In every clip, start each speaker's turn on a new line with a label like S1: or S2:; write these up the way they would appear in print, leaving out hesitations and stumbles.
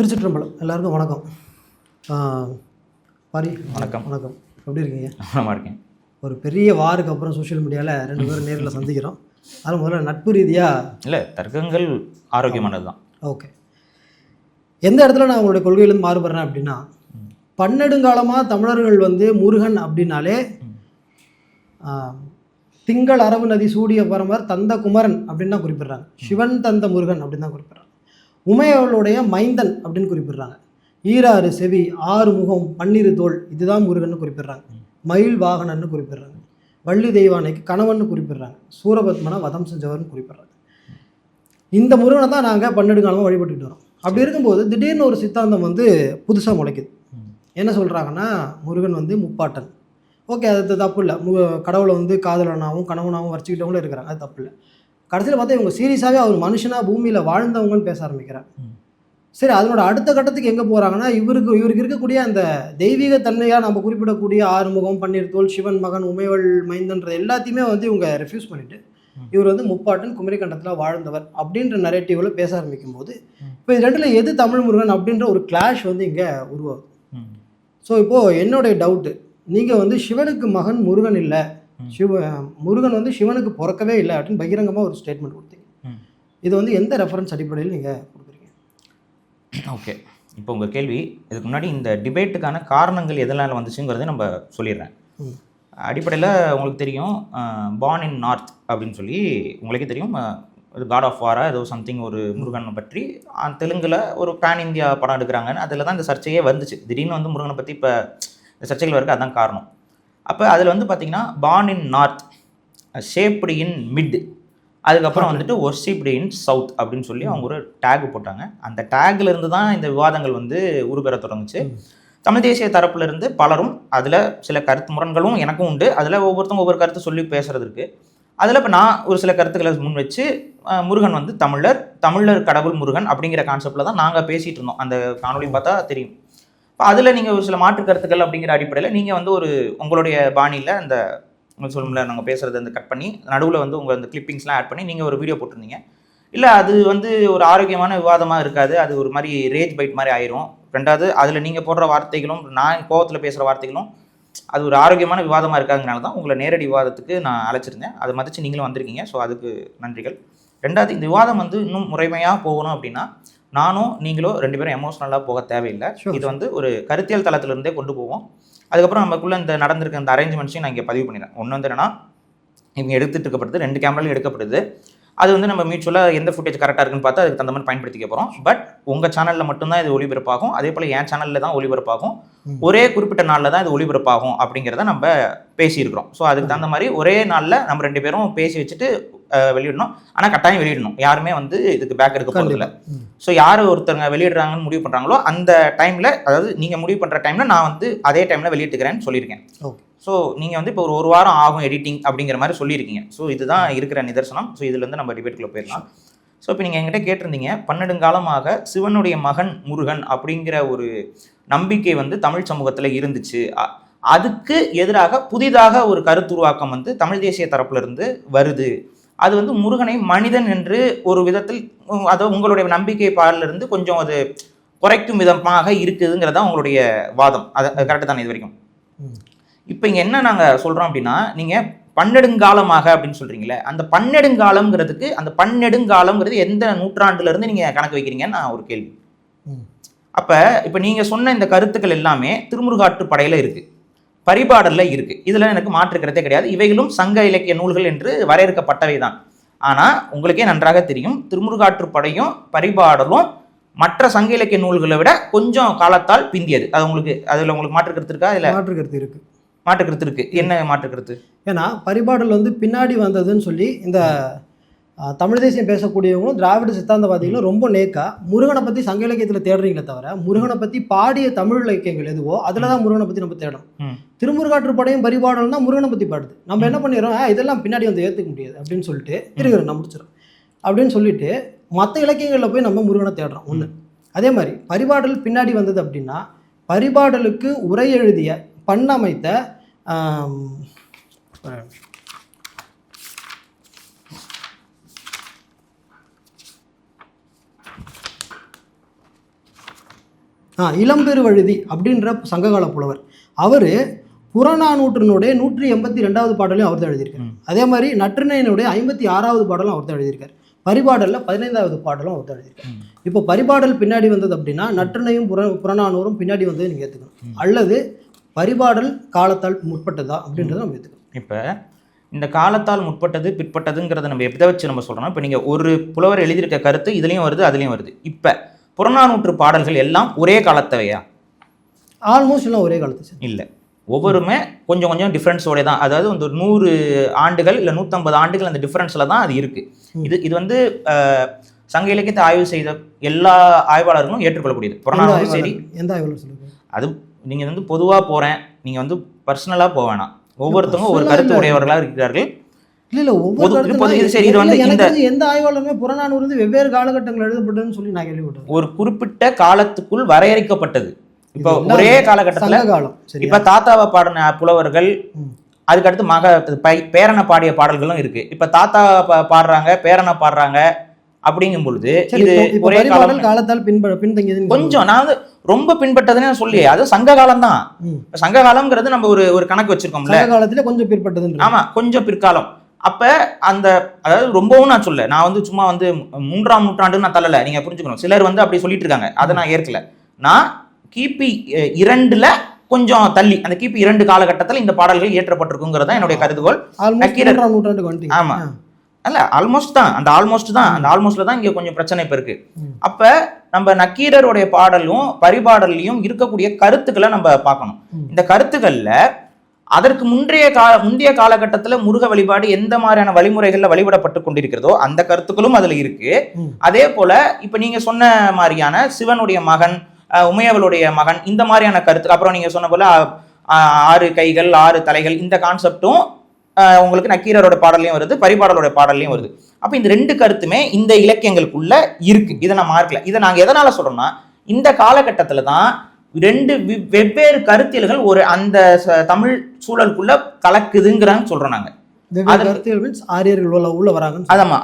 S1: திருச்சிற்றம்பலம். எல்லாருக்கும் வணக்கம். பாரி
S2: வணக்கம்.
S1: வணக்கம். எப்படி இருக்கீங்க?
S2: நல்லா இருக்கேன்.
S1: ஒரு பெரிய வாருக்கு அப்புறம் சோஷியல் மீடியாவில் 2 பேரும் நேரில் சந்திக்கிறோம். அது முதல்ல நட்பு ரீதியாக
S2: இல்லை, தர்க்கங்கள் ஆரோக்கியமானது தான்.
S1: ஓகே. எந்த இடத்துல நான் உங்களுடைய கொள்கையிலேருந்து மாறுபடுறேன் அப்படின்னா, பன்னெடுங்காலமாக தமிழர்கள் வந்து முருகன் அப்படின்னாலே திங்கள் அரவு நதி சூடிய பரமர் தந்த குமரன் அப்படின்னு தான் குறிப்பிடுறாங்க. சிவன் தந்த முருகன் அப்படின்னு தான் குறிப்பிட்றாங்க. உமையவளுடைய மைந்தன் அப்படின்னு குறிப்பிடுறாங்க. ஈராறு செவி, 6 முகம், 12 தோள், இதுதான் முருகன் குறிப்பிடுறாங்க. மயில் வாகனன்னு குறிப்பிடுறாங்க. வள்ளி தெய்வானைக்கு கணவன் குறிப்பிடுறாங்க. சூரபத்மனை வதம் செஞ்சவர்னு குறிப்பிடுறாங்க. இந்த முருகனை தான் நாங்கள் 12 காலமாக வழிபட்டுட்டு வரோம். அப்படி இருக்கும்போது திடீர்னு ஒரு சித்தாந்தம் வந்து புதுசாக முளைக்குது. என்ன சொல்கிறாங்கன்னா, முருகன் வந்து முப்பாட்டன். ஓகே, அது தப்பு இல்லை. கடவுளை வந்து காதலனாகவும் கணவனாகவும் வரைச்சிக்கிட்டவங்களும் இருக்கிறாங்க, அது தப்பு இல்லை. கடைசியில் பார்த்தா இவங்க சீரியஸாகவே அவர் மனுஷனாக பூமியில் வாழ்ந்தவங்கன்னு பேச ஆரம்பிக்கிறாங்க. சரி, அதனோட அடுத்த கட்டத்துக்கு எங்கே போகிறாங்கன்னா, இவருக்கு இருக்கக்கூடிய அந்த தெய்வீக தன்மையாக நம்ம குறிப்பிடக்கூடிய 6 முகம், 12 தோள், சிவன் மகன், உமைவள் மைந்தன்ற எல்லாத்தையுமே வந்து இவங்க ரெஃப்யூஸ் பண்ணிவிட்டு இவர் வந்து முப்பாட்டன் குமரிக்கண்டத்தில் வாழ்ந்தவர் அப்படின்ற நரேட்டிவில் பேச ஆரம்பிக்கும் போது இப்போ இது ரெண்டில் எது தமிழ் முருகன் அப்படின்ற ஒரு கிளாஷ் வந்து இங்கே உருவாகுது. ஸோ இப்போது என்னுடைய டவுட்டு, நீங்கள் வந்து சிவனுக்கு மகன் முருகன் இல்லை, முருகன் வந்து சிவனுக்கு பிறக்கவே இல்லை அப்படின்னு பகிரங்கமாக ஒரு ஸ்டேட்மெண்ட் கொடுத்தீங்க. இது வந்து எந்த ரெஃபரன்ஸ் அடிப்படையில் நீங்கள் கொடுக்குறீங்க?
S2: ஓகே, இப்போ உங்கள் கேள்வி, இதுக்கு முன்னாடி இந்த டிபேட்டுக்கான காரணங்கள் எதனால் வந்துச்சுங்கிறத நம்ம சொல்லிடுறேன். அடிப்படையில் உங்களுக்கு தெரியும், பார்ன் இன் நார்த் அப்படின்னு சொல்லி உங்களுக்கே தெரியும், காட் ஆஃப் வாரா ஏதோ சம்திங் ஒரு முருகனை பற்றி தெலுங்கில் ஒரு பேன் இந்தியா படம் எடுக்கிறாங்கன்னு அதில் தான் இந்த சர்ச்சையே வந்துச்சு. திடீர்னு வந்து முருகனை பற்றி இப்போ இந்த சர்ச்சைகள் வரைக்கும் அதுதான் காரணம். அப்போ அதில் வந்து பார்த்திங்கன்னா, born in north, shaped in mid, அதுக்கப்புறம் வந்துட்டு ஒர்ஷிப்டு இன் சவுத் அப்படின்னு சொல்லி அவங்க ஒரு டேக் போட்டாங்க. அந்த டேக்ல இருந்து தான் இந்த விவாதங்கள் வந்து உருபெற தொடங்குச்சு. தமிழ் தேசிய தரப்புல இருந்து பலரும், அதில் சில கருத்து முரண்களும் எனக்கும் உண்டு, அதில் ஒவ்வொருத்தவங்க ஒவ்வொரு கருத்து சொல்லி பேசுறது இருக்கு. அதில் இப்போ நான் ஒரு சில கருத்துக்களை முன் வச்சு, முருகன் வந்து தமிழர் கடவுள் முருகன் அப்படிங்கிற கான்செப்டில் தான் நாங்கள் பேசிகிட்டு இருந்தோம். அந்த காணொலி பார்த்தா தெரியும். இப்போ அதில் நீங்கள் ஒரு சில மாற்று கருத்துக்கள் அப்படிங்கிற அடிப்படையில் நீங்கள் வந்து ஒரு உங்களுடைய பாணியில் அந்த உங்களுக்கு சொல்லுங்களேன், நாங்கள் பேசுகிறது அந்த கட் பண்ணி நடுவில் வந்து உங்கள் அந்த கிளிப்பிங்ஸ்லாம் ஆட் பண்ணி நீங்கள் ஒரு வீடியோ போட்டிருந்தீங்க. இல்லை, அது வந்து ஒரு ஆரோக்கியமான விவாதமாக இருக்காது, அது ஒரு மாதிரி ரேஜ் பைட் மாதிரி ஆயிரும். ரெண்டாவது, அதில் நீங்கள் போடுற வார்த்தைகளும் நான் கோவத்தில் பேசுகிற வார்த்தைகளும் அது ஒரு ஆரோக்கியமான விவாதமாக இருக்காதனால தான் உங்களை நேரடி விவாதத்துக்கு நான் அழைச்சிருந்தேன். அதை மதித்து நீங்களும் வந்திருக்கீங்க. ஸோ அதுக்கு நன்றிகள். ரெண்டாவது, இந்த விவாதம் வந்து இன்னும் முறைமையாக போகணும் அப்படின்னா நானும் நீங்களும் 2 பேரும் எமோஷ்னலாக போக தேவையில்லை. இது வந்து ஒரு கருத்தியல் தளத்திலிருந்தே கொண்டு போவோம். அதுக்கப்புறம் நமக்குள்ளே இந்த நடந்திருக்க இந்த அரேஞ்ச்மெண்ட்ஸையும் நான் இங்கே பதிவு பண்ணிடுறேன். ஒன்று வந்து என்னன்னா, இவங்க எடுத்துகிட்டு இருக்கப்படுது 2 கேமராலையும் எடுக்கப்படுது. அது வந்து நம்ம மியூச்சுவலாக எந்த ஃபுட்டேஜ் கரெக்டாக இருக்குன்னு பார்த்து அதுக்கு தகுந்த மாதிரி பயன்படுத்திக்க போகிறோம். பட் உங்கள் சேனலில் மட்டும்தான் இது ஒளிபரப்பாகும், அதே போல் என் சேனலில் தான் ஒளிபரப்பாகும், ஒரே குறிப்பிட்ட நாளில் தான் இது ஒளிபரப்பாகும் அப்படிங்கிறத நம்ம பேசியிருக்கிறோம். ஸோ அதுக்கு தகுந்த மாதிரி ஒரே நாளில் நம்ம 2 பேரும் பேசி வச்சுட்டு வெளியிடணும். ஆனால் கட்டாயம் வெளியிடணும். யாருமே வந்து இதுக்கு பேக் எடுக்க போகிறதில்ல. ஸோ யார் ஒருத்தவங்க வெளியிடுறாங்கன்னு முடிவு பண்ணுறாங்களோ அந்த டைமில், அதாவது நீங்கள் முடிவு பண்ணுற டைமில் நான் வந்து அதே டைமில் வெளியிட்டுக்கிறேன்னு சொல்லியிருக்கேன். ஸோ நீங்கள் வந்து இப்போ ஒரு வாரம் ஆகும் எடிட்டிங் அப்படிங்கிற மாதிரி சொல்லியிருக்கீங்க. ஸோ இதுதான் இருக்கிற நிதர்சனம். ஸோ இதுலேருந்து நம்ம டிபேட்டுக்குள்ளே போயிடலாம். ஸோ இப்போ நீங்கள் என்கிட்ட கேட்டிருந்தீங்க, 12 காலமாக சிவனுடைய மகன் முருகன் அப்படிங்கிற ஒரு நம்பிக்கை வந்து தமிழ் சமூகத்தில் இருந்துச்சு, அதுக்கு எதிராக புதிதாக ஒரு கருத்துருவாக்கம் வந்து தமிழ் தேசிய தரப்புலேருந்து வருது. அது வந்து முருகனை மனிதன் என்று ஒரு விதத்தில், அதாவது உங்களுடைய நம்பிக்கை பாலிலிருந்து கொஞ்சம் அது குறைக்கும் விதமாக இருக்குதுங்கிறதா உங்களுடைய வாதம். அது கரெக்டு தானே இது வரைக்கும்? இப்போ இங்கே என்ன நாங்கள் சொல்கிறோம் அப்படின்னா, நீங்கள் பன்னெடுங்காலமாக அப்படின்னு சொல்கிறீங்களே, அந்த பன்னெடுங்காலம்ங்கிறதுக்கு அந்த பன்னெடுங்காலம்ங்கிறது எந்த நூற்றாண்டுலேருந்து நீங்கள் கணக்கு வைக்கிறீங்கன்னு நான் ஒரு கேள்வி. அப்போ இப்போ நீங்கள் சொன்ன இந்த கருத்துக்கள் எல்லாமே திருமுருகாற்றுப்படையில் இருக்குது, பரிபாடலில் இருக்குது. இதில் எனக்கு மாற்றுக்கிறதே கிடையாது. இவைகளும் சங்க இலக்கிய நூல்கள் என்று வரையறுக்கப்பட்டவை தான். ஆனால் உங்களுக்கே நன்றாக தெரியும், திருமுருகாற்றுப்படையும் பரிபாடலும் மற்ற சங்க இலக்கிய நூல்களை விட கொஞ்சம் காலத்தால் பிந்தியது. அது உங்களுக்கு, அதில் உங்களுக்கு மாற்றுக்கருத்து இருக்கா? இல்லை,
S1: மாற்றுக்கருத்து இருக்குது.
S2: மாற்றுக்கருத்து இருக்குது. என்ன மாற்றுக்கருத்து?
S1: ஏன்னா பரிபாடல் வந்து பின்னாடி வந்ததுன்னு சொல்லி இந்த தமிழ் தேசியம் பேசக்கூடியவங்களும் திராவிட சித்தாந்தவாதிகளும் ரொம்ப நேக்கா முருகனை பற்றி சங்க இலக்கியத்தில் தேடுறீங்களே தவிர, முருகனை பற்றி பாடிய தமிழ் இலக்கியங்கள் எதுவோ அதில் தான் முருகனை பற்றி நம்ம தேடணும். திருமுருகாற்றுப்படையும் பரிபாடலும் தான் முருகனை பற்றி பாடுது. நம்ம என்ன பண்ணிடுறோம், இதெல்லாம் பின்னாடி வந்து ஏற்றுக்க முடியாது அப்படின்னு சொல்லிட்டு இருக்கிற நான் முடிச்சிடறோம் அப்படின்னு சொல்லிட்டு மற்ற இலக்கியங்களில் போய் நம்ம முருகனை தேடுறோம். ஒன்று. அதே மாதிரி பரிபாடல் பின்னாடி வந்தது அப்படின்னா, பரிபாடலுக்கு உரை எழுதிய பண்ணமைத்த இளம்பெருவழுதி அப்படின்ற சங்ககால புலவர். அவர் புறநானூற்றினுடைய 182வது பாடலையும் அவர் தான் எழுதியிருக்காரு. அதே மாதிரி நற்றிணையினுடைய 56வது பாடலும் அவர் தான் எழுதியிருக்காரு. பரிபாடலில் 15வது பாடலும் அவர் தான் எழுதியிருக்காரு. இப்போ பரிபாடல் பின்னாடி வந்தது அப்படின்னா நற்றிணையும் புறநானூறும் பின்னாடி வந்தது நீங்கள் ஏற்றுக்கணும், அல்லது பரிபாடல் காலத்தால் முற்பட்டதா அப்படின்றத நம்ம ஏற்றுக்கணும்.
S2: இப்போ இந்த காலத்தால் முற்பட்டது பிற்பட்டதுங்கிறத நம்ம எதை வச்சு நம்ம சொல்கிறோம்? இப்போ நீங்கள் ஒரு புலவர் எழுதியிருக்க கருத்து இதுலேயும் வருது அதுலேயும் வருது. இப்போ புறநானூற்று பாடல்கள் எல்லாம் ஒரே காலத்தவையா?
S1: ஆல்மோஸ்ட் எல்லாம் ஒரே காலத்து சார்
S2: இல்லை, ஒவ்வொருமே கொஞ்சம் கொஞ்சம் டிஃப்ரென்ஸோட தான். அதாவது வந்து 100 ஆண்டுகள் இல்லை 150 ஆண்டுகள் அந்த டிஃப்ரென்ஸில் தான் அது இருக்குது. இது வந்து சங்க இலக்கியத்தை ஆய்வு செய்த எல்லா ஆய்வாளர்களும் ஏற்றுக்கொள்ளக்கூடியது. புறநானூறு சரி,
S1: எந்த ஆய்வாளர் சொல்லுங்க?
S2: அது நீங்கள் வந்து பொதுவாக போகிறேன், நீங்கள் வந்து பர்சனலாக போக வேணாம். ஒவ்வொருத்தவங்க ஒரு கருத்து உடையவர்களாக இருக்கிறார்கள்.
S1: இல்லை எந்த ஆய்வாளருமே புறநானூறு வந்து வெவ்வேறு காலகட்டங்கள் எழுதப்பட்டதுன்னு சொல்லி நான் கேள்விப்பட்டேன்.
S2: ஒரு குறிப்பிட்ட காலத்துக்குள் வரையறுக்கப்பட்டது. இப்போ ஒரே காலகட்டத்தில் இப்ப தாத்தாவை பாடின புலவர்கள், அதுக்கடுத்து பேரனை பாடிய பாடல்களும் இருக்கு. இப்ப தாத்தா பாடுறாங்க, பேரனை பாடுறாங்க அப்படிங்கும் பொழுது இது ஒரே
S1: காலத்தால் பின்தங்கியது.
S2: கொஞ்சம் நான் வந்து ரொம்ப பின்பற்றதுன்னு சொல்லி அது சங்க காலம் தான். சங்க காலம்ங்கிறது நம்ம ஒரு கணக்கு வச்சிருக்கோம்ல,
S1: காலத்துல கொஞ்சம் பிற்பட்டது.
S2: ஆமா, கொஞ்சம் பிற்காலம். அப்ப அந்த அதாவது ரொம்பவும் நான் சொல்ல, நான் வந்து சும்மா வந்து 3ஆம் நூற்றாண்டுன்னு நான் தள்ளல, நீங்க புரிஞ்சுக்கணும். சிலர் வந்து அப்படி சொல்லிட்டு இருக்காங்க, அதை நான் ஏற்கல. நான் கிபி 2ல கொஞ்சம் தள்ளி அந்த கிபி 2 காலகட்டத்தில் இந்த பாடல்கள் இயற்றப்பட்டிருக்குங்கிறதா என்னுடைய கருதுகோள். ஆமா, அல்ல ஆல்மோஸ்ட் தான், அந்த ஆல்மோஸ்ட்ல தான் இங்க கொஞ்சம் பிரச்சனை இப்ப இருக்கு. அப்ப நம்ம நக்கீரருடைய பாடலும் பரிபாடல்லையும் இருக்கக்கூடிய கருத்துக்களை நம்ம பார்க்கணும். இந்த கருத்துக்கள்ல அதற்கு முந்தைய காலகட்டத்துல முருக வழிபாடு எந்த மாதிரியான வழிமுறைகள்ல வழிபடப்பட்டு கொண்டிருக்கிறதோ அந்த கருத்துக்களும் அதுல இருக்கு. அதே போல இப்ப நீங்க சொன்ன மாதிரியான சிவனுடைய மகன், உமையவளுடைய மகன், இந்த மாதிரியான கருத்து, அப்புறம் நீங்க சொன்ன போல 6 கைகள் 6 தலைகள், இந்த கான்செப்டும் உங்களுக்கு நக்கீரரோட பாடல்லையும் வருது, பரிபாடலோட பாடல்லையும் வருது. அப்ப இந்த 2 கருத்துமே இந்த இலக்கியங்களுக்குள்ள இருக்கு. இதை நான் மார்க்கல. இதை நாங்க எதனால சொல்றோம்னா, இந்த காலகட்டத்துல தான் 2 வெவ்வேறு கருத்தியல்கள் ஒரு அந்த தமிழ் சூழலுக்குள்ள கலக்குதுங்கிறாங்க சொல்றோம் நாங்க.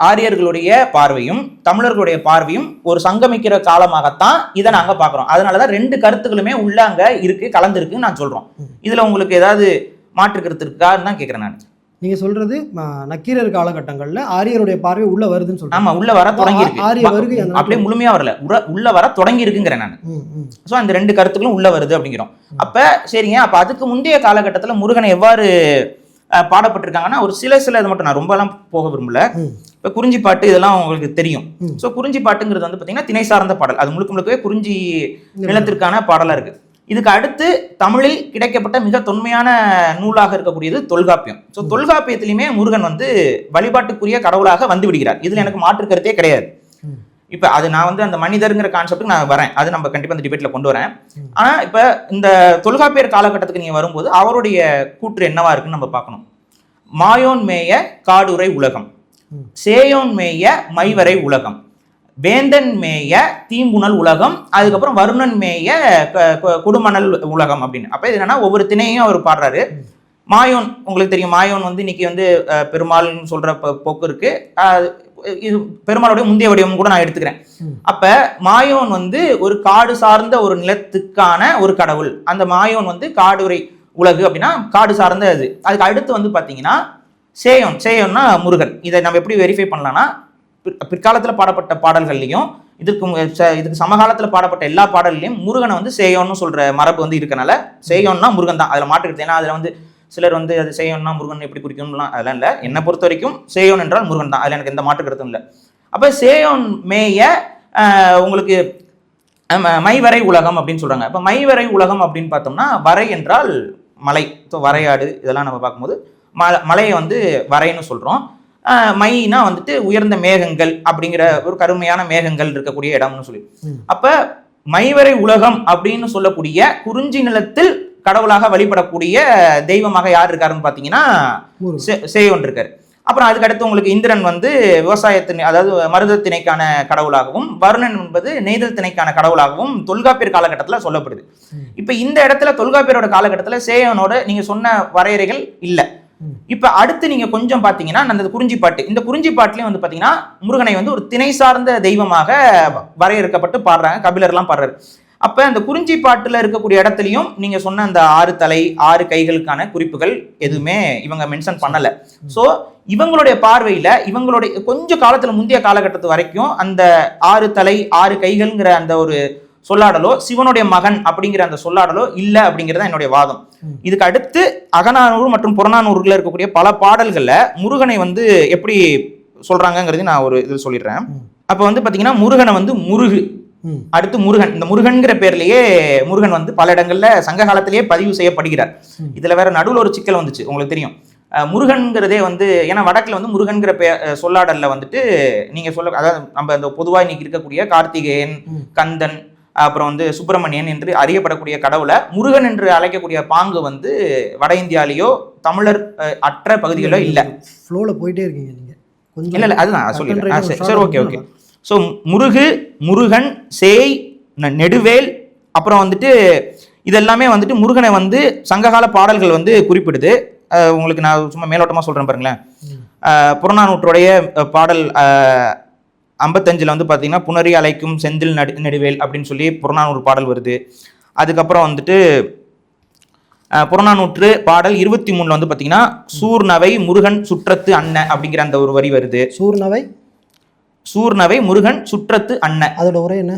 S2: ஆரியர்களுடைய பார்வையும் தமிழர்களுடைய பார்வையும் ஒரு சங்கமிக்கிற காலமாகத்தான் இதை நாங்க பாக்குறோம். அதனாலதான் 2 கருத்துக்களுமே உள்ள அங்க இருக்கு, கலந்துருக்குன்னு நான் சொல்றோம். இதுல உங்களுக்கு ஏதாவது மாற்று கருத்து இருக்கான்னு தான் கேக்குறேன் நான்.
S1: நீங்க சொல்றது நக்கீரர் காலகட்டங்கள்ல ஆரியருடைய பார்வை உள்ள வருதுன்னு சொல்றேன்.
S2: ஆமா, உள்ள வர தொடங்கி இருக்கு. ஆரிய வருகை அப்படியே முழுமையா வரல, உள்ள வர தொடங்கி இருக்குங்கிறேன் நான். சோ அந்த 2 கருத்துக்களும் உள்ள வருது அப்படிங்கிறோம். அப்ப சரிங்க, அப்ப அதுக்கு முந்தைய காலகட்டத்துல முருகனை எவ்வாறு பாடப்பட்டிருக்காங்கன்னா, ஒரு சில இது மட்டும் நான் ரொம்ப எல்லாம் போக விரும்பல. இப்ப குறிஞ்சி பாட்டு இதெல்லாம் உங்களுக்கு தெரியும். சோ குறிஞ்சி பாட்டுங்கிறது வந்து பாத்தீங்கன்னா திணை சார்ந்த பாடல். அது முழுக்கவே குறிஞ்சி நிலத்திற்கான பாடலா இருக்கு. இதுக்கு அடுத்து தமிழில் கிடைக்கப்பட்ட மிக தொன்மையான நூலாக இருக்கக்கூடியது தொல்காப்பியம். ஸோ தொல்காப்பியத்திலையுமே முருகன் வந்து வழிபாட்டுக்குரிய கடவுளாக வந்து விடுகிறார். இதுல எனக்கு மாற்று கருத்தே கிடையாது. இப்ப அது நான் வந்து அந்த மனிதருங்கிற கான்செப்டுக்கு நான் வரேன், அது நம்ம கண்டிப்பா அந்த டிபேட்ல கொண்டு வரேன். ஆனா இப்ப இந்த தொல்காப்பியர் காலகட்டத்துக்கு நீங்க வரும்போது அவருடைய கூற்று என்னவா இருக்குன்னு நம்ம பார்க்கணும். மாயோன் மேய காடுரை உலகம், சேயோன் மேய மைவரை உலகம், வேந்தன் மேய தீம்புணல் உலகம், அதுக்கப்புறம் வருணன் மேய கொடுமணல் உலகம் அப்படின்னு. அப்ப இது என்னன்னா ஒவ்வொரு திணையும் அவர் பாடுறாரு. மாயோன் உங்களுக்கு தெரியும், மாயோன் வந்து இன்னைக்கு வந்து பெருமாள்னு சொல்ற போக்கு இருக்கு. இது பெருமாளுடைய முந்தைய வடிவம் கூட நான் எடுத்துக்கிறேன். அப்ப மாயோன் வந்து ஒரு காடு சார்ந்த ஒரு நிலத்துக்கான ஒரு கடவுள். அந்த மாயோன் வந்து காடுரை உலகு அப்படின்னா காடு சார்ந்த இது. அதுக்கு அடுத்து வந்து பாத்தீங்கன்னா சேயோன்னா முருகன். இதை நம்ம எப்படி வெரிஃபை பண்ணலாம்னா, பிற்காலத்துல பாடப்பட்ட பாடல்கள்லையும் இதுக்கு சமகாலத்துல பாடப்பட்ட எல்லா பாடல்லையும் முருகனை வந்து சேயோன்னு சொல்ற மரபு வந்து இருக்கனால சேயோன்னா முருகன் தான். அதுல மாற்றுக்கிறது. ஏன்னா அதுல வந்து சிலர் வந்து அது சேயோன்னா முருகன் எப்படி குறிக்கணும்லாம் அதெல்லாம் இல்லை. என்னை பொறுத்த வரைக்கும் சேயோன் என்றால் முருகன் தான். அதுல எனக்கு எந்த மாற்று கருத்தும் இல்லை. அப்ப சேயோன் மேய உங்களுக்கு மைவரை உலகம் அப்படின்னு சொல்றாங்க. அப்ப மைவரை உலகம் அப்படின்னு பார்த்தோம்னா, வரை என்றால் மலை. ஸோ வரையாடு இதெல்லாம் நம்ம பார்க்கும்போது மலையை வந்து வரைன்னு சொல்றோம். மைனா வந்துட்டு உயர்ந்த மேகங்கள் அப்படிங்கிற ஒரு கருமையான மேகங்கள் இருக்கக்கூடிய இடம்னு சொல்லி. அப்ப மைவரை உலகம் அப்படின்னு சொல்லக்கூடிய குறிஞ்சி நிலத்தில் கடவுளாக வழிபடக்கூடிய தெய்வமாக யார் இருக்காருன்னு பாத்தீங்கன்னா சேயோன் இருக்காரு. அப்புறம் அதுக்கு அடுத்து உங்களுக்கு இந்திரன் வந்து விவசாயத்தினை, அதாவது மருத திணைக்கான கடவுளாகவும், வருணன் என்பது நெய்தல் திணைக்கான கடவுளாகவும் தொல்காப்பியர் காலகட்டத்தில் சொல்லப்படுது. இப்ப இந்த இடத்துல தொல்காப்பியரோட காலகட்டத்தில் சேயோனோட நீங்க சொன்ன வரையறைகள் இல்லை. இப்ப அடுத்து நீங்க கொஞ்சம் பாத்தீங்கன்னா அந்த குறிஞ்சி பாட்டு, இந்த குறிஞ்சி பாட்டுலயும் வந்து பாத்தீங்கன்னா முருகனை வந்து ஒரு திணை சார்ந்த தெய்வமாக வரையறுக்கப்பட்டு பாடுறாங்க. கபிலர்லாம் பாடுறாரு. அப்ப அந்த குறிஞ்சி பாட்டுல இருக்கக்கூடிய இடத்துலயும் நீங்க சொன்ன அந்த 6 தலை 6 கைகளுக்கான குறிப்புகள் எதுவுமே இவங்க மென்ஷன் பண்ணல. சோ இவங்களுடைய பார்வையில இவங்களுடைய கொஞ்சம் காலத்துல முந்தைய காலகட்டத்து வரைக்கும் அந்த 6 தலை 6 கைகள்ங்கிற அந்த ஒரு சொல்லாடலோ சிவனுடைய மகன் அப்படிங்கிற அந்த சொல்லாடலோ இல்ல அப்படிங்கிறது என்னுடைய வாதம். இதுக்கு அடுத்து அகநானூறு மற்றும் புறநானூறுல இருக்கக்கூடிய பல பாடல்கள்ல முருகனை வந்து எப்படி சொல்றாங்கிறது நான் ஒரு இது சொல்லிடுறேன். அப்ப வந்து பாத்தீங்கன்னா முருகனை வந்து முருகு, அடுத்து முருகன், இந்த முருகன்கிற பேர்லயே முருகன் வந்து பல இடங்கள்ல சங்க காலத்திலேயே பதிவு செய்யப்படுகிறார். இதுல வேற நடுவில் ஒரு சிக்கல் வந்துச்சு, உங்களுக்கு தெரியும். முருகன்கிறதே வந்து ஏன்னா வடக்குல வந்து முருகன்கிற சொல்லாடல்ல வந்துட்டு நீங்க சொல்ல, அதாவது நம்ம இந்த பொதுவாக இன்னைக்கு இருக்கக்கூடிய கார்த்திகேயன், கந்தன், அப்புறம் வந்து சுப்பிரமணியன் என்று அறியப்படக்கூடிய கடவுளை முருகன் என்று அழைக்கக்கூடிய பாங்கு வந்து வட இந்தியாலேயோ தமிழர் அற்ற பகுதிகளோ இல்ல.
S1: ஃப்ளோல போயிட்டே இருக்கீங்க நீங்க.
S2: இல்ல அதுதான் சொல்லிடுறேன். சரி, ஓகே ஓகே. ஸோ முருகன், சேய், நெடுவேல், அப்புறம் வந்துட்டு இதெல்லாமே வந்துட்டு முருகனை வந்து சங்ககால பாடல்கள் வந்து குறிப்பிடுது. உங்களுக்கு நான் சும்மா மேலோட்டமாக சொல்கிறேன் பாருங்களேன். புறநானூற்றுடைய பாடல் 55 வந்து பார்த்தீங்கன்னா புணரி அலைக்கும் செந்தில் நெடுவேல் அப்படின்னு சொல்லி புறநானூறு பாடல் வருது. அதுக்கப்புறம் வந்துட்டு புறநானூற்று பாடல் 23 வந்து பார்த்தீங்கன்னா சூர்நவை முருகன் சுற்றத்து அன்ன அப்படிங்கிற அந்த ஒரு வரி வருது. சூர்நவை முருகன் சுற்றத்து அன்ன, அதோட உரை என்ன?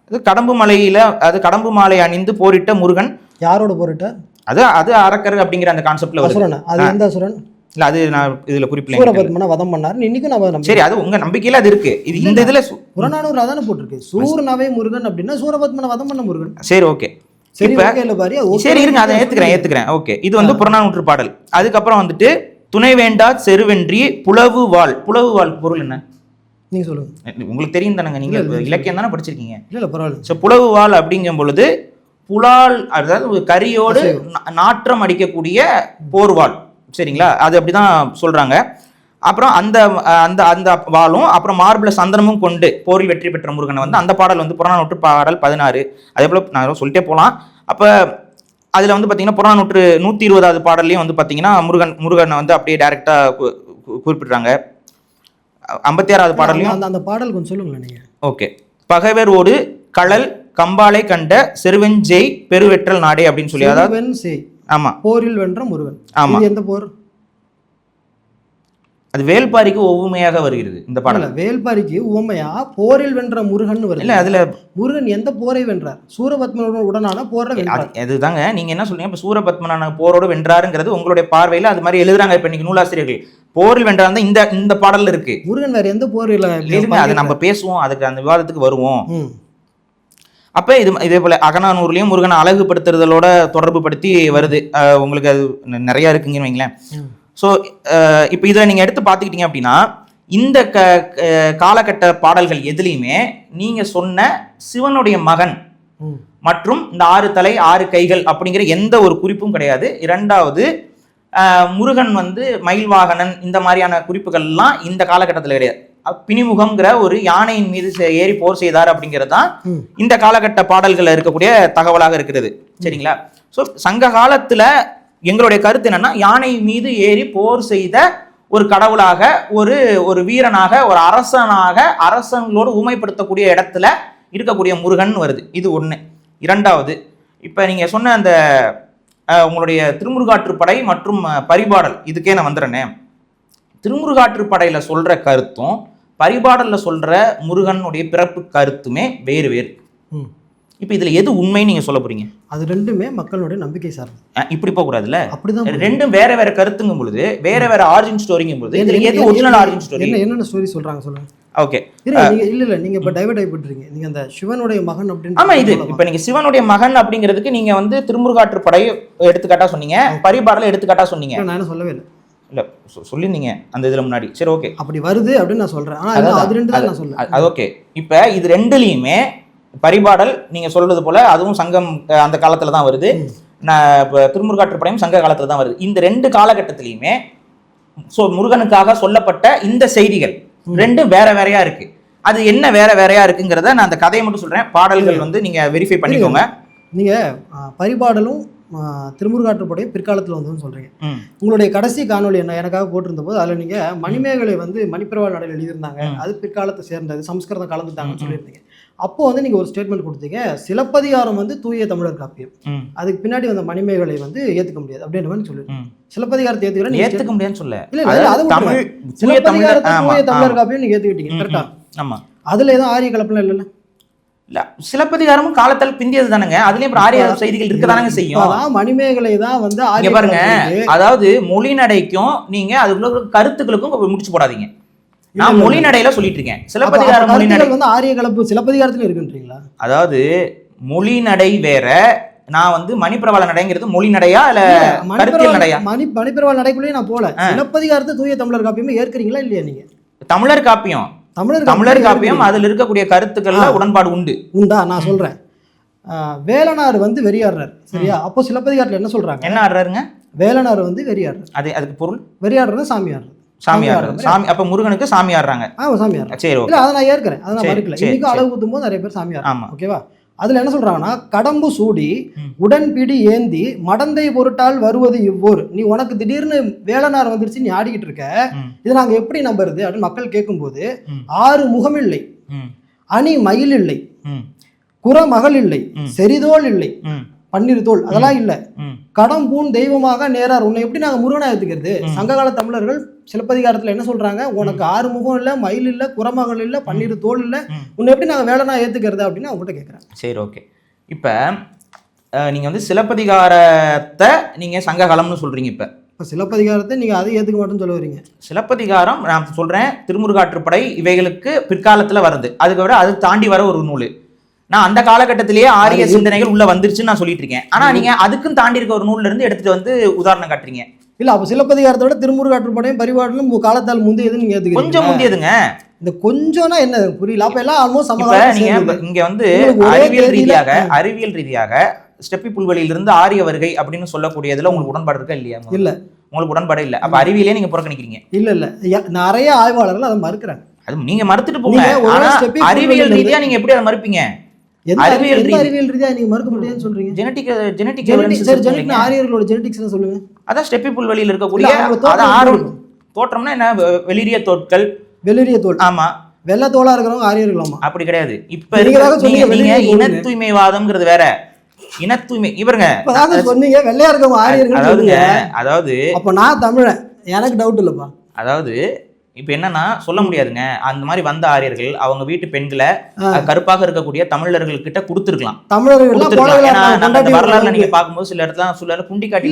S2: அது கடம்பு மலையில, அது கடம்பு மாலை அணிந்து போரிட்ட முருகன். யாரோட போரிட்ட? அது அரக்கர் அப்படிங்கிற அந்த கான்செப்ட்ல வருது. அது எந்த அசுரன்? இல்ல அது நான் இதுல குறிப்பிடல. சூரபத்மனை வதம் பண்ணாரு இன்னைக்கு நான். சரி, அது உங்க நம்பிக்கையில அது இருக்கு. இது இந்த இதுல புறநானூறு அதான போட்டுருக்கு. சூர்நவை முருகன் அப்படின்னா சூரபத்மனை வதம் பண்ண முருகன். சரி, ஓகே. சரி இருங்க, அதை ஏத்துக்கிறேன். ஓகே, இது வந்து புறநானூற்று பாடல். அதுக்கப்புறம் வந்துட்டு துணை வேண்டா செருவென்றி புலவு வாழ் பொருள் என்ன நீங்க சொல்லுங்க. உங்களுக்கு தெரியும் தானங்க, நீங்க இலக்கியம் தானே படிச்சிருக்கீங்க. இல்ல பரவாயில்ல. ஸோ புலவு வாழ் அப்படிங்கும் பொழுது புலால், அதாவது கரியோடு நாற்றம் அடிக்கக்கூடிய போர்வாள், சரிங்களா? அது அப்படிதான் சொல்றாங்க. அப்புறம் அந்த அந்த அந்த வாளும் அப்புறம் மார்பிள சந்தனமும் கொண்டு போரில் வெற்றி பெற்ற முருகனை வந்து அந்த பாடல் வந்து புறநானூற்று பாடல் 16. அதே போல நான் சொல்லிட்டே போகலாம். அப்ப அதுல வந்து பாத்தீங்கன்னா புறநானூற்று 120வது பாடல்லையும் வந்து பாத்தீங்கன்னா முருகனை வந்து அப்படியே டைரக்டா குறிப்பிடுறாங்க. 56வது பாடல்லையும் அந்த பாடல் கொஞ்சம் சொல்லுங்களேன் நீங்க. ஓகே. பகைவர் ஓடு கடல் கம்பாலை கண்ட செருவெஞ்செய் பெருவெற்றல் நாடே அப்படின்னு சொல்லி, அதாவது ஆமா போரில் வென்ற முருகன். ஆமா, எந்த போர்? அது வேல்பாரிக்கு ஒவ்வுமையாக வருகிறது இந்த பாடல். வேல்பாரிக்கு உவமையா போரில் வென்ற முருகன் வருது. இல்ல அதுல முருகன் எந்த போரை வென்றார்? சூரபத்மனுடனான போரை வென்றார். அதுதாங்க நீங்க என்ன சொல்றீங்க. இப்ப சூரபத்மனான போரோடு வென்றாருங்கிறது உங்களுடைய பார்வையில அது மாதிரி எழுதுறாங்க. இப்ப இன்னைக்கு நூலாசிரியர்கள் போரில் வென்றார் இந்த இந்த பாடல்ல இருக்கு. முருகன் வேற எந்த போரில் அது நம்ம பேசுவோம், அதுக்கு அந்த விவாதத்துக்கு வருவோம். அப்ப இதே போல அகநானூர்லயும் முருகனை அழகுபடுத்துறதோட தொடர்பு படுத்தி வருது. உங்களுக்கு அது நிறைய இருக்குங்கன்னு வைங்களேன். ஸோ இப்போ இதில் நீங்கள் எடுத்து பார்த்துக்கிட்டீங்க அப்படின்னா இந்த காலகட்ட பாடல்கள் எதுலையுமே நீங்கள் சொன்ன சிவனுடைய மகன் மற்றும் இந்த 6 தலை 6 கைகள் அப்படிங்கிற எந்த ஒரு குறிப்பும் கிடையாது. இரண்டாவது முருகன் வந்து மயில் வாகனன் இந்த மாதிரியான குறிப்புகள்லாம் இந்த காலகட்டத்தில் கிடையாது. பிணிமுகம்ங்கிற ஒரு யானையின் மீது ஏறி போர் செய்தார் அப்படிங்கிறது தான் இந்த காலகட்ட பாடல்கள் இருக்கக்கூடிய தகவலாக இருக்கிறது, சரிங்களா? ஸோ சங்க காலத்துல எங்களுடைய கருத்து என்னன்னா, யானை மீது ஏறி போர் செய்த ஒரு கடவுளாக, ஒரு வீரனாக, ஒரு அரசனாக, அரசங்களோடு ஊமைப்படுத்தக்கூடிய இடத்துல இருக்கக்கூடிய முருகன் வருது. இது ஒண்ணு. இரண்டாவது, இப்ப நீங்க சொன்ன அந்த உங்களுடைய திருமுருகாற்றுப்படை மற்றும் பரிபாடல், இதுக்கே நான் வந்துடுறேனே. திருமுருகாற்றுப்படையில சொல்ற கருத்தும் பரிபாடல்ல சொல்ற முருகனுடைய பிறப்பு கருத்துமே வேறு வேறு. இப்ப இதுல எது உண்மைன்னு நீங்க சொல்ல போறீங்க? அது ரெண்டுமே மக்களுடைய நம்பிக்கை சார்ந்து. இப்படி போக கூடாதுல்ல. அப்படிதான் ரெண்டும் வேற வேற கருத்துங்கும் பொழுது, வேற வேற ஆரிஜின் ஸ்டோரிங்கும் பொழுது இதுல எது ஒரிஜினல் ஆரிஜின் ஸ்டோரி? என்னென்ன ஸ்டோரி சொல்றாங்க சொல்லுங்க. ஓகே, இல்ல நீங்க இப்ப டைவர்ட் ஆகி போட்டுறீங்க. நீங்க அந்த சிவனுடைய மகன் அப்படின்னு. ஆமா, இது இப்ப நீங்க சிவனுடைய மகன் அப்படிங்கிறதுக்கு நீங்க வந்து திருமுருகாற்றுப்படை எடுத்துக்காட்டா சொன்னீங்க, பரிபாடல எடுத்துக்காட்டா சொன்னீங்க. நான் என்ன சொல்லவே இல்லை. இல்ல சொல்லிருந்தீங்க அந்த இதுல முன்னாடி. சரி, ஓகே, அப்படி வருது அப்படின்னு நான் சொல்றேன். ஆனா அது ரெண்டு தான் நான் சொல்றேன். அது ஓகே. இப்ப இது ரெண்டுலயுமே பரிபாடல் நீங்க சொல்றது போல அதுவும் சங்கம் அந்த காலத்துல தான் வருது. திருமுருகாற்றுப்படையும் சங்க காலத்துல தான் வருது. இந்த ரெண்டு காலகட்டத்திலையுமே முருகனுக்காக சொல்லப்பட்ட இந்த செய்திகள் ரெண்டும் வேற வேறையா இருக்கு. அது என்ன வேற வேறையா இருக்குங்கிறத நான் அந்த கதையை மட்டும் சொல்றேன். பாடல்கள் வந்து நீங்க வெரிஃபை பண்ணிக்கோங்க. நீங்க பரிபாடலும் திருமுருகாற்றுப்படையும் பிற்காலத்தில் வந்ததுன்னு சொல்றீங்க. உங்களுடைய கடைசி காணொலி என்ன எனக்காக போட்டிருந்த போது அதில் நீங்கள் மணிமேகலை வந்து மணிப்பிரவாள் நடையில் எழுதியிருந்தாங்க. அது பிற்காலத்தை சேர்ந்தது, சம்ஸ்கிருதம் கலந்துட்டாங்கன்னு சொல்லியிருந்தீங்க.
S1: அப்போ வந்து நீங்க ஒரு ஸ்டேட்மெண்ட் கொடுத்தீங்க, சிலப்பதிகாரம் வந்து தூய தமிழர் காப்பியம்,
S2: ம்.
S1: அதுக்கு பின்னாடி வந்த மணிமேகலை வந்து ஏத்துக்க முடியாது அப்படின்ற மாதிரி சொல்லு.
S2: ம்.
S1: சிலப்பதிகாரத்தை ஏத்துக்கிறேன்,
S2: ஏத்துக்க முடியாதுன்னு சொல்ல.
S1: இல்ல இல்ல
S2: அதாவது
S1: அது
S2: தமிழ் தூய தமிழர்.
S1: சிலப்பதிகாரத்தை
S2: ஆமா,
S1: தூய
S2: ஆமா.
S1: தமிழர் காப்பியம் நீங்க ஏத்துக்கிட்டீங்க கரெக்டா?
S2: ஆமா.
S1: அதுல எதுவும் ஆரிய கலப்பெல்லாம் இல்லைல்ல?
S2: இல்ல சிலப்பதிகாரமும் காலத்தால் பிந்தியது தானங்க. அதுலயும் அப்புறம் ஆரிய செய்திகள் இருக்கதானங்க செய்யும்.
S1: அதான் மணிமேகலை தான் வந்து
S2: இங்க
S1: ஆரிய
S2: பாருங்க,
S1: கலப்பு.
S2: அதாவது மொழி நடைக்கும் நீங்க அதுக்குள்ள இருக்கிற கருத்துக்களுக்கும் முடிச்சு போடாதீங்க. நான்
S1: இல்ல,
S2: மொழி நடையில சொல்லிட்டு இருக்கேன்.
S1: அப்ப
S2: சிலப்பதிகார மொழி நடை
S1: கருத்துக்கள் வந்து ஆரிய கலப்பு சிலப்பதிகாரத்துல இருக்குன்றீங்களா?
S2: அதாவது மொழி நடை வேற, நான் வந்து மணிப்பிரவாள நடைங்கிறது மொழி நடையா இல்ல கருத்தியல் நடையா?
S1: மணிப்பிரவாள் நடைக்குள்ளேயே நான் போல. சிலப்பதிகாரத்தை தூய தமிழர் காப்பியமே ஏற்கிறீங்களா இல்லையா நீங்க?
S2: தமிழர் காப்பியம், தமிழர் காப்பியம் அதுல இருக்கக்கூடிய கருத்துக்கள்ல உடன்பாடு உண்டு.
S1: உண்டா? நான் சொல்றேன். வேலனார் வந்து வெறியாடுறாரு, சரியா? அப்போ சிலப்பதிகாரத்துல என்ன சொல்றாங்க?
S2: என்ன ஆடுறாருங்க?
S1: வேலனார் வந்து வெறியாடுறாரு.
S2: அதுக்கு பொருள்
S1: வெறியாடுறது சாமியாடுறது.
S2: சாமியார். சாமி அப்ப முருகனுக்கு சாமி ஆடுறாங்க.
S1: சாமியார்.
S2: சரி,
S1: இல்ல அதை நான் ஏற்கிறேன், அதை நான்
S2: சரி,
S1: மறுக்கல.
S2: சரி,
S1: இன்னைக்கு
S2: சரி.
S1: அழகு குத்தும் போது நிறைய பேர் சாமியார்.
S2: ஆமா.
S1: ஓகேவா? அதுல என்ன சொல்றாங்கன்னா, கடம்பு சூடி
S2: ம்.
S1: உடன்பிடி ஏந்தி மடந்தை பொருட்டால் வருவது இவ்வோர். நீ உனக்கு திடீர்னு வேலனார் வந்துருச்சு, நீ ஆடிக்கிட்டு இருக்க,
S2: ம்.
S1: இதை நாங்க எப்படி நம்புறது அப்படின்னு மக்கள் கேட்கும்போது,
S2: ம்.
S1: 6 முகமில்லை,
S2: ம்.
S1: அணி மயில் இல்லை,
S2: ம்.
S1: குறமகள் இல்லை,
S2: ம்.
S1: செறிதோல் இல்லை,
S2: ம்.
S1: பன்னிரு தோல் அதெல்லாம் இல்ல,
S2: ம்.
S1: கடம்பூன் தெய்வமாக நேரார். உன்னை எப்படி நாங்க முருகனா ஏத்துக்கிறது? சங்ககால தமிழர்கள் சிலப்பதிகாரத்துல என்ன சொல்றாங்க? உனக்கு 6 முகம் இல்ல, மயில் இல்ல, குறமகள் இல்ல, பன்னிரு தோல் இல்ல, உன்னை எப்படி நாங்க வேலனா ஏத்துக்கிறது அப்படின்னு அவங்க கிட்ட கேட்கறேன்.
S2: சரி, ஓகே. இப்ப நீங்க வந்து சிலப்பதிகாரத்தை நீங்க சங்ககாலம்னு சொல்றீங்க.
S1: இப்ப சிலப்பதிகாரத்தை நீங்க அதை ஏத்துக்க மாட்டேன்னு சொல்ல வரீங்க.
S2: சிலப்பதிகாரம் நான் சொல்றேன், திருமுருகாற்றுப்படை இவைகளுக்கு பிற்காலத்துல வருது. அதுக்கு விட அது தாண்டி வர ஒரு நூல். நான் அந்த காலகட்டத்திலேயே ஆரிய சிந்தனைகள் உள்ள வந்துருச்சுன்னு நான் சொல்லிட்டு இருக்கேன். ஆனா நீங்க அதுக்கும் தாண்டி இருக்க ஒரு நூல்ல இருந்து எடுத்துட்டு வந்து உதாரணம் காட்டுறீங்க.
S1: இல்ல அப்ப சிலப்பதிகாரத்தோட திருமுருகாற்றுப்படையும் பரிபாடலும் காலத்தால் முந்தையது நீங்க ஏத்துக்கிறீங்க.
S2: கொஞ்சம் முந்தியதுங்க.
S1: இந்த கொஞ்சம்னா என்ன புரியல? அப்ப எல்லாம் ஆல்மோஸ்ட்
S2: இப்ப நீங்க இங்க வந்து அறிவியல் ரீதியாக ஸ்டெப்பி புல்வெளியிலிருந்து ஆரிய வருகை அப்படின்னு சொல்லக்கூடியதுல உங்களுக்கு உடன்பாடு இருக்கா இல்லையா?
S1: இல்ல, உங்களுக்கு
S2: உடன்பாடு இல்ல. அப்ப அறிவியலே நீங்க புறக்கணிக்கிறீங்க.
S1: இல்ல இல்ல நிறைய ஆய்வாளர்கள் அதை மறுக்கிறாங்க.
S2: அது நீங்க மறுத்துட்டு போங்க. ஆனா அறிவியல் ரீதியா நீங்க எப்படி அதை மறுப்பீங்க?
S1: அறிவியல் ரீதியா நீங்க மறுக்க முடியாதுன்னு சொல்றீங்க.
S2: ஜெனடிக்
S1: ஆரியர்களோட ஜெனடிக்ஸ் சொல்லுங்க.
S2: அதான் ஸ்டெப்பி புல்வெளியில் இருக்கக்கூடிய தோற்றம்னா என்ன? வெளிரிய தோட்கள்,
S1: வெளிரிய தோல்.
S2: ஆமா,
S1: வெள்ளை தோலா இருக்கிறவங்க ஆரியர்களாமா?
S2: அப்படி கிடையாது. இப்ப நீங்க இன தூய்மைவாதம்ங்கிறது வேற, இன தூய்மை. இவருங்க
S1: சொன்னீங்க வெள்ளையா இருக்கவங்க ஆரியர்கள்.
S2: அதாவது
S1: அப்ப நான் தமிழன், எனக்கு டவுட் இல்லப்பா.
S2: அதாவது இப்ப என்னன்னா சொல்ல முடியாதுங்க. அந்த மாதிரி வந்த ஆரியர்கள் அவங்க வீட்டு பெண்களை கருப்பாக இருக்கக்கூடிய தமிழர்கள் கிட்ட கொடுத்துருக்கலாம். வரலாறுல நீங்க பாக்கும்போது சில இடத்துல குண்டி காட்டி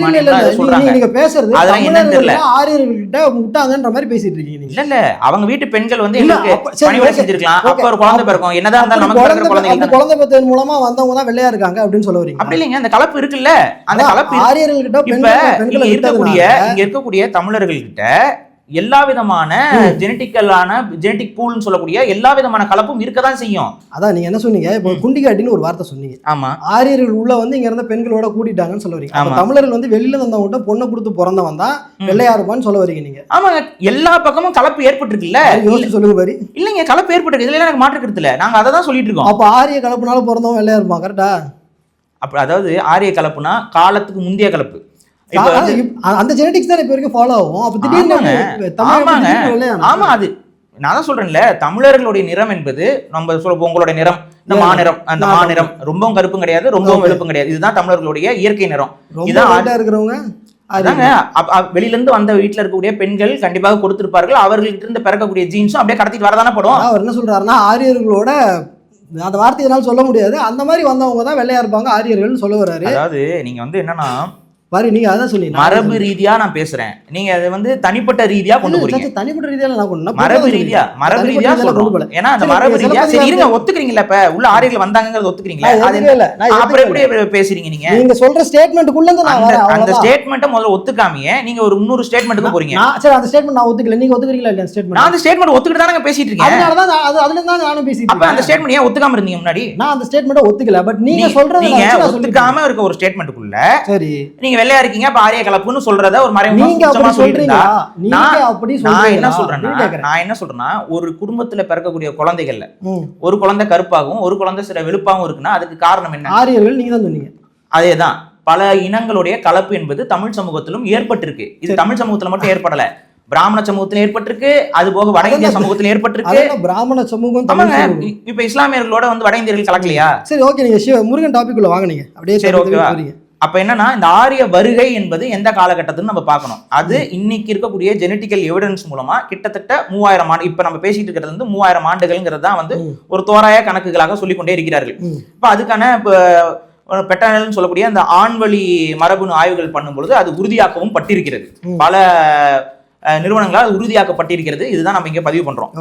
S2: சொல்றாங்க.
S1: நீங்க பேசுறது
S2: அதெல்லாம் என்னன்னு தெரியல.
S1: ஆரியர்கள் கிட்ட விட்டாங்கன்ற மாதிரி பேசிட்டு இருக்கீங்க.
S2: இல்ல இல்ல, அவங்க வீட்டு பெண்கள் வந்து பணிவிடை செஞ்சிருக்கலாம். அப்ப ஒரு குழந்தை பிறக்கும், என்னதான் இருந்தாலும் நமக்கு
S1: குழந்தை பெற்றதன் மூலமா வந்தவங்க தான் வெள்ளையா இருக்காங்க அப்படின்னு சொல்ல வரீங்க.
S2: அப்படி இல்லைங்க, அந்த கலப்பு இருக்குல்ல, அந்த கலப்பு
S1: ஆரியர்கள் கிட்ட
S2: இங்க இருக்கக்கூடிய தமிழர்கள் கிட்ட எல்லா விதமான ஜெனடிக் பூல்னு சொல்லக்கூடிய எல்லா விதமான கலப்பும் இருக்கதான் செய்யும்.
S1: அதான் நீங்க என்ன சொன்னீங்க, இப்போ குண்டிகாட்டின்னு ஒரு வார்த்தை சொன்னீங்க.
S2: ஆமா,
S1: ஆரியர்கள் உள்ள வந்து இங்க இருந்த பெண்களோட கூட்டிட்டாங்கன்னு சொல்ல வரீங்க. தமிழர்கள் வந்து வெளியில வந்தவங்க பொண்ணை கொடுத்து பிறந்தவன் தான் வெள்ளையா இருப்பான்னு சொல்ல வரீங்க நீங்க.
S2: ஆமா, எல்லா பக்கமும் கலப்பு ஏற்பட்டுருக்குல்ல.
S1: சொல்லுங்க பாரு.
S2: இல்லைங்க, கலப்பு ஏற்பட்டு இதுல எனக்கு மாற்று கருத்துல நாங்க அதை தான் சொல்லிட்டு இருக்கோம்.
S1: அப்ப ஆரிய கலப்புனால பிறந்தவன் வெள்ளையா இருப்பான், கரெக்டா?
S2: அப்ப அதாவது ஆரிய கலப்புனா காலத்துக்கு முந்தைய கலப்பு.
S1: அந்த ஜெனடிக்ஸ் தான் இப்ப வரைக்கும் ஃபாலோ ஆகும். அப்ப திடீர்னு
S2: ஆமா, அது நான் தான் சொல்றேன்ல, தமிழர்களுடைய நிறம் என்பது நம்ம சொல்ல உங்களுடைய நிறம், இந்த மாநிறம், அந்த மாநிறம் ரொம்பவும் கருப்பும் கிடையாது, ரொம்பவும் வெளுப்பும் கிடையாது. இதுதான் தமிழர்களுடைய இயற்கை நிறம். இதான் இருக்கிறவங்க. அதாங்க வெளியில இருந்து வந்த வீட்டுல இருக்கக்கூடிய பெண்கள் கண்டிப்பாக கொடுத்திருப்பார்கள். அவர்கள்ட்ட இருந்து பிறக்கக்கூடிய ஜீன்ஸும் அப்படியே கடத்திட்டு வரதானே படும்.
S1: அவர் என்ன சொல்றாருன்னா, ஆரியர்களோட அந்த வார்த்தை என்னால சொல்ல முடியாது, அந்த மாதிரி வந்தவங்க தான் வெள்ளையா இருப்பாங்க ஆரியர்கள்னு சொல்ல வர்றாரு.
S2: அதாவது நீங்க வந்து என்னன்னா
S1: பாரு, நீங்க அதான் சொன்னீங்க
S2: மரபு ரீதியா நான் பேசுறேன், நீங்க அதை வந்து தனிப்பட்ட ரீதியா கொண்டு போறீங்க.
S1: தனிப்பட்ட ரீதியா நான் கொண்டு
S2: மரபு ரீதியா சொல்றோம். ஏன்னா அந்த மரபு ரீதியா சரி இருங்க, ஒத்துக்கிறீங்களா? இப்ப உள்ள ஆரியர்கள் வந்தாங்கங்கறது ஒத்துக்கிறீங்களா? அப்புறம் எப்படி பேசுறீங்க நீங்க?
S1: நீங்க சொல்ற ஸ்டேட்மென்ட்க்குள்ள இருந்து நான் வரேன்.
S2: அந்த ஸ்டேட்மென்ட்ட முதல்ல ஒத்துக்காமயே நீங்க ஒரு இன்னொரு ஸ்டேட்மென்ட்க்கு போறீங்க.
S1: சரி, அந்த ஸ்டேட்மென்ட் நான் ஒத்துக்கல, நீங்க ஒத்துக்கிறீங்களா இல்ல? ஸ்டேட்மென்ட் நான்
S2: அந்த ஸ்டேட்மென்ட் ஒத்துக்கிட்டு தானங்க பேசிட்டு இருக்கேன்.
S1: அதனால தான் அதுல தான் நானும் பேசிட்டு இருக்கேன்.
S2: அப்ப அந்த ஸ்டேட்மென்ட் ஏன் ஒத்துக்காம இருந்தீங்க முன்னாடி?
S1: நான் அந்த ஸ்டேட்மென்ட்ட ஒத்துக்கல, பட் நீங்க சொல்றது
S2: நீங்க ஒத்துக்காம இருக்க ஒரு ஸ்டேட்மென்ட்க்குள்ள
S1: சரி நீங்க
S2: வெள்ளையா இருக்கீங்க அப்ப ஆரிய கலப்புன்னு சொல்றத ஒரு மறைமுகமா சொல்றீங்க. நான் என்ன சொல்றேன்னா, ஒரு குடும்பத்துல பிறக்கக்கூடிய குழந்தைகள்ல ஒரு குழந்தை கருப்பாகவும் ஒரு குழந்தை சில வெளுப்பாகவும் இருக்குன்னா அதுக்கு காரணம் என்ன?
S1: ஆரியர்கள் நீங்க தான் சொன்னீங்க.
S2: அதேதான், பல இனங்களுடைய கலப்பு என்பது தமிழ் சமூகத்திலும் ஏற்பட்டிருக்கு. இது தமிழ் சமூகத்துல மட்டும் ஏற்படல, பிராமண சமூகத்தில் ஏற்பட்டிருக்கு, அது போக வட இந்திய சமூகத்தில் ஏற்பட்டிருக்கு.
S1: பிராமண சமூகம்
S2: ஆமாங்க. இப்ப இஸ்லாமியர்களோட வந்து வட இந்தியர்கள் கலக்கலையா?
S1: சரி, ஓகே, நீங்க முருகன் டாபிக் உள்ள வாங்க, நீங்க அப்படியே.
S2: சரி, ஓகேவா? அப்ப என்னன்னா, இந்த ஆரிய வருகை என்பது எந்த காலகட்டத்துன்னு நம்ம பார்க்கணும். அது இன்னைக்கு இருக்கக்கூடிய ஜெனட்டிக்கல் எவிடன்ஸ் மூலமா கிட்டத்தட்ட 3000 ஆண்டு, இப்ப நம்ம பேசிட்டு இருக்கிறது வந்து 3000 ஆண்டுகள்ங்கிறது தான் வந்து ஒரு தோராய கணக்குகளாக சொல்லிக்கொண்டே இருக்கிறார்கள். இப்ப அதுக்கான பெட்டானல்னு சொல்லக்கூடிய அந்த ஆண்வழி மரபணு ஆய்வுகள் பண்ணும்பொழுது அது உறுதியாக்கவும் பட்டிருக்கிறது. பல நிறுவனங்களால் உறுதியாக்கப்பட்டிருக்கிறது. இதுதான் நம்ம இங்க பதிவு பண்றோம்.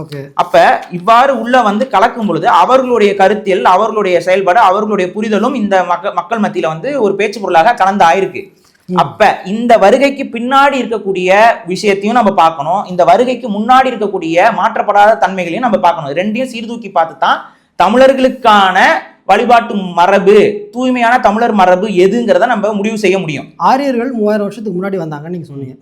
S2: அப்ப இவ்வாறு உள்ள வந்து கலக்கும் பொழுது அவர்களுடைய கருத்தியல், அவர்களுடைய செயல்பாடு, அவர்களுடைய புரிதலும் இந்த மக்கள் மத்தியில வந்து ஒரு பேச்சு பொருளாக கலந்து ஆயிருக்கு. அப்ப இந்த வருகைக்கு பின்னாடி இருக்கக்கூடிய விஷயத்தையும் நம்ம பார்க்கணும், இந்த வருகைக்கு முன்னாடி இருக்கக்கூடிய மாற்றப்படாத தன்மைகளையும் நம்ம பார்க்கணும். ரெண்டையும் சீர்தூக்கி பார்த்து தான் தமிழர்களுக்கான வழிபாட்டு மரபு, தூய்மையான தமிழர் மரபு எதுங்கிறத நம்ம முடிவு செய்ய முடியும்.
S1: ஆரியர்கள் 3000 வருஷத்துக்கு முன்னாடி வந்தாங்கன்னு நீங்க சொன்னீங்க.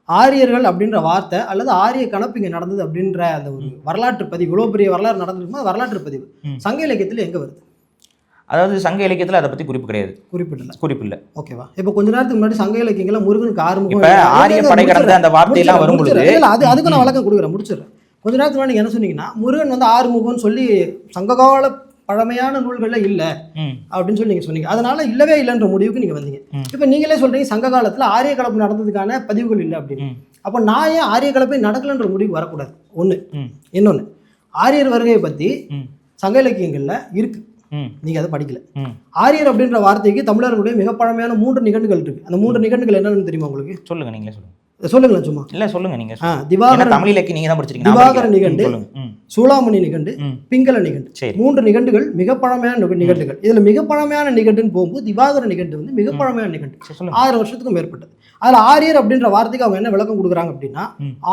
S1: ஆரியர்கள் அப்படின்ற வார்த்தை அல்லது ஆரிய கணப்பு இங்க நடந்தது அப்படின்ற அந்த ஒரு வரலாற்று பதிவு, இவ்வளவு பெரிய வரலாறு நடந்திருக்குமா, வரலாற்று பதிவு சங்க இலக்கியத்தில் எங்க வருது?
S2: அதாவது சங்க இலக்கியத்துல அதை பத்தி குறிப்பு கிடையாது, குறிப்பில்லை. ஓகேவா?
S1: இப்ப கொஞ்ச நேரத்துக்கு முன்னாடி சங்க இலக்கியங்கள்ல முருகனுக்கு ஆறுமுகம்,
S2: ஆரிய படை கடந்த அந்த வார்த்தையெல்லாம் வரும்பொழுது
S1: அதுக்கு நான் வழக்கம் கொடுக்குறேன், முடிச்சிடுறேன். கொஞ்ச நேரத்துக்கு முன்னாடி என்ன சொன்னீங்கன்னா, முருகன் வந்து ஆறுமுகம்னு சொல்லி சங்ககால பழமையான நூல்கள்ல இல்ல அப்படின்னு சொல்லி நீங்க சொன்னீங்க. அதனால இல்லவே இல்லைன்ற முடிவுக்கு நீங்க வந்தீங்க. இப்ப நீங்களே சொல்றீங்க சங்க காலத்துல ஆரிய கலப்பு நடந்ததுக்கான பதிவுகள் இல்லை அப்படின்னு. அப்ப நான் ஏன் ஆரிய கலப்பை நடக்கலன்ற முடிவுக்கு வரக்கூடாது? ஒண்ணு. இன்னொன்னு, ஆரியர் வருகையை பத்தி சங்க இலக்கியங்கள்ல இருக்கு, நீங்க அதை படிக்கல. ஆரியர் அப்படின்ற வார்த்தைக்கு தமிழர்களுடைய மிக பழமையான 3 நிகண்டுகள் இருக்கு. அந்த 3 நிகண்டுகள் என்னன்னு தெரியுமா உங்களுக்கு?
S2: சொல்லுங்க, நீங்களே சொல்லுங்க.
S1: சொல்லுங்களேன் சும்மா.
S2: இல்ல சொல்லுங்க, நீங்க
S1: திவாகர
S2: தமிழ் இலக்கியம் நீங்க தான் படிச்சிருக்கீங்க.
S1: திவாகர நிகண்டு, சூளாமணி நிகண்டு, பிங்கள நிகண்டு, 3 நிகண்டுகள் மிக பழமையான நிகண்டுகள். இதுல மிக பழமையான நிகண்டுன்னு போகும்போது திவாகர நிகண்டு வந்து மிக பழமையான நிகண்டு, 6 வருஷத்துக்கும் மேற்பட்டது. அதுல ஆரியர் அப்படின்ற வார்த்தைக்கு அவங்க என்ன விளக்கம் கொடுக்குறாங்க அப்படின்னா,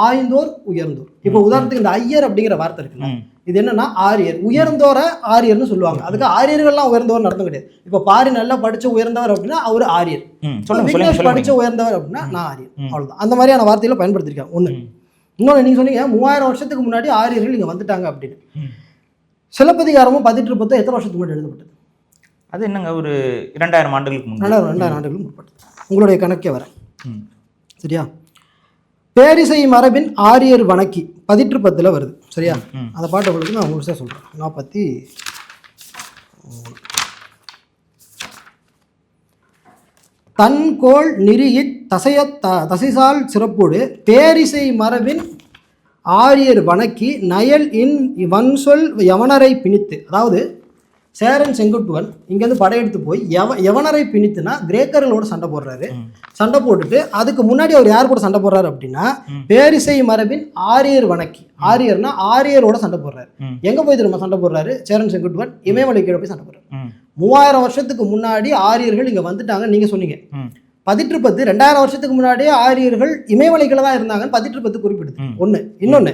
S1: ஆய்ந்தோர் உயர்ந்தோர். இப்ப உதாரணத்துக்கு இந்த ஐயர் அப்படிங்கிற வார்த்தை இருக்குல்ல, இது என்னன்னா ஆரியர், உயர்ந்தோர ஆரியர்னு சொல்லுவாங்க. அதுக்கு ஆரியர்கள்லாம் உயர்ந்தவர் அர்த்தம் கிடையாது. இப்ப பாரி நல்லா படிச்ச உயர்ந்தவர் அப்படின்னா அவரு ஆரியர், விக்னேஷ் படிச்ச உயர்ந்தவர் அப்படின்னா நான் ஆரியர், அவ்வளவுதான். அந்த மாதிரியான வார்த்தையில பயன்படுத்திருக்காங்க. ஒண்ணு. இன்னொன்னு, நீங்க சொன்னீங்க 3000 வருஷத்துக்கு முன்னாடி ஆரியர்கள் இங்க வந்துட்டாங்க அப்படின்னு. சிலப்பதிகாரமும் 18 எத்தனை வருஷத்துக்கு முன்னாடி எழுதப்பட்டது?
S2: அது என்னங்க, ஒரு 2000 ஆண்டுகளுக்கு முன்னாடி.
S1: 2000 ஆண்டுகளுக்கு முற்பட்டது. உங்களுடைய கணக்கே வரேன், சரியா? பேரிசை மரபின் ஆரியர் வணக்கி 18 வருது, சரியா? அந்த பாட்டை உங்களுக்கு நான் முழுசா சொல்றேன். 40 தன்கோள் நெறியிற் தசைசால் சிறப்போடு பேரிசை மரபின் ஆரியர் வணக்கி நயல் இன் வன்சொல் யவனரை பிணித்து. அதாவது சேரன் செங்குட்டுவன் இங்கேருந்து படையெடுத்து போய் யவனரை பிணித்துனா கிரேக்கர்களோட சண்டை போடுறாரு. சண்டை போட்டுட்டு அதுக்கு முன்னாடி அவர் யார் கூட சண்டை போடுறாரு அப்படின்னா பேரிசை மரபின் ஆரியர் வணக்கி. ஆரியர்னா ஆரியரோட சண்டை போடுறாரு. எங்க போய் திரும்ப சண்டை போடுறாரு? சேரன் செங்குட்டுவன் இமயமலை கீழே போய் சண்டை போடுறாரு. 3000 வருஷத்துக்கு முன்னாடி ஆரியர்கள் இங்க வந்துட்டாங்க நீங்க சொன்னீங்க. 18 2000 வருஷத்துக்கு முன்னாடியே ஆரியர்கள் இமயமலைக்குள்ள தான் இருந்தாங்கன்னு 18 குறிப்பிடுது. ஒண்ணு. இன்னொன்னு,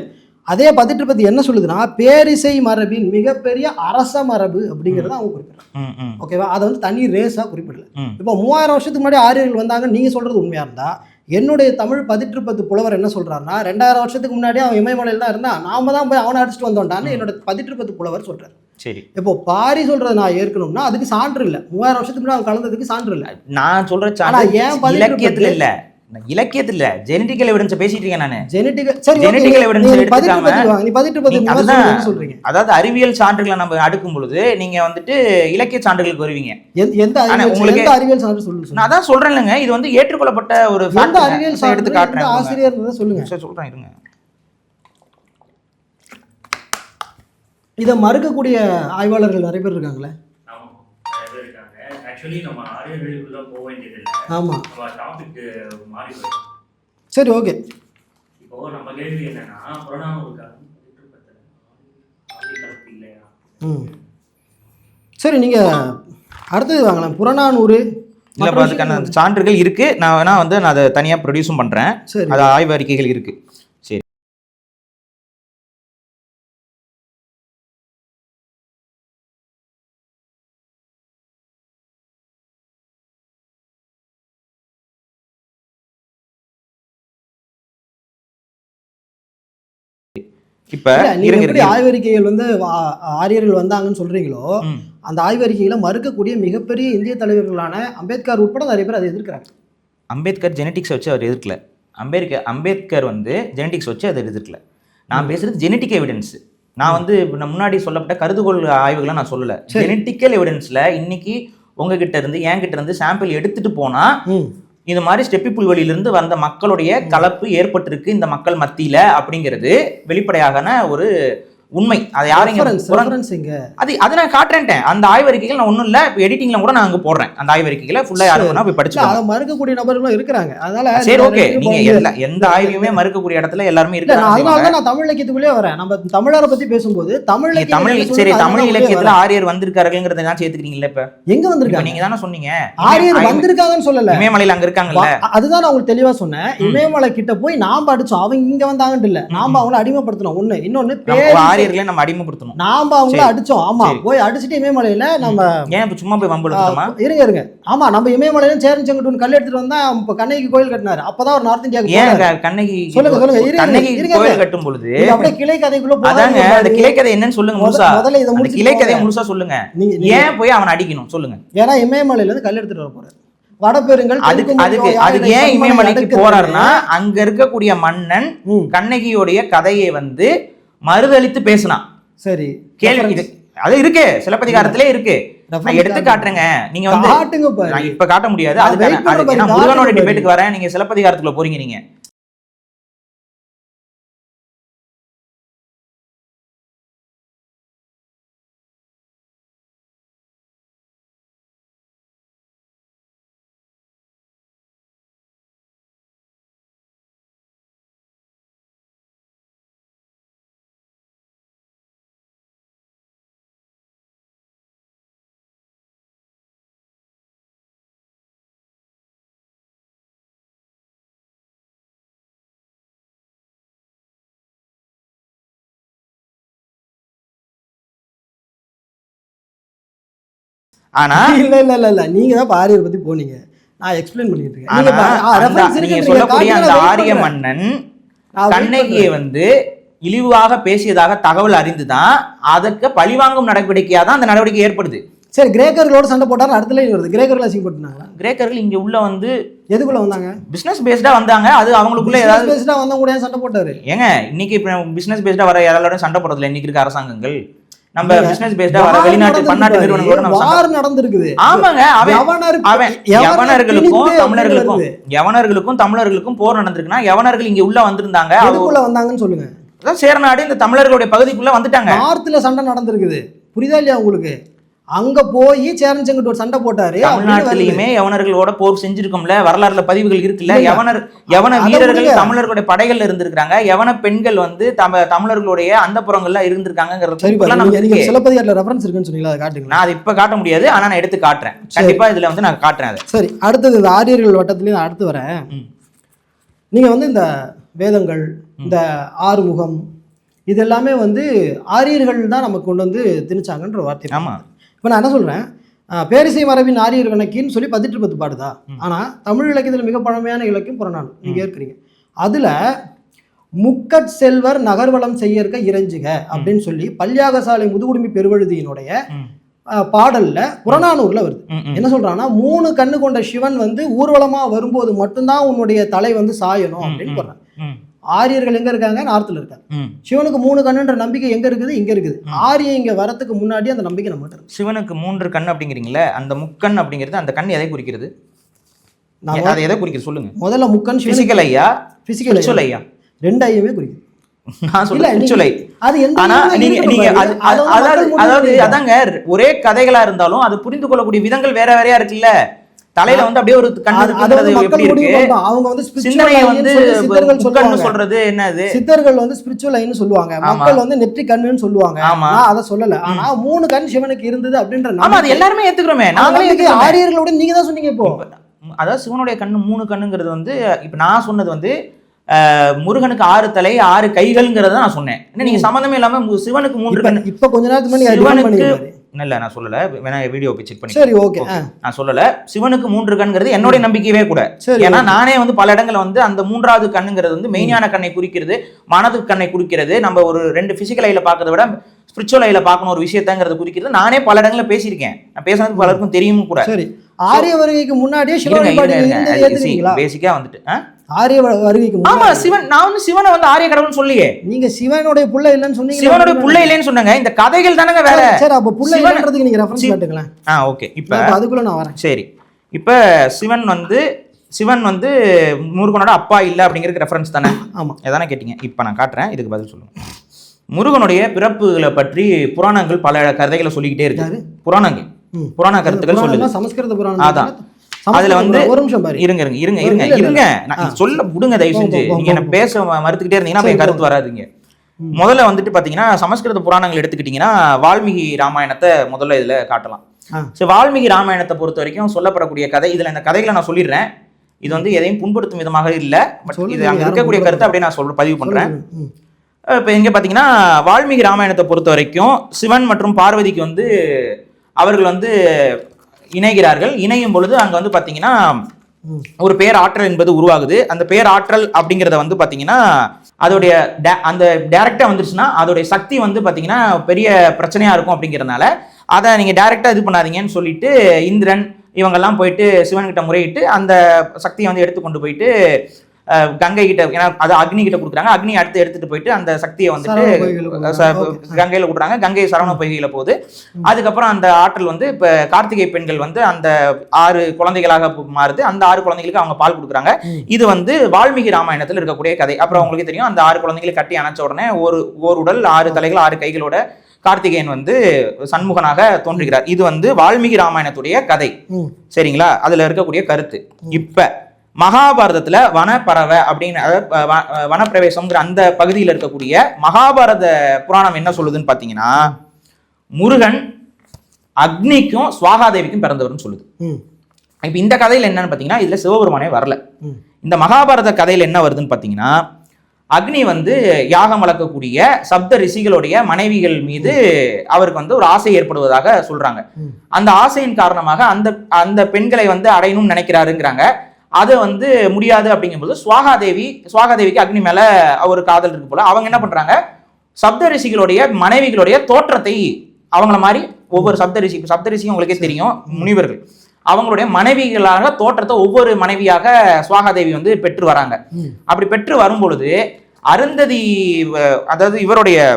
S1: அதே 18 என்ன சொல்லுதுன்னா பேரிசை மரபின் மிகப்பெரிய அரச மரபு அப்படிங்கிறத அவங்க குறிப்பிடுறாங்க. ஓகேவா? அதை வந்து தனி ரேஸா குறிப்பிடல. இப்போ 3000 வருஷத்துக்கு முன்னாடி ஆரியர்கள் வந்தாங்க நீங்க சொல்றது உண்மையா இருந்தா, என்னுடைய தமிழ் 18 புலவர் என்ன சொல்றாருன்னா 2000 வருஷத்துக்கு முன்னாடி அவன் இமயமலையில் தான் இருந்தான், நாம தான் போய் அவனை அடிச்சுட்டு வந்தோம்டான்னு என்னோட 18 புலவர் சொல்றாரு. சரி, இப்போ பாரி சொல்றது நான் ஏற்கனவே அதுக்கு சான்று இல்லை. 3000 வருஷத்துக்கு முன்னாடி அவன் கலந்ததுக்கு சான்று இல்லை. நான் சொல்ற ஏன் இலக்கியத்துல இல்ல, இலக்கியத்துல ஜெனடிக்கல் எவிடன்ஸ் பேசிட்டு இருக்கேன் நானு. ஜெனடிக்கல் எவிடன்ஸ் எடுத்துக்காம நீ 18 சொல்றீங்க. அதாவது அறிவியல் சான்றுகளை நம்ம அடுக்கும் பொழுது நீங்க வந்துட்டு இலக்கிய சான்றுகளுக்கு வருவீங்க. எந்த அறிவியல் சான்று சொல்லுங்க? நான் தான் சொல்றேன் இல்லங்க, இது வந்து ஏற்றுக்கொள்ளப்பட்ட ஒரு ஃபேக்ட். அறிவியல் சான்று எடுத்து காட்டுறேன், ஆசிரியர் சொல்லுங்க. சொல்றேன் இருங்க. இதை மறுக்கக்கூடிய ஆய்வாளர்கள் நிறைய பேர் இருக்காங்களே. நம்ம ஆரியர்களுக்குள்ள போக வேண்டியது இல்லை. ஆமா, நம்ம டாபிக் மாறி போயிடும். சரி, ஓகே. இப்போ நம்ம கேள்வி என்னன்னா, புறநானூறுக்காரன் இல்லையா? சரி, நீங்க அடுத்தது வாங்கலாம். புறநானூறு இல்ல, அதுக்கான சான்றுகள் இருக்கு. நான் வேணா வந்து நான் அதை தனியா ப்ரொடியூஸும் பண்றேன். அது ஆய்வு அறிக்கைகள் இருக்கு. சரி, இப்ப எப்படி ஆய்வறிக்கைகள் வந்து ஆரியர்கள் வந்தாங்கன்னு சொல்றீங்களோ, அந்த ஆய்வறிக்கைகளை மறுக்கக்கூடிய மிகப்பெரிய இந்திய தலைவர்களான அம்பேத்கர் உட்பட நிறைய பேர் அதை எதிர்க்கிறாங்க. அம்பேத்கர் ஜெனடிக்ஸ் வச்சு அவர் எதிர்க்கல.
S2: அம்பேத்கர் வந்து ஜெனடிக்ஸ் வச்சு அதை எதிர்க்கல. நான் பேசுறது ஜெனட்டிக் எவிடன்ஸ். நான் வந்து நான் முன்னாடி சொல்லப்பட்ட கருதுகோள் ஆய்வுகளை நான் சொல்லலை. ஜெனட்டிக்கல் எவிடன்ஸில் இன்னைக்கு உங்ககிட்ட இருந்து என்கிட்ட இருந்து சாம்பிள் எடுத்துட்டு போனா இந்த மாதிரி ஸ்டெப்பி புல்வெளியிலிருந்து வந்த மக்களுடைய கலப்பு ஏற்பட்டிருக்கு இந்த மக்கள் மத்தியில அப்படிங்கிறது வெளிப்படையான ஒரு உண்மை. அதை யாரும் அது நான் காட்டுறேன். அந்த ஆய்வறிக்கைகள் நான் ஒன்றும் இல்லை, எடிட்டிங்ல கூட நான் அங்கே போடுறேன். அந்த ஆய்வறிக்கைகளை ஃபுல்லாக யாரும் போய் படிச்சு அதை
S1: மறுக்கக்கூடிய நபர்களும் இருக்கிறாங்க. அதனால
S2: சரி, ஓகே, நீங்க எந்த ஆய்வையுமே மறுக்கக்கூடிய இடத்துல எல்லாருமே இருக்காங்க.
S1: அதனால நான் தமிழ் இலக்கியத்துக்குள்ளே வரேன். நம்ம தமிழரை பத்தி பேசும்போது தமிழ்
S2: இலக்கியத்துல ஆரியர் வந்திருக்காருங்கிறத நான் சேர்த்துக்கிறீங்களா? இப்ப எங்க வந்திருக்காங்க? நீங்க தானே சொன்னீங்க
S1: ஆரியர் வந்திருக்காங்கன்னு சொல்லல.
S2: இமயமலையில அங்க இருக்காங்கல்ல,
S1: அதுதான் நான் உங்களுக்கு தெளிவா சொன்னேன். இமயமலை கிட்ட போய் நாம அடிச்சோம், அவங்க இங்க வந்தாங்கன்னு இல்ல, நாம அவங்களை அடிமைப்படுத்தணும். ஒண்ணு இன்னொன்னு
S2: ஆரியர்களை நம்ம அடிமைப்படுத்தணும்.
S1: நாம அவங்கள அடிச்சோம். ஆமா, போய் அடிச்சுட்டு இமயமலையில நம்ம
S2: ஏன் சும்மா போய் வம்பெடுத்தோமா?
S1: இருங்க. ஆமா, நம்ம இமயமலையில சேரன் செங்குட்டுவன் கல் எடுத்துட்டு வந்தா இப்ப கண்ணகி கோயில் கட்டினாரு. அப்பதான் ஒரு நார்த் இந்தியாவுக்கு
S2: ஏன் கண்ணகி கோயில் கட்டும் பொழுது
S1: அப்படியே கிளை கதைக்குள்ள
S2: போதாங்க. அந்த கிளை கதை என்னன்னு சொல்லுங்க முழுசா. முதல்ல இத முடிச்சு கிளை கதையை முழுசா சொல்லுங்க. ஏன் போய் அவன் அடிக்கணும் சொல்லுங்க.
S1: ஏன்னா இமயமலையில இருந்து கல் எடுத்துட்டு வர போறாரு. வடபெருங்கள்
S2: அதுக்கு ஏன் இமயமலைக்கு போறாருன்னா அங்க இருக்கக்கூடிய மன்னன் கண்ணகியோடைய கதையை வந்து மறுதளித்து பேசினான்.
S1: சரி,
S2: கேள்வி இது அது இருக்கு, சிலப்பதிகாரத்திலே இருக்கு. நான் எடுத்து காட்டுறேங்க. நீங்க வந்து இப்ப காட்ட முடியாது. அதுக்கு நான் முருகனோட டிபேட்டுக்கு வரேன். நீங்க சிலப்பதிகாரத்துக்குள்ள போறீங்க. நீங்க ஆனா
S1: இல்ல நீங்க தான் ஆரியர் பத்தி போனீங்க, நான் எக்ஸ்பிளைன் பண்ணிட்டு இருக்கேன்.
S2: நீங்க சொல்லக்கூடிய அந்த ஆரிய மன்னன் கண்ணகியை வந்து இழிவாக பேசியதாக தகவல் அறிந்துதான் அதற்கு பழிவாங்கும் நடவடிக்கையா தான் அந்த நடவடிக்கை ஏற்படுது.
S1: சரி, கிரேக்கர்களோட சண்டை போட்டாரு. அடுத்த லைன் வருது, கிரேக்கர்கள் அசிங்கப்பட்டாங்களா?
S2: கிரேக்கர்கள் இங்க உள்ள வந்து
S1: எதுக்குள்ள வந்தாங்க?
S2: பிசினஸ் பேஸ்டா வந்தாங்க. அது அவங்களுக்குள்ள ஏதாவது
S1: பேஸ்டா வந்தவங்க கூட சண்டை போட்டாரு.
S2: ஏங்க இன்னைக்கு பிசினஸ் பேஸ்டா வர எல்லாரோட சண்டை போடுறதுல இன்னைக்கு இருக்க அரசாங்கங்கள் நம்ம பிசினஸ் பேஸ்டா வர வெளிநாட்டு பன்னாட்டு நிறுவனங்களோட நம்ம வார்
S1: நடந்துருக்குது.
S2: ஆமாங்க, யவனர்களுக்கும் தமிழர்களுக்கும் போர் நடந்திருக்குன்னா யவனர்கள் இங்க உள்ள வந்திருந்தாங்க.
S1: அதுக்குள்ள வந்தாங்கன்னு சொல்லுங்க.
S2: அதான் சேரநாடு இந்த தமிழர்களுடைய பகுதிக்குள்ள வந்துட்டாங்க.
S1: நார்த்ல சண்டை நடந்திருக்குது, புரியுதா இல்லையா உங்களுக்கு? அங்க போய் சேரன் செங்குட்டு ஒரு சண்டை போட்டாரு.
S2: தமிழ்நாட்டிலயுமே யவனர்களோட போர் செஞ்சிருக்கோம்ல, வரலாறுல பதிவுகள் இருக்குல்ல. யவன வீரர்கள் தமிழர்களுடைய படைகள்ல இருந்திருக்காங்க. யவன பெண்கள் வந்து தமிழர்களுடைய அந்த புறங்கள்ல இருந்திருக்காங்க.
S1: சிலப்பதிகாரத்துல ரெஃபரன்ஸ் இருக்குன்னு சொன்னீங்களா? அதை காட்டுங்க.
S2: நான் அதை இப்ப காட்ட முடியாது, ஆனா நான் எடுத்து காட்டுறேன். கண்டிப்பா இதுல வந்து நான் காட்டுறேன் அதை.
S1: சரி, அடுத்தது இந்த ஆரியர்கள் வட்டத்திலேயே நான் அடுத்து வரேன். நீங்க வந்து இந்த வேதங்கள், இந்த ஆறுமுகம், இது எல்லாமே வந்து ஆரியர்கள் தான் நமக்கு கொண்டு வந்து திணிச்சாங்கன்ற வார்த்தை.
S2: ஆமா,
S1: இப்போ நான் என்ன சொல்கிறேன், பேரிசை மரபின் ஆரியர் கணக்கின்னு சொல்லி 18 பாடுதா. ஆனால் தமிழ் இலக்கியத்தில் மிக பழமையான இலக்கியம் புறநானூறு, நீங்கள் ஏற்கிறீங்க. அதில் முக்கட் செல்வர் நகர்வலம் செய்யற்க இறைஞ்சுக அப்படின்னு சொல்லி பல்யாகசாலை முதுகுடுமி பெருவழுதியினுடைய பாடல்ல புறநானூர்ல வருது. என்ன சொல்றாங்கன்னா, 3 கண்ணு கொண்ட சிவன் வந்து ஊர்வலமா வரும்போது மட்டும்தான் உன்னுடைய தலை வந்து சாயணும் அப்படின்னு சொல்றாங்க. ஆரியர்கள் எங்க இருக்காங்க? நார்த்ல இருக்காங்க. சிவனுக்கு 3 கண்ணுன்ற நம்பிக்கை எங்க இருக்குது? இங்க இருக்குது. ஆரியம் இங்க வரதுக்கு முன்னாடி அந்த நம்பிக்கை நம்ம இருக்கு.
S2: சிவனுக்கு 3 கண் அப்படிங்கிறீங்களே, அந்த முக்கண் அப்படிங்கிறது அந்த கண் எதை குறிக்கிறது? அதை எதை குறிக்கிறது சொல்லுங்க.
S1: முதல்ல முக்கண்
S2: பிசிக்கல் ஐயா,
S1: பிசிக்கல்
S2: ஐயா,
S1: 2 ஐயுமே குறிக்குது.
S2: நான் சொல்ல
S1: அது
S2: ஆனா நீங்க அதாவது அதாங்க ஒரே கதைகளா இருந்தாலும் அது புரிந்து கொள்ளக்கூடிய விதங்கள் வேற வேறையா இருக்குல்ல. தலையில வந்து அப்படியே ஒரு
S1: அவங்க வந்து
S2: சிந்தனையை வந்து சொல்றது என்னது,
S1: சித்தர்கள் வந்து ஸ்பிரிச்சுவல் ஐன்னு சொல்லுவாங்க, மக்கள் வந்து நெற்றி கண்ணுன்னு சொல்லுவாங்க. அதை சொல்லல. ஆனா 3 கண் சிவனுக்கு இருந்தது அப்படின்ற
S2: அது எல்லாருமே ஏத்துக்கிறோமே.
S1: நாங்களே ஆரியர்களோட நீங்க தான் சொன்னீங்க. இப்போ
S2: அதாவது சிவனுடைய கண்ணு 3 கண்ணுங்கிறது வந்து இப்ப நான் சொன்னது வந்து முருகனுக்கு 6 தலை 6 கைகள்ங்கிறத நான் சொன்னேன். நீங்க சம்பந்தமே இல்லாம சிவனுக்கு 3 கண்.
S1: இப்ப கொஞ்ச நேரத்துக்கு
S2: இல்ல நான் சொல்லல, வேணா வீடியோ செக் பண்ணி.
S1: சரி, ஓகே.
S2: நான் சொல்லல சிவனுக்கு 3 கண்ங்கிறது என்னோட நம்பிக்கையே கூட. ஏன்னா நானே வந்து பல இடங்கள்ல வந்து அந்த 3வது கண்ணுங்கிறது வந்து மெய்ஞான கண்ணை குறிக்கிறது, மனது கண்ணை குறிக்கிறது. நம்ம ஒரு 2 பிசிக்கல் ஐல பார்க்கறத விட ஸ்பிரிச்சுவல் ஐல பார்க்கணும் ஒரு விஷயத்தங்கிறத குறிக்கிறது. நானே பல இடங்கள்ல பேசியிருக்கேன். நான் பேசுறது பலருக்கும் தெரியும் கூட.
S1: சரி, ஆரிய வருகைக்கு முன்னாடியே சிவன்
S2: பேசிக்கா வந்துட்டு
S1: ஆரிய வருகைக்கு
S2: ஆமா
S1: முன்னாடி.
S2: சிவன், நான் வந்து சிவனை வந்து ஆரிய கடவுள்னு சொல்லியே.
S1: நீங்க சிவனுடைய புள்ள இல்லைன்னு சொன்னீங்க.
S2: சிவனுடைய புள்ள இல்லைன்னு சொன்னாங்க. இந்த கதைகள் தானங்க வேற.
S1: சரி, அப்ப புள்ள இல்லைன்றதுக்கு நீங்க ரெஃபரன்ஸ் காட்டுங்களேன்.
S2: ஓகே. இப்ப
S1: அதுக்குள்ள நான் வரேன்.
S2: சரி, இப்ப சிவன் வந்து முருகனோட அப்பா இல்ல அப்படிங்கிறதுக்கு ரெஃபரன்ஸ் தானே?
S1: ஆமா,
S2: எதானே கேட்டீங்க. இப்ப நான் காட்டுறேன், இதுக்கு பதில் சொல்லுங்க. முருகனுடைய பிறப்புகளை பற்றி புராணங்கள் பல கதைகளை சொல்லிக்கிட்டே இருக்கு. புராண கருத்துக்கள் சொல்லுது.
S1: சமஸ்கிருத புராணம்.
S2: அதான் அதுல வந்து
S1: ஒரு நிமிஷம் பாரு.
S2: இருங்க நான் சொல்ல விடுங்க தயவு செஞ்சு. நீங்க என்ன பேச மறுத்துக்கிட்டே இருந்தீங்கன்னா என் கருத்து வராதுங்க. முதல்ல வந்துட்டு பாத்தீங்கன்னா சமஸ்கிருத புராணங்கள் எடுத்துக்கிட்டீங்கன்னா வால்மீகி ராமாயணத்தை முதல்ல இதுல காட்டலாம். சரி, வால்மீகி ராமாயணத்தை பொறுத்த வரைக்கும் சொல்லப்படக்கூடிய கதை, இதுல இந்த கதைகளை நான் சொல்லிடுறேன். இது வந்து எதையும் புண்படுத்தும் விதமாக இல்லை. பட் இது அங்க இருக்கக்கூடிய கருத்தை அப்படியே நான் பதிவு பண்றேன். இப்போ எங்க பாத்தீங்கன்னா வால்மீகி ராமாயணத்தை பொறுத்த வரைக்கும் சிவன் மற்றும் பார்வதிக்கு வந்து அவர்கள் வந்து இணைகிறார்கள். இணையும் பொழுது அங்க வந்து பாத்தீங்கன்னா ஒரு பேராற்றல் என்பது உருவாகுது. அந்த பேராற்றல் அப்படிங்கிறத வந்து பாத்தீங்கன்னா அதோடைய அந்த டைரக்டா வந்துருச்சுன்னா அதோடைய சக்தி வந்து பாத்தீங்கன்னா பெரிய பிரச்சனையா இருக்கும். அப்படிங்கிறதுனால அதை நீங்க டைரக்டா இது பண்ணாதீங்கன்னு சொல்லிட்டு இந்திரன் இவங்கெல்லாம் போயிட்டு சிவன்கிட்ட முறையிட்டு அந்த சக்தியை வந்து எடுத்து கொண்டு போயிட்டு கங்கை கிட்ட, ஏன்னா அது அக்னி கிட்ட கொடுக்குறாங்க. அக்னி எடுத்துட்டு போயிட்டு அந்த சக்தியை வந்துட்டு கங்கையில விடுறாங்க. கங்கை சரவண பொய்கையில போகுது. அதுக்கப்புறம் அந்த ஆற்றல் வந்து இப்ப கார்த்திகை பெண்கள் வந்து அந்த 6 குழந்தைகளாக மாறுது. அந்த 6 குழந்தைகளுக்கு அவங்க பால் கொடுக்குறாங்க. இது வந்து வால்மீகி ராமாயணத்துல இருக்கக்கூடிய கதை. அப்புறம் உங்களுக்கு தெரியும், அந்த 6 குழந்தைகளை கட்டி அணைச்ச உடனே ஒரு உடல் 6 தலைகள் 6 கைகளோட கார்த்திகேயன் வந்து சண்முகனாக தோன்றுகிறார். இது வந்து வால்மீகி ராமாயணத்துடைய கதை. சரிங்களா? அதுல இருக்கக்கூடிய கருத்து. இப்ப மகாபாரதத்துல வனப்பறவை அப்படின்னு வனப்பிரவேசம்ங்கிற அந்த பகுதியில் இருக்கக்கூடிய மகாபாரத புராணம் என்ன சொல்லுதுன்னு பாத்தீங்கன்னா முருகன் அக்னிக்கும் சுவாகாதேவிக்கும் பிறந்தவர்னு சொல்லுது. இப்ப இந்த கதையில என்னன்னு பாத்தீங்கன்னா இதுல சிவபெருமானே வரல. இந்த மகாபாரத கதையில என்ன வருதுன்னு பாத்தீங்கன்னா அக்னி வந்து யாகம் வளர்க்கக்கூடிய சப்த ரிஷிகளுடைய மனைவிகள் மீது அவருக்கு வந்து ஒரு ஆசை ஏற்படுவதாக சொல்றாங்க. அந்த ஆசையின் காரணமாக அந்த பெண்களை வந்து அடையணும்னு நினைக்கிறாருங்கிறாங்க. அது வந்து முடியாது அப்படிங்கும்போது சுவாகாதேவிக்கு அக்னி மேல ஒரு காதல் இருக்கு போல. அவங்க என்ன பண்றாங்க, சப்த ரிஷிகளுடைய மனைவிகளுடைய தோற்றத்தை அவங்கள மாதிரி ஒவ்வொரு சப்தரிஷியும் உங்களுக்கே தெரியும், முனிவர்கள், அவங்களுடைய மனைவிகளாக தோற்றத்தை ஒவ்வொரு மனைவியாக சுவாகாதேவி வந்து பெற்று வராங்க. அப்படி பெற்று வரும் பொழுது அருந்ததி, அதாவது இவருடைய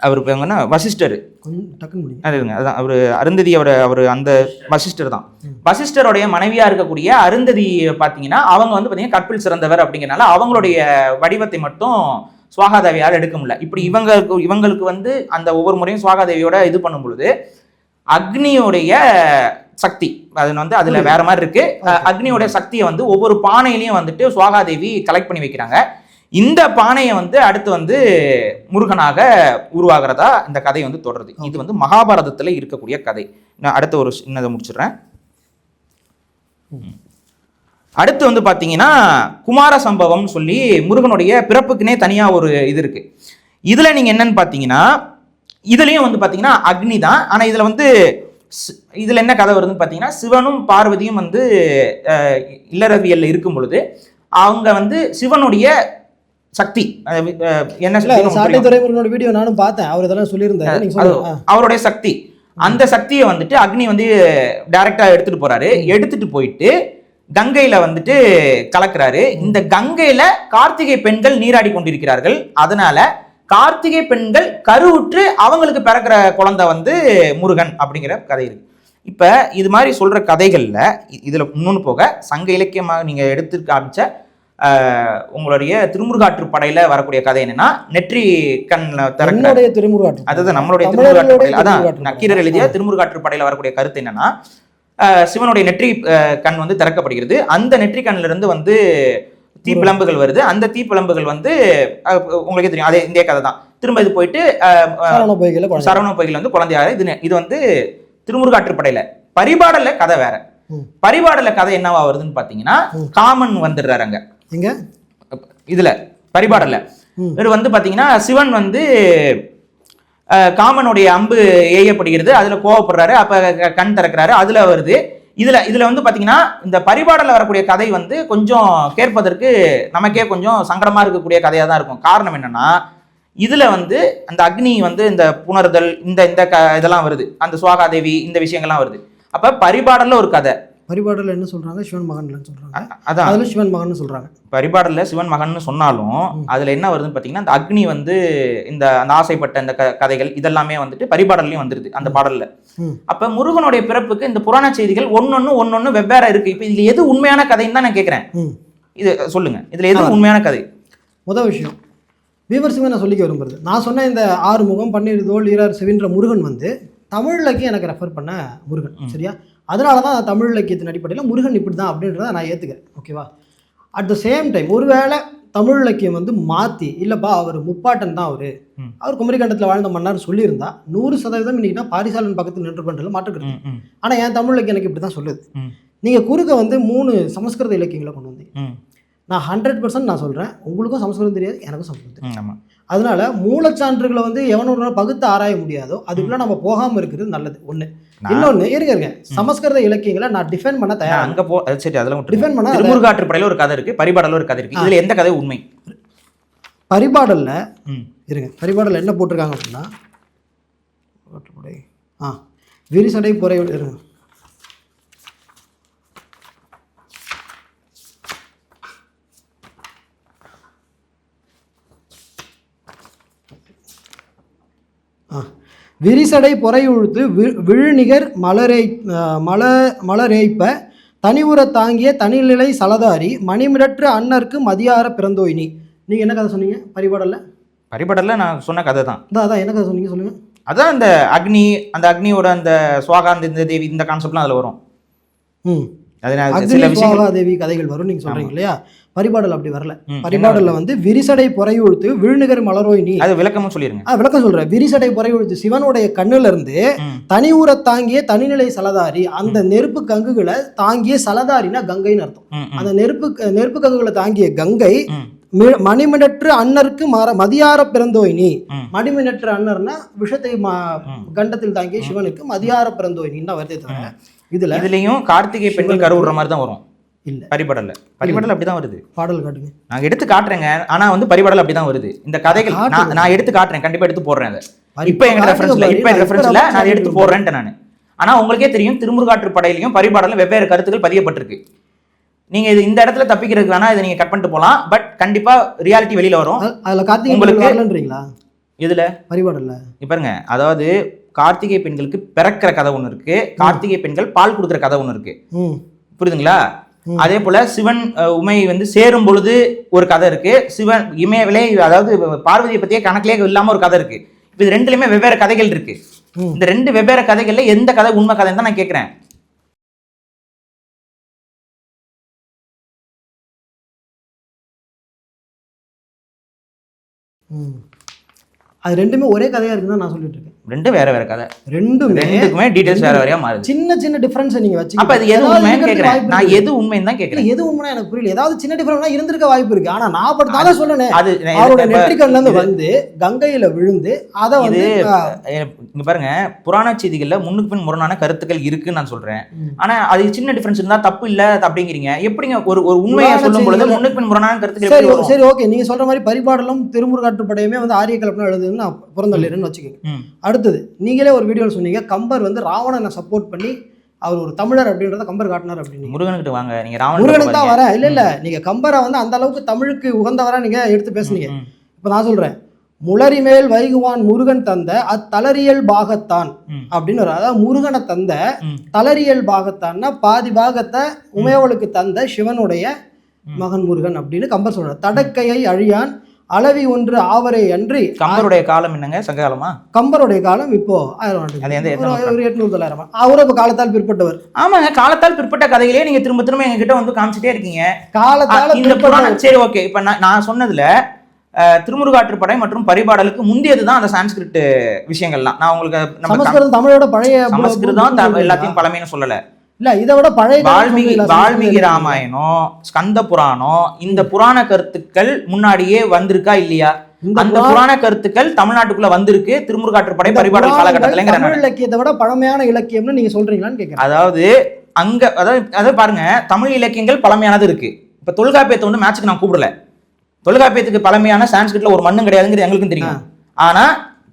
S2: அவருக்கு எங்கன்னா வசிஷ்டர், அதான் அவரு அருந்ததி, அவர் அந்த வசிஷ்டர் தான். வசிஷ்டருடைய மனைவியா இருக்கக்கூடிய அருந்ததி பாத்தீங்கன்னா அவங்க வந்து பாத்தீங்கன்னா கற்பில் சிறந்தவர் அப்படிங்கிறனால அவங்களுடைய வடிவத்தை மட்டும் சுவாகாதேவியால் எடுக்க முடியல. இப்படி இவங்களுக்கு வந்து அந்த ஒவ்வொரு முறையும் சுவாகாதேவியோட இது பண்ணும் பொழுது அக்னியோடைய சக்தி அது வந்து அதுல வேற மாதிரி இருக்கு. அக்னியோட சக்தியை வந்து ஒவ்வொரு பானையிலையும் வந்துட்டு சுவாகாதேவி கலெக்ட் பண்ணி வைக்கிறாங்க. இந்த பானையை வந்து அடுத்து வந்து முருகனாக உருவாகிறதா இந்த கதை வந்து தொடருது. இது வந்து மகாபாரதத்துல இருக்கக்கூடிய கதை. நான் அடுத்த ஒரு சின்னதை முடிச்சிடுறேன். அடுத்து வந்து பாத்தீங்கன்னா குமார சம்பவம் சொல்லி முருகனுடைய பிறப்புக்குனே தனியா ஒரு இது இருக்கு. இதுல நீங்க என்னன்னு பாத்தீங்கன்னா இதுலயும் வந்து பாத்தீங்கன்னா அக்னி தான். ஆனா இதுல என்ன கதை வருதுன்னு பாத்தீங்கன்னா சிவனும் பார்வதியும் வந்து இல்லறவியல்ல இருக்கும் பொழுது அவங்க வந்து சிவனுடைய சக்தி என்ன
S1: வீடியோ நானும் பார்த்தேன், அவர் இதெல்லாம் சொல்லியிருந்தாரு.
S2: அவருடைய சக்தி, அந்த சக்தியை வந்துட்டு அக்னி வந்து டைரக்டா எடுத்துட்டு போறாரு. எடுத்துட்டு போயிட்டு கங்கையில வந்துட்டு கலக்குறாரு. இந்த கங்கையில கார்த்திகை பெண்கள் நீராடி கொண்டிருக்கிறார்கள். அதனால கார்த்திகை பெண்கள் கருவுற்று அவங்களுக்கு பிறக்கிற குழந்தை வந்து முருகன் அப்படிங்கிற கதை இருக்கு. இப்ப இது மாதிரி சொல்ற கதைகள்ல இதுல இன்னொன்னு போக சங்க இலக்கியமாக நீங்க எடுத்து காமிச்ச உங்களுடைய திருமுருகாற்று படையில வரக்கூடிய கதை என்னன்னா நெற்றி கண்ல திறக்கிற
S1: திருமுருகாற்று,
S2: அதாவது நம்மளுடைய திருமுருகாற்று படையில, அதான் நக்கீரர் எழுதிய திருமுருகாற்று படையில வரக்கூடிய கருத்து என்னன்னா சிவனுடைய நெற்றி கண் வந்து திறக்கப்படுகிறது. அந்த நெற்றி கண்ணில இருந்து வந்து தீப்பிழம்புகள் வருது. அந்த தீப்பிழம்புகள் வந்து உங்களுக்கே தெரியும், அதே இந்த கதை தான். திரும்ப இது போயிட்டு சரவண பொய்கையில வந்து குழந்தையாரு. இது வந்து திருமுருகாற்று படையில. பரிபாடல்ல கதை வேற. பரிபாடல்ல கதை என்னவா வருதுன்னு பாத்தீங்கன்னா காமன் வந்துடுறாரு அங்க. இதுல பரிபாடல்ல இவர் வந்து பாத்தீங்கன்னா சிவன் வந்து காமனுடைய அம்பு ஏயப்படுகிறது. அதுல கோவப்படுறாரு. அப்ப கண் திறக்கிறாரு. அதுல வருது. இதுல வந்து பாத்தீங்கன்னா இந்த பரிபாடல்ல வரக்கூடிய கதை வந்து கொஞ்சம் கேட்பதற்கு நமக்கே கொஞ்சம் சங்கடமா இருக்கக்கூடிய கதையா தான் இருக்கும். காரணம் என்னன்னா இதுல வந்து அந்த அக்னி வந்து இந்த புணர்தல் இந்த இதெல்லாம் வருது, அந்த சுவாகாதேவி இந்த விஷயங்கள்லாம் வருது. அப்ப பரிபாடல்ல ஒரு கதை,
S1: பரிபாடலில் என்ன சொல்றாங்க, சிவன் மகன்லன்னு சொல்றாங்க.
S2: அதான்
S1: அதுல சிவன் மகன் சொல்றாங்க.
S2: பரிபாடல்ல சிவன் மகன்னு சொன்னாலும் அதுல என்ன வருதுன்னு பாத்தீங்கன்னா, அந்த அக்னி வந்து இந்த அந்த ஆசைப்பட்ட இந்த கதைகள் இதெல்லாமே வந்துட்டு பரிபாடல்லையும் வந்துருது அந்த பாடல்ல. அப்ப முருகனுடைய பிறப்புக்கு இந்த புராண செய்திகள் ஒன்னொன்னு வெவ்வேற இருக்கு. இப்ப இதுல எது உண்மையான கதைன்னு தான் நான் கேட்கிறேன். இது சொல்லுங்க, இதுல எது உண்மையான கதை?
S1: முதல் விஷயம், வீவர்ஸுமே நான் சொல்லிக்க விரும்புறது, நான் சொன்ன இந்த 6 முகம் 12 தோள் 26 செவின்ற முருகன் வந்து தமிழ் இலக்கியம் எனக்கு ரெஃபர் பண்ண முருகன். சரியா? அதனால தான் தமிழ் இலக்கியத்தின் அடிப்படையில் முருகன் இப்படி தான் அப்படின்றத நான் ஏற்றுக்கிறேன். ஓகேவா? அட் த சேம் டைம் ஒருவேளை தமிழ் இலக்கியம் வந்து மாற்றி இல்லைப்பா அவர் முப்பாட்டன் தான் அவர் குமரிக்கண்டத்தில் வாழ்ந்த மன்னார் சொல்லியிருந்தா 100% இன்னைக்குனா பாரிசாலன் பக்கத்தில் நின்று பண்ணுறது மாற்றுக்கிறது. ஆனால் என் தமிழ் இலக்கியம் எனக்கு இப்படி தான் சொல்லுது. நீங்கள் குறுக்க வந்து 3 சமஸ்கிருத இலக்கியங்களை கொண்டு வந்தீங்க. நான் 100% நான் சொல்கிறேன், உங்களுக்கும் சமஸ்கிருதம் தெரியாது, எனக்கும் சமஸ்கிருதம் தெரியாது. அதனால மூலச்சான்றுகளை வந்து எவனோ ஒரு நாள் பகுத்து ஆராய முடியாதோ அதுக்குள்ள நம்ம போகாமல் இருக்கிறது நல்லது. ஒன்று. இன்னொன்று இருங்க, சமஸ்கிருத இலக்கியங்களை நான் டிஃபெண்ட் பண்ண தயார்.
S2: அங்கே சரி, அதெல்லாம் டிஃபெண்ட் பண்ண திருமுருகாற்றுப்படையில் ஒரு கதை இருக்கு, பரிபாடலில் ஒரு கதை இருக்கு. இதில் எந்த கதை உண்மை?
S1: பரிபாடலில் இருங்க, பரிபாடலில் என்ன போட்டிருக்காங்க அப்படின்னா, விரிசடை புரை இருங்க, விரிசடை பொறையுழுத்து விழுநிகர் மலரேய்ப்ப தனிவுற தாங்கிய தனிநிலை சலதாரி மணிமிடற்று அன்னர்க்கு மதியார பிறந்தோயினி. நீங்கள் என்ன கதை சொன்னீங்க பரிபாடலில்?
S2: பரிபாடலில் நான் சொன்ன கதை தான்.
S1: அதான் என்ன கதை சொன்னீங்க சொல்லுங்கள்.
S2: அதான் அந்த அக்னியோட அந்த சுவாகாந்த இந்த தேவி இந்த கான்செப்ட்லாம் அதில் வரும்.
S1: தேவி கதைகள் வரும் நீங்க சொல்றீங்க இல்லையா? பரிபாடல் அப்படி வரல. பரிபாடல்ல வந்து விரிசடை பொறையுழுத்து விழுநிகர் மலரோயினி.
S2: அது விளக்கமும் சொல்லிருங்க.
S1: விளக்கம் சொல்றேன். விரிசடை பொறையுழுத்து சிவனுடைய கண்ணுல இருந்து தனி ஊரை தாங்கிய தனிநிலை சலதாரி, அந்த நெருப்பு கங்குகளை தாங்கிய சலதாரினா கங்கைன்னு அர்த்தம். அந்த நெருப்பு கங்குகளை தாங்கிய கங்கை மணிமிடற்று அன்னருக்கு மதியார பிறந்தோயினி. மணிமிடற்று அன்னர்னா விஷத்தை கண்டத்தில் தாங்கிய சிவனுக்கு மதியார பிறந்தோயினின்னு தான் வருதே தவிர
S2: இதுலயும் கார்த்திகை பெண்கள் கருவுற மாதிரி தான் வரும். இல்ல பரிபாடல்ல அப்படிதான் வருது.
S1: பாடல் காட்டுங்க.
S2: நான் எடுத்து காட்டுறேங்க. ஆனா வந்து பரிபாடல் அப்படிதான் வருது. இந்த கதைகள் நான் எடுத்து காட்டுறேன், கண்டிப்பா எடுத்து போடுறேன். அதை இப்ப எங்க ரெஃபரன்ஸ்ல நான் எடுத்து போடுறேன்ட்டு நானு. ஆனா உங்களுக்கே தெரியும், திருமுருகாற்றுப்படையிலையும் பரிபாடலும் வெவ்வேறு கருத்துக்கள் பதியப்பட்டிருக்கு. நீங்க இது இந்த இடத்துல தப்பிக்கிறதுக்கு வேணா இதை நீங்க கட் பண்ணிட்டு போலாம். பட் கண்டிப்பா ரியாலிட்டி வெளியில வரும்.
S1: அதுல கார்த்திகை உங்களுக்கு
S2: இதுல
S1: பரிபாடல்ல
S2: பாருங்க, அதாவது கார்த்திகை பெண்களுக்கு பிறக்கிற கதை ஒண்ணு இருக்கு, கார்த்திகை பெண்கள் பால் கொடுக்குற கதை ஒண்ணு இருக்கு. புரியுதுங்களா? அதே போல சிவன் உமை வந்து சேரும் பொழுது ஒரு கதை இருக்கு. சிவன் இமயவிலே, அதாவது பார்வதியை பத்தியே கணக்கிலே இல்லாம ஒரு கதை இருக்கு. இது ரெண்டுலயுமே வெவ்வேறு கதைகள் இருக்கு. இந்த 2 வெவ்வேறு கதைகள்ல எந்த கதை உண்மை கதைன்னு தான் நான் கேட்கிறேன்.
S1: அது ரெண்டுமே ஒரே கதையா இருக்குன்னு நான் சொல்லிட்டு இருக்கேன்.
S2: ரெண்டு வேற வேற கதை, ரெண்டுக்குமே டீடைல்ஸ் வேற வேறையா மாறுது.
S1: சின்ன டிஃபரன்ஸ் நீங்க வச்சு
S2: அப்ப அது எது உண்மைன்னு கேக்குறேன். நான் எது உண்மைன்னு தான் கேக்குறேன்.
S1: எது உண்மைனா எனக்கு புரியல. ஏதாவது சின்ன டிஃபரன்ஸ்னா இருந்திருக்க வாய்ப்பு இருக்கு. ஆனா நான் படுத்தாத சொல்லனே, அது அவரோட நெற்றிக்கல்ல இருந்து வந்து கங்கையில விழுந்து அத வந்து
S2: இங்க பாருங்க, புராண செய்திகள்ல முன்னுக்கு பின் முரணான கருத்துக்கள் இருக்குன்னு நான் சொல்றேன். ஆனா அது சின்ன டிஃபரன்ஸ் இருந்தா தப்பு இல்ல அப்படிங்கிறீங்க. எப்படிங்க ஒரு உண்மையை சொல்லும் பொழுது முன்னுக்கு பின் முரணான கருத்துக்கள்?
S1: சரி ஓகே, நீங்க சொல்ற மாதிரி பரிபாடலும் திருமுருகாற்றுப்படையுமே வந்து ஆரிய கல்பனை எழுதுன்னு நான் புறந்தள்ளிறேன்னு வச்சுக்கோங்க. அடுத்தது நீங்களே ஒரு வீடியோவில் சொன்னீங்க, கம்பர் வந்து ராவணனை சப்போர்ட் பண்ணி அவர் ஒரு தமிழர் அப்படின்றத கம்பர் காட்டினார் அப்படின்னு.
S2: முருகனுக்கு வாங்க, நீங்க
S1: முருகனுக்கு தான் வரேன். இல்ல நீங்க கம்பரை வந்து அந்த அளவுக்கு தமிழுக்கு உகந்தவரா நீங்க எடுத்து பேசுனீங்க. இப்ப நான் சொல்றேன், முளரி மேல் வைகுவான் முருகன் தந்த அத்தளரியல் பாகத்தான் அப்படின்னு வரும். அதாவது முருகனை தந்த தளரியல் பாகத்தான்னா பாதி பாகத்தை உமையவளுக்கு தந்த சிவனுடைய மகன் முருகன் அப்படின்னு கம்பர் சொல்றார். தடக்கையை அழியான் அளவி ஒன்று ஆவரை அன்றி.
S2: கம்பருடைய காலம் என்னங்க, சங்ககாலமா?
S1: கம்பருடைய காலம் இப்போ 800-900. அவரும் இப்போ காலத்தால் பிற்பட்டவர்.
S2: ஆமாங்க, காலத்தால் பிற்பட்ட கதைகளே நீங்க திரும்ப திரும்ப எங்க கிட்ட வந்து காமிச்சிட்டே இருக்கீங்க.
S1: காலத்தால்
S2: இந்த புராணம் சரி ஓகே. இப்ப நான் சொன்னதுல திருமுருகாற்றுப்படை மற்றும் பரிபாடலுக்கு முந்தியதுதான் அந்த சான்ஸ்கிரிட் விஷயங்கள்லாம். நான் உங்களுக்கு
S1: தமிழோட பழைய
S2: சமஸ்கிருதம் எல்லாத்தையும் பழமைன்னு சொல்லல.
S1: இல்ல, இதை விட பழைய
S2: வால்மீகி ராமாயணம், ஸ்கந்த புராணம், இந்த புராண கருத்துக்கள் முன்னாடியே வந்திருக்கா இல்லையா? அந்த புராண கருத்துக்கள் தமிழ்நாட்டுக்குள்ள வந்திருக்கு திருமுருகாற்றுப்படை பரிபாடல் காலகட்டத்துல.
S1: தமிழ் இலக்கியத்தை விட பழமையான இலக்கியம்னு நீங்க சொல்றீங்களான்னு கேட்கிறேன்.
S2: அதாவது அதாவது பாருங்க, தமிழ் இலக்கியங்கள் பழமையானது இருக்கு. இப்ப தொல்காப்பியத்தை வந்து மேட்சுக்கு நான் கூப்பிடல. தொல்காப்பியத்துக்கு பழமையான சான்ஸ்கிரிட்ல ஒரு மண்ணும் கிடையாதுங்கிறது எங்களுக்கும் தெரியும். ஆனா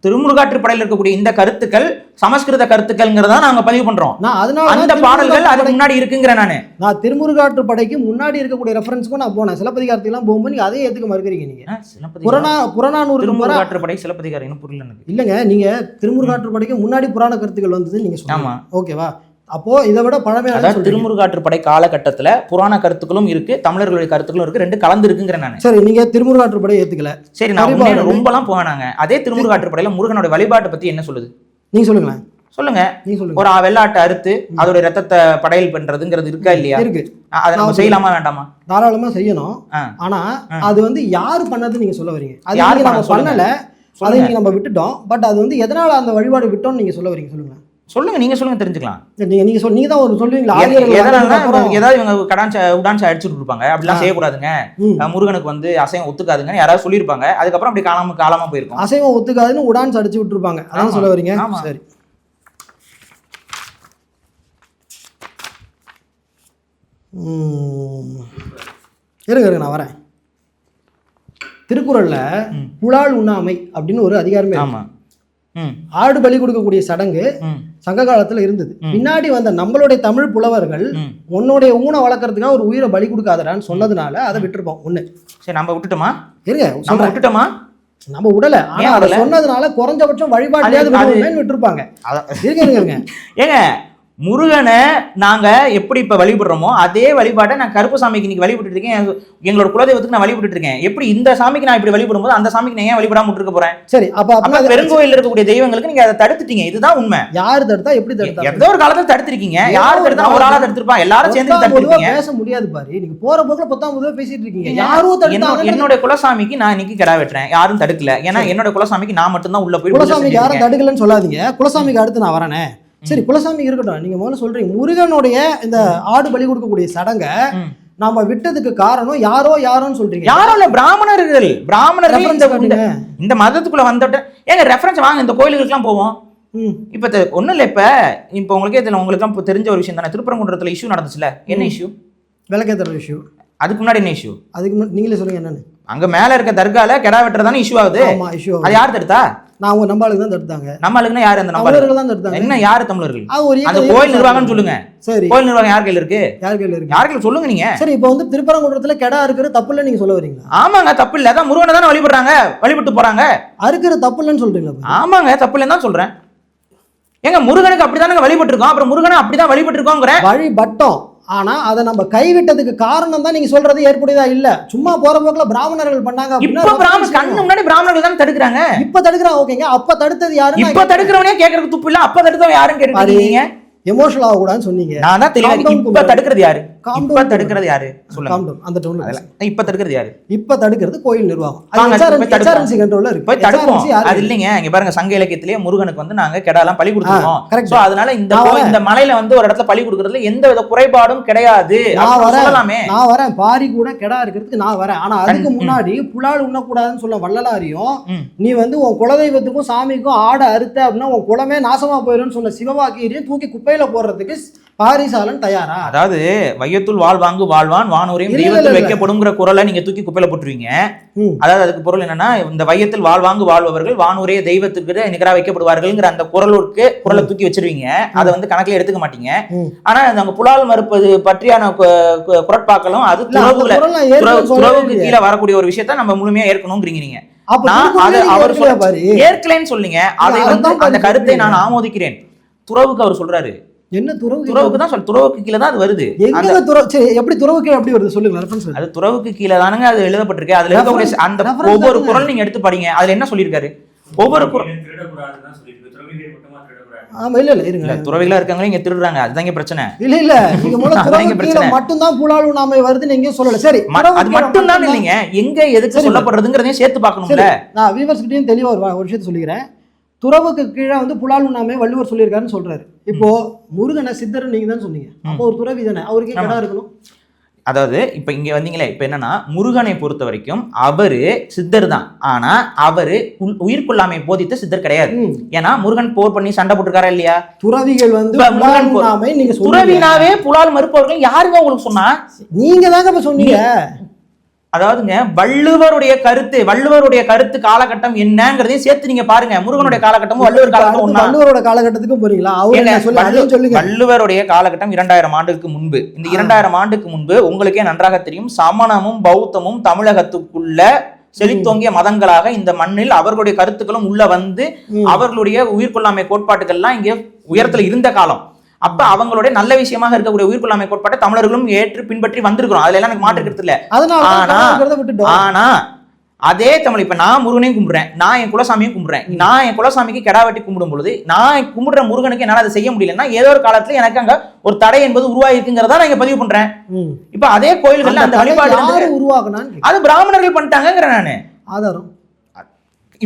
S2: திருமுருகாற்றுப்படையில் இருக்கக்கூடிய இந்த கருத்துக்கள் சமஸ்கிருத கருத்துக்கள்ங்கிறத நாங்க பதிவு பண்றோம்.
S1: நான் அதனால
S2: அந்த பாடல்கள் அதுக்கு முன்னாடி இருக்குங்கிற
S1: நான் திருமுருகாற்றுப்படைக்கு முன்னாடி இருக்கக்கூடிய ரெஃபரன்ஸ்க்கும் நான் போனேன். சிலப்பதிகாரத்துக்கு எல்லாம் போகும்போது நீங்க அதே ஏத்துக்க மறுக்கிறீங்க. நீங்க புறநானூறு
S2: திருமுருகாற்றுப்படை சிலப்பதிகாரம் என்ன புரியல எனக்கு.
S1: இல்லங்க, நீங்க திருமுருகாற்றுப்படைக்கு முன்னாடி புராண கருத்துக்கள் வந்தது நீங்க சொன்னீங்க. ஓகேவா? அப்போ இதை விட பழமையான
S2: திருமுருகாற்றுப்படை காலகட்டத்துல புராண கருத்துக்களும் இருக்கு, தமிழர்களுடைய கருத்துக்களும் இருக்கு, ரெண்டு கலந்து இருக்குங்கிற நான்.
S1: சரி, நீங்க திருமுருகாற்றுப்படை ஏத்துக்கல. சரி,
S2: நான் ரொம்பலாம் போனாங்க. அதே திருமுருகாற்றுப்படையில முருகனோட வழிபாட்டை பத்தி என்ன சொல்லுது?
S1: நீங்க சொல்லுங்களேன்.
S2: சொல்லுங்க. ஒரு வெள்ளாட்டை அறுத்து அதோட ரத்தத்தை படையல் பண்றதுங்கிறது இருக்கா இல்லையா?
S1: இருக்கு.
S2: அதை நம்ம செய்யலாமா வேண்டாமா?
S1: தாராளமா செய்யணும். ஆனா அது வந்து யாரு பண்ணது நீங்க சொல்ல வரீங்க? அது யாரு நம்ம பண்ணல, அதை நீங்க நம்ம விட்டுட்டோம். பட் அது வந்து எதனால அந்த வழிபாடு விட்டோம்னு நீங்க சொல்ல வரீங்க? சொல்லுங்க.
S2: சொல்லுங்க, நீங்க சொல்லுங்க, தெரிஞ்சுக்கலாம்.
S1: நீங்க தான் ஒரு சொல்லுவீங்களா?
S2: ஏதாவது இவங்க உடான்ஸ் அடிச்சுட்டு இருப்பாங்க, அப்படிலாம் செய்யக்கூடாதுங்க, முருகனுக்கு வந்து அசைவம் ஒத்துக்காதுங்கன்னு யாராவது சொல்லியிருப்பாங்க. அதுக்கப்புறம் அப்படி காலமா போயிருக்கும்.
S1: அசைவம் ஒத்துக்காதுன்னு உடான்ஸ் அடிச்சு விட்டுருப்பாங்க. அதான் சொல்ல வரீங்க? சரி, இருங்க நான் வரேன். திருக்குறள்ல புலால் உண்ணாமை அப்படின்னு ஒரு அதிகாரமே. ஆடு பலி கொடுக்கக்கூடிய சடங்கு சங்க காலத்துல இருந்தது. பின்னாடி வந்த நம்மளுடைய தமிழ் புலவர்கள் உன்னுடைய ஊனை வளர்க்கறதுக்காக ஒரு உயிரை பலி கொடுக்காதடான்னு சொன்னதுனால அதை விட்டுருப்போம். ஒண்ணு. சரி, நம்ம விட்டுட்டோமா? இருங்க, நம்ம விட்டுட்டோமா? நம்ம விடல. ஆனா அதை சொன்னதுனால குறைஞ்சபட்சம் வழிபாடு விட்டுருப்பாங்க. இருங்க ஏங்க, முருகனை நாங்க எப்படி இப்ப வழிபடுறோமோ அதே வழிபாட்டை நான் கருப்புசாமிக்கு இன்னைக்கு வழிபட்டு இருக்கேன். எங்களோட குலதெய்வத்துக்கு நான் வழிபட்டு இருக்கேன். எப்படி இந்த சாமிக்கு நான் இப்படி வழிபடும் போது அந்த சாமிக்கு நான் ஏன் வழிபடாம இருக்க போறேன்? சரி, அப்ப பெருங்கோயில் இருக்கக்கூடிய தெய்வங்களுக்கு நீங்க அதை தடுத்துட்டீங்க. இதுதான் உண்மை. யாரு தடுத்தா? எப்படி தடுத்தா? ஏதோ ஒரு காலத்துல தடுத்திருக்கீங்க. யாரு தடுத்தா? ஒரு ஆளா தடுத்திருப்பா, எல்லாரும் சேர்ந்து தடுத்திருக்கீங்க. பேச முடியாது பாரு, நீங்க போற போக்குல 10ஆம் பேசிட்டு இருக்கீங்க. யாரும் தடுத்தாங்க. என்னோட குலசாமிக்கு நான் இன்னைக்கு கிடா வெட்டுறேன், யாரும் தடுக்கல. ஏன்னா என்னோட குலசாமிக்கு நான் மட்டும் தான் உள்ள போய். குலசாமிக்கு யாரும் தடுக்கலன்னு சொல்லாதீங்க. குலசாமிக்கு அடுத்து நான் வரேன். சரி, குலசாமி இருக்கட்டும். நீங்க முதல்ல சொல்றீங்க முருகனுடைய இந்த ஆடு பலி கொடுக்கக்கூடிய சடங்கை நாம விட்டதுக்கு காரணம் யாரோன்னு சொல்றீங்க. யாரோ இல்ல, பிராமணர்கள். இந்த மதத்துக்குள்ள வந்துட்டு ஏங்க ரெஃபரன்ஸ் வாங்க, இந்த கோயிலுக்கு எல்லாம் போவோம். இப்ப ஒண்ணும் இல்ல, இப்ப உங்களுக்கே இதுல உங்களுக்கு தெரிஞ்ச ஒரு விஷயம் தானே, திருப்பரங்குன்றத்துல இஷ்யூ நடந்துச்சுல. என்ன இஷ்யூ? விளக்கேத்துற இஷ்யூ. அதுக்கு முன்னாடி என்ன இஷ்யூ? அதுக்கு நீங்களே சொல்லுங்க என்னன்னு. அங்க மேல இருக்க தர்கால கெடா வெட்டுறதானே இஷ்யூ ஆகுது. அது யார் தடுத்தா? நான் நம்ம ஆளுக்கு தான் தடுத்தாங்க. நம்ம ஆளுக்குன்னா யாரு? அந்த தமிழர்கள் தான் தடுத்தாங்க. என்ன யாரு தமிழர்கள்? அந்த கோயில் நிர்வாகம்னு சொல்லுங்க. சரி, கோயில் நிர்வாகம் யார் கையில இருக்கு? யார் கையில சொல்லுங்க நீங்க. சரி, இப்போ வந்து திருப்பரங்குன்றத்துல கெடா இருக்கிற தப்பு இல்ல நீங்க சொல்ல வரீங்க? ஆமாங்க, தப்பு இல்ல. அதான் முருகனை தானே வழிபடுறாங்க, வழிபட்டு போறாங்க. அறுக்கிற தப்பு இல்லன்னு சொல்றீங்களா? ஆமாங்க, தப்பு இல்லன்னு தான் சொல்றேன். ஏங்க முருகனுக்கு அப்படிதானங்க வழிபட்டு இருக்கோம், அப்புறம் முருகனை அப்படிதான் வழிபட்டு இருக்கோங்கிற வழிபட்டோம். ஆனா அதை நம்ம கைவிட்டதுக்கு காரணம் தான் நீங்க சொல்றது ஏற்புடையதா இல்ல. சும்மா போற போக்குல பிராமணர்கள் பண்ணாங்க. கண்ணு முன்னாடி பிராமணர்கள் தான் தடுக்கிறாங்க. இப்ப தடுக்கிறாங்க. ஓகேங்க, அப்ப தடுத்தது யாரு? இப்ப தடுக்கிறவனே கேட்கறதுக்கு துப்பு இல்ல. அப்ப தடுத்தவன் யாருன்னு கேட்டீங்க. எமோஷனல் ஆக கூடாதுன்னு சொன்னீங்க. நான் தான் தெளிவா. இப்ப தடுக்கிறது யாரு? இப்ப தடுக்கிறது யாரு? சொல்லுங்க. அந்த டோன் இப்ப தடுக்கிறது யாரு? இப்ப தடுக்கிறது கோயில் நிர்வாகம். HRNC கண்ட்ரோல்ல இருக்கு. போய் தடுப்போம். அது இல்லைங்க, இங்க பாருங்க, சங்க இலக்கியத்திலேயே முருகனுக்கு வந்து நாங்க கெடாலாம் பலி கொடுத்துருக்கோம். சோ அதனால இந்த மலையில வந்து ஒரு இடத்துல பலி கொடுக்கறதுல எந்த வித குறைபாடும் கிடையாது. சொல்லலாமே. நான் வரேன், பாரி கூட கெடா இருக்கிறதுக்கு நான் வரேன். ஆனா அதுக்கு முன்னாடி புலால் உண்ணக்கூடாதுன்னு சொல்ல வள்ளலாரியும், நீ வந்து உன் குலதெய்வத்துக்கும் சாமிக்கும் ஆடை அறுத்த அப்படின்னா உன் குலமே நாசமா போயிடும்னு சொன்ன சிவவாக்கியரையும் தூக்கி குப்பையில போடுறதுக்கு பாரிசாலன் தயாரா? அதாவது வையத்துள் வாழ்வாங்கு வாழ்வான் வானூரையும் தெய்வத்தில் வைக்கப்படும்ங்கிற குரலை நீங்க தூக்கி குப்பையில போட்டுருவீங்க. அதாவது அதுக்கு பொருள் என்னன்னா, இந்த வையத்தில் வாழ்வாங்கு வாழ்பவர்கள் வானூரே தெய்வத்துக்கு நிகரா வைக்கப்படுவார்கள்ங்கிற அந்த குரலை தூக்கி வச்சிருவீங்க. அதை வந்து கணக்கில் எடுத்துக்க மாட்டீங்க. ஆனா அந்த புலால் மறுப்பது பற்றியான குரட்பாக்களும் அது துறவுக்கு கீழே வரக்கூடிய ஒரு விஷயத்த நம்ம முழுமையா ஏற்கணும்ங்கிறீங்க நீங்க. ஏற்கலன்னு சொல்லுங்க. அதை வந்து அந்த கருத்தை நான் ஆமோதிக்கிறேன். துறவுக்கு அவர் சொல்றாரு. என்ன துறவுக்கு தான் துறவுக்கு கீழே தான் அது வருது. எப்படி துறவுக்கு எப்படி வருது சொல்லுங்க. அது துறவுக்கு கீழே தானுங்க அது எழுதப்பட்டிருக்கு. அதுல இருக்கக்கூடிய அந்த ஒவ்வொரு குறள் நீங்க எடுத்து படிங்க. அதுல என்ன சொல்லியிருக்காரு? ஒவ்வொரு குறள். ஆமா, இல்ல இருங்க, துறவிகளா இருக்காங்களே இங்க திருடுறாங்க, அதுதாங்க பிரச்சனை. இல்ல நீங்க முதல்ல மட்டும் தான் புலால் உண்ணாமை வருது நீங்க சொல்லல. சரி, அது மட்டும் தான் இல்லைங்க, எங்க எதுக்கு சொல்லப்படுறதுங்கிறதையும் சேர்த்து பார்க்கணும்ல. நான் வீவர்ஸ் கிட்டயும் தெளிவா ஒரு விஷயத்தை சொல்லிக்கிறேன். துறவுக்கு கீழே வந்து புலால் உண்ணாமை வள்ளுவர் சொல்லியிருக்காருன்னு சொல்றாரு. இப்போ முருகனை சித்தர் நீங்க தான் சொன்னீங்க. அப்போ ஒரு துறவி தானே, அவருக்கே கடா இருக்கணும். அதாவது இப்ப இங்க வந்தீங்களே, இப்ப என்னன்னா முருகனை பொறுத்த வரைக்கும் அவரு சித்தர் தான். ஆனா அவரு உயிர்கொள்ளாமை போதித்த சித்தர் கிடையாது. ஏன்னா முருகன் போர் பண்ணி சண்டை போட்டுருக்காரா இல்லையா? துறவிகள் வந்து நீங்க துறவினாவே புலால் மறுப்பவர்கள் யாருங்க உங்களுக்கு சொன்னா? நீங்க தாங்க சொன்னீங்க.
S2: அதாவதுங்க வள்ளுவருடைய கருத்து காலகட்டம் என்னங்கிறதையும் சேர்த்து நீங்க பாருங்க. முருகனுடைய காலகட்டமும் வள்ளுவர் காலகட்டம் ஒண்ணா?
S1: வள்ளுவரோட காலகட்டத்துக்கு போறீங்களா? சொல்லுங்க.
S2: வள்ளுவருடைய காலகட்டம் 2000 ஆண்டுக்கு முன்பு. இந்த 2000 ஆண்டுக்கு முன்பு உங்களுக்கே நன்றாக தெரியும், சமணமும் பௌத்தமும் தமிழகத்துக்குள்ள செழித்தோங்கிய மதங்களாக இந்த மண்ணில் அவர்களுடைய கருத்துக்களும் உள்ள வந்து அவர்களுடைய உயிர்கொள்ளாமை கோட்பாட்டுகள்லாம் இங்கே உயரத்துல இருந்த காலம். அப்ப அவங்களுடைய நல்ல விஷயமாக இருக்கக்கூடிய உயிர்கொள்ளாமை கோட்பாட்டை தமிழர்களும் ஏற்று பின்பற்றி வந்திருக்கிறோம். அதுல எல்லாம் எனக்கு மாற்று கருத்து இல்ல. ஆனா அதே தமிழ், இப்ப நான் முருகனையும் கும்பிடுறேன், நான் என் குலசாமியும் கும்பிடுறேன். நான் என் குலசாமிக்கு கெடா வெட்டி கும்பிடும் பொழுது நான் கும்பிடுற முருகனுக்கு என்னால அதை செய்ய முடியலன்னா ஏதோ ஒரு காலத்துல எனக்கு அங்க ஒரு தடை என்பது உருவாகி இருக்குங்கிறதா நான் இங்க பதிவு பண்றேன். இப்ப அதே கோயில்கள்ல அந்த வழிபாடு உருவாக்குனான்னு அது பிராமணர்கள் பண்ணிட்டாங்கிற நானு ஆதாரம்.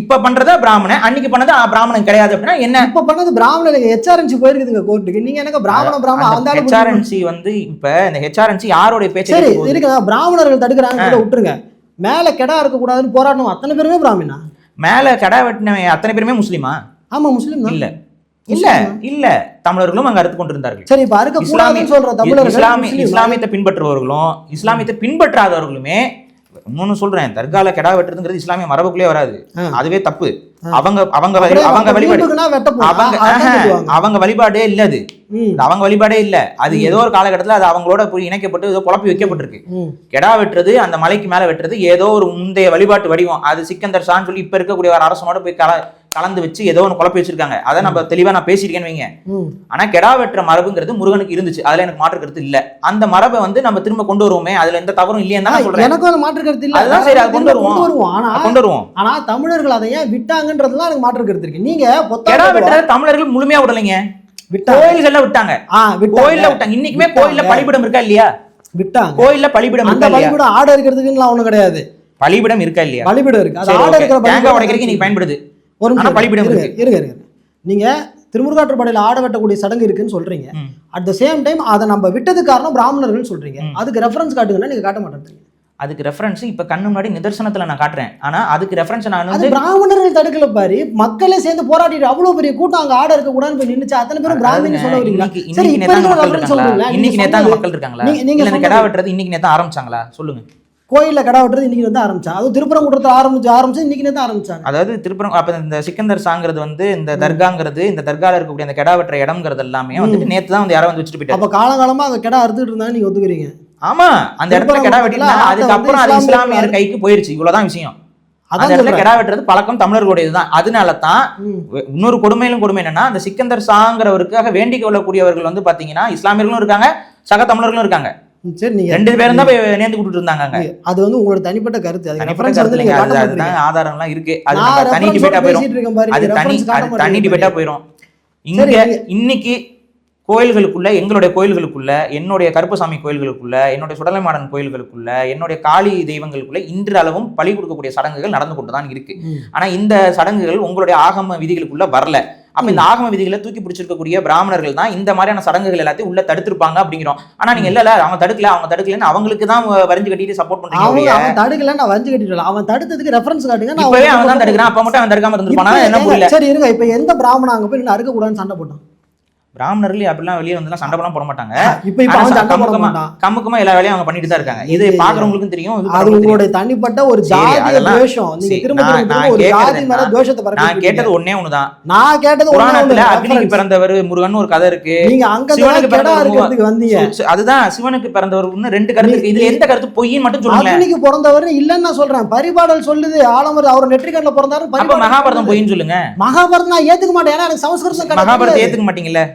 S2: இப்ப பண்றதா பிராமணன், அன்னைக்கு பண்ணது பிராமணன் கிடையாது அப்படின்னா என்ன? இப்ப பண்ணது பிராமணன். ஹெச்ஆர்என்சி போயிருக்குதுங்க கோர்ட்டுக்கு. நீங்க எனக்கு பிராமணன் ஹெச்ஆர்என்சி வந்து இப்ப இந்த ஹெச்ஆர்என்சி யாருடைய பேச்சு இருக்குதா? பிராமணர்கள் தடுக்கிறாங்க கூட விட்டுருங்க. மேல கெடா இருக்க கூடாதுன்னு போராடணும் அத்தனை பேருமே பிராமணா? மேல கெடா வெட்டினவன் அத்தனை பேருமே முஸ்லீமா? ஆமா முஸ்லீம் இல்ல இல்ல இல்ல தமிழர்களும் அங்க அறுத்து கொண்டிருந்தார்கள். சரி, இப்ப அறுக்க கூடாதுன்னு சொல்ற தமிழர்கள் இஸ்லாமியத்தை பின்பற்றுபவர்களும் இஸ்லாமியத்தை பின்பற்றாதவர்களுமே இன்னொன்னு சொல்றேன், தர்கால கெடா வெட்டுறதுங்கிறது இஸ்லாமிய மரபுக்குள்ளே வராது. அதுவே தப்பு. அவங்க வழிபாடே இல்ல. அது அவங்க வழிபாடே இல்ல. அது ஏதோ ஒரு காலகட்டத்துல அது அவங்களோட போய் இணைக்கப்பட்டு ஏதோ குழப்பி வைக்கப்பட்டிருக்கு. கெடா வெட்டுறது, அந்த மலைக்கு மேல வெட்டுறது ஏதோ ஒரு முந்தைய வழிபாட்டு வடிவம். அது சிக்கந்தர் ஷான்னு சொல்லி இப்ப இருக்கக்கூடிய ஒரு அரசனோட போய் கலந்து வச்சு ஏதோ ஒன்று குழப்பி வச்சிருக்காங்க. அதை நம்ம தெளிவா நான் பேசியிருக்கேன்னு வைங்க. ஆனா கெடா வெட்டுற மரபுங்கிறது முருகனுக்கு இருந்துச்சு. அதுல எனக்கு மாற்று கருத்து இல்ல. அந்த மரபை வந்து நம்ம திரும்ப கொண்டு வருவோமே, அதுல எந்த தவறும் இல்லையா தான் சொல்றேன். எனக்கு அந்த மாற்று கருத்து இல்ல. அதுதான் சரி, அது கொண்டு வருவோம். ஆனா தமிழர்கள் அதை ஏன் விட்டாங்கன்றதுலாம் எனக்கு மாற்று கருத்து இருக்கு. நீங்க கெடா வெட்டுற தமிழர்கள் முழுமையா விடலைங்க. கோயில்கள்ல விட்டாங்க. கோயில்ல விட்டாங்க. இன்னைக்குமே கோயில்ல பலிபிடம் இருக்கா இல்லையா? விட்டாங்க. கோயில்ல பலிபிடம் இருக்கா இல்லையா? பலிபிடம் ஆட இருக்கிறதுக்குலாம் ஒண்ணும் கிடையாது. பலிபிடம் இருக்கா இல்லையா? பலிபிடம் இருக்கு. அது ஆட இருக்கிற தேங்காய் உடைக்கிறதுக்கு இன்னைக்கு பயன்படுது. ஒரு பலிபிடம் இருக்கு. நீங்க திருமுருகாற்றுப்படையில ஆட வெட்டக்கூடிய சடங்கு இருக்குன்னு சொல்றீங்க. அட் த சேம் டைம் அதை நம்ம விட்டது காரணம் பிராமணர்கள் சொல்றீங்க. அதுக்கு ரெஃபரன்ஸ் காட்டுங்கன்னா நீங்க காட்ட மாட்டேங்க. அதுக்கு ரெஃபரன்ஸ் இப்ப கண்ணு முன்னாடி நிதர்சனத்துல நான் காட்டுறேன். ஆனா அதுக்கு ரெஃபரன்ஸ் நான் வந்து பிராமணர்கள் தடுக்கல பாரு. மக்களே சேர்ந்து போராடிட்டு அவ்வளவு பெரிய கூட்டம் அங்க ஆட இருக்க கூடாதுன்னு போய் நின்னுச்சு. அத்தனை பேரும் பிராமணன் சொல்ல வரீங்களா? இன்னைக்கு நேத்தாங்க மக்கள் இருக்காங்களா? நீங்க இந்த கெடா வெட்டுறது இன்னைக்கு நேத்தா ஆரம்பிச்சாங்களா? சொல்லுங்க. கோயில்ல கடை வெட்டுறது இன்னைக்கு வந்து ஆரம்பிச்சாங்க. அது திருப்பரங்குன்றத்தை ஆரம்பிச்சு இன்னைக்கு நேரத்தை ஆரம்பிச்சாங்க. அதாவது அப்ப இந்த சிக்கந்தர் சாங்கிறது வந்து இந்த தர்காங்கிறது, இந்த தர்கால இருக்கக்கூடிய அந்த கெடா வெட்டுற இடம்ங்கிறது எல்லாமே வந்துட்டு நேத்து தான் வந்து யாரோ வந்து வச்சுட்டு போயிட்டாங்க. அப்ப காலகாலமா அந்த கெடா அறுத்துட்டு இருந்தா நீங்க ஒத்துக்கிறீங்க? ஆமா, அந்த இடத்துல கெடா வெட்டினா அதுக்கப்புறம் அது இஸ்லாமியர் கைக்கு போயிருச்சு. இவ்வளவுதான் விஷயம். அந்த இடத்துல கெடா வெட்டுறது பழக்கம் தமிழர்களுடையதுதான். அதனால தான் இன்னொரு கொடுமையிலும் கொடுமை என்னன்னா, அந்த சிக்கந்தர் சாங்கிறவருக்காக வேண்டிக் கொள்ளக்கூடியவர்கள் வந்து பாத்தீங்கன்னா இஸ்லாமியர்களும் இருக்காங்க, சக தமிழர்களும் இருக்காங்க. சரி, நீங்க ரெண்டு பேரும் தான் போய் நேர்ந்து கூட்டிட்டு இருந்தாங்க. அது வந்து உங்களோட தனிப்பட்ட கருத்து. அது ஆதாரம்லாம் இருக்கு. அது தனி டிபேட்டா போயிடும். அது தனி டிபேட்டா போயிடும். இங்க இன்னைக்கு கோயில்களுக்குள்ள, எங்களுடைய கோயில்களுக்குள்ள, என்னுடைய கருப்பசாமி கோயில்களுக்குள்ள, என்னுடைய சுடலைமாடன் கோயில்களுக்குள்ள, என்னுடைய காளி தெய்வங்களுக்குள்ள இன்றளவும் பலி கொடுக்கக்கூடிய சடங்குகள் நடந்து கொண்டுதான் இருக்கு. ஆனா இந்த சடங்குகள் உங்களுடைய ஆகம விதிகளுக்குள்ள வரல. அப்ப இந்த ஆகம விதிகளை தூக்கி பிடிச்சிருக்கக்கூடிய பிராமணர்கள் தான் இந்த மாதிரியான சடங்குகள் எல்லாத்தையும் உள்ள தடுத்திருப்பாங்க அப்படிங்கிறோம். ஆனா நீங்க இல்ல அவங்க தடுக்கலன்னு அவங்களுக்கு தான் வரைஞ்சு கட்டிட்டு சப்போர்ட் பண்றீங்க. அவன் தடுக்கல, நான் வரைஞ்சு கட்டிட்டு அவன் தடுத்ததுக்கு ரெஃபரன்ஸ் காட்டுங்க. இப்பவே அவன் தான் தடுக்கிறான். அப்ப மட்டும் அவன் தடுக்காம இருந்திருப்பானா என்ன புரியல. சரி இருங்க, இப்ப எந்த பிராமணன் அங்க போய் அறுக்க கூடாதுன்னு சண்டை போட்டான்? பிராமணர்கள் அப்படிலாம் வெளியே வந்து சண்டை போட மாட்டாங்க. கமுக்கமா எல்லா வேலையும் அவங்க பண்ணிட்டு தான் இருக்காங்க. இது பாக்குறவங்களுக்கும் தெரியும். அது உங்களுடைய தனிப்பட்ட ஒரு ஜாதிய துவேஷம். நீங்க திரும்ப ஒரு ஜாதி மேல துவேஷத்தை பரப்பி. நான் கேட்டது ஒண்ணே ஒண்ணுதான். நான் கேட்டது புராணத்துல அக்னிக்கு பிறந்தவர் முருகன் ஒரு கதை இருக்கு. நீங்க அங்க சிவனுக்கு பிறந்தவருக்கு வந்தீங்க. அதுதான் சிவனுக்கு பிறந்தவர் இன்னும் ரெண்டு கருத்து இருக்கு. இதுல எந்த கருத்து பொய்ன்னு மட்டும் சொல்லுங்க. அக்னிக்கு பிறந்தவர் இல்லன்னு நான் சொல்றேன். பரிபாடல் சொல்லுது ஆலமர் அவர் நெற்றிக்கண்ணுல பிறந்தாரு. அப்ப மகாபாரதம் பொய்ன்னு சொல்லுங்க. மகாபாரதம் நான் ஏத்துக்க மாட்டேன். ஏன்னா எனக்கு சமஸ்கிருதம் மகாபாரதம் ஏத்துக்க மாட்டீங்கல்ல.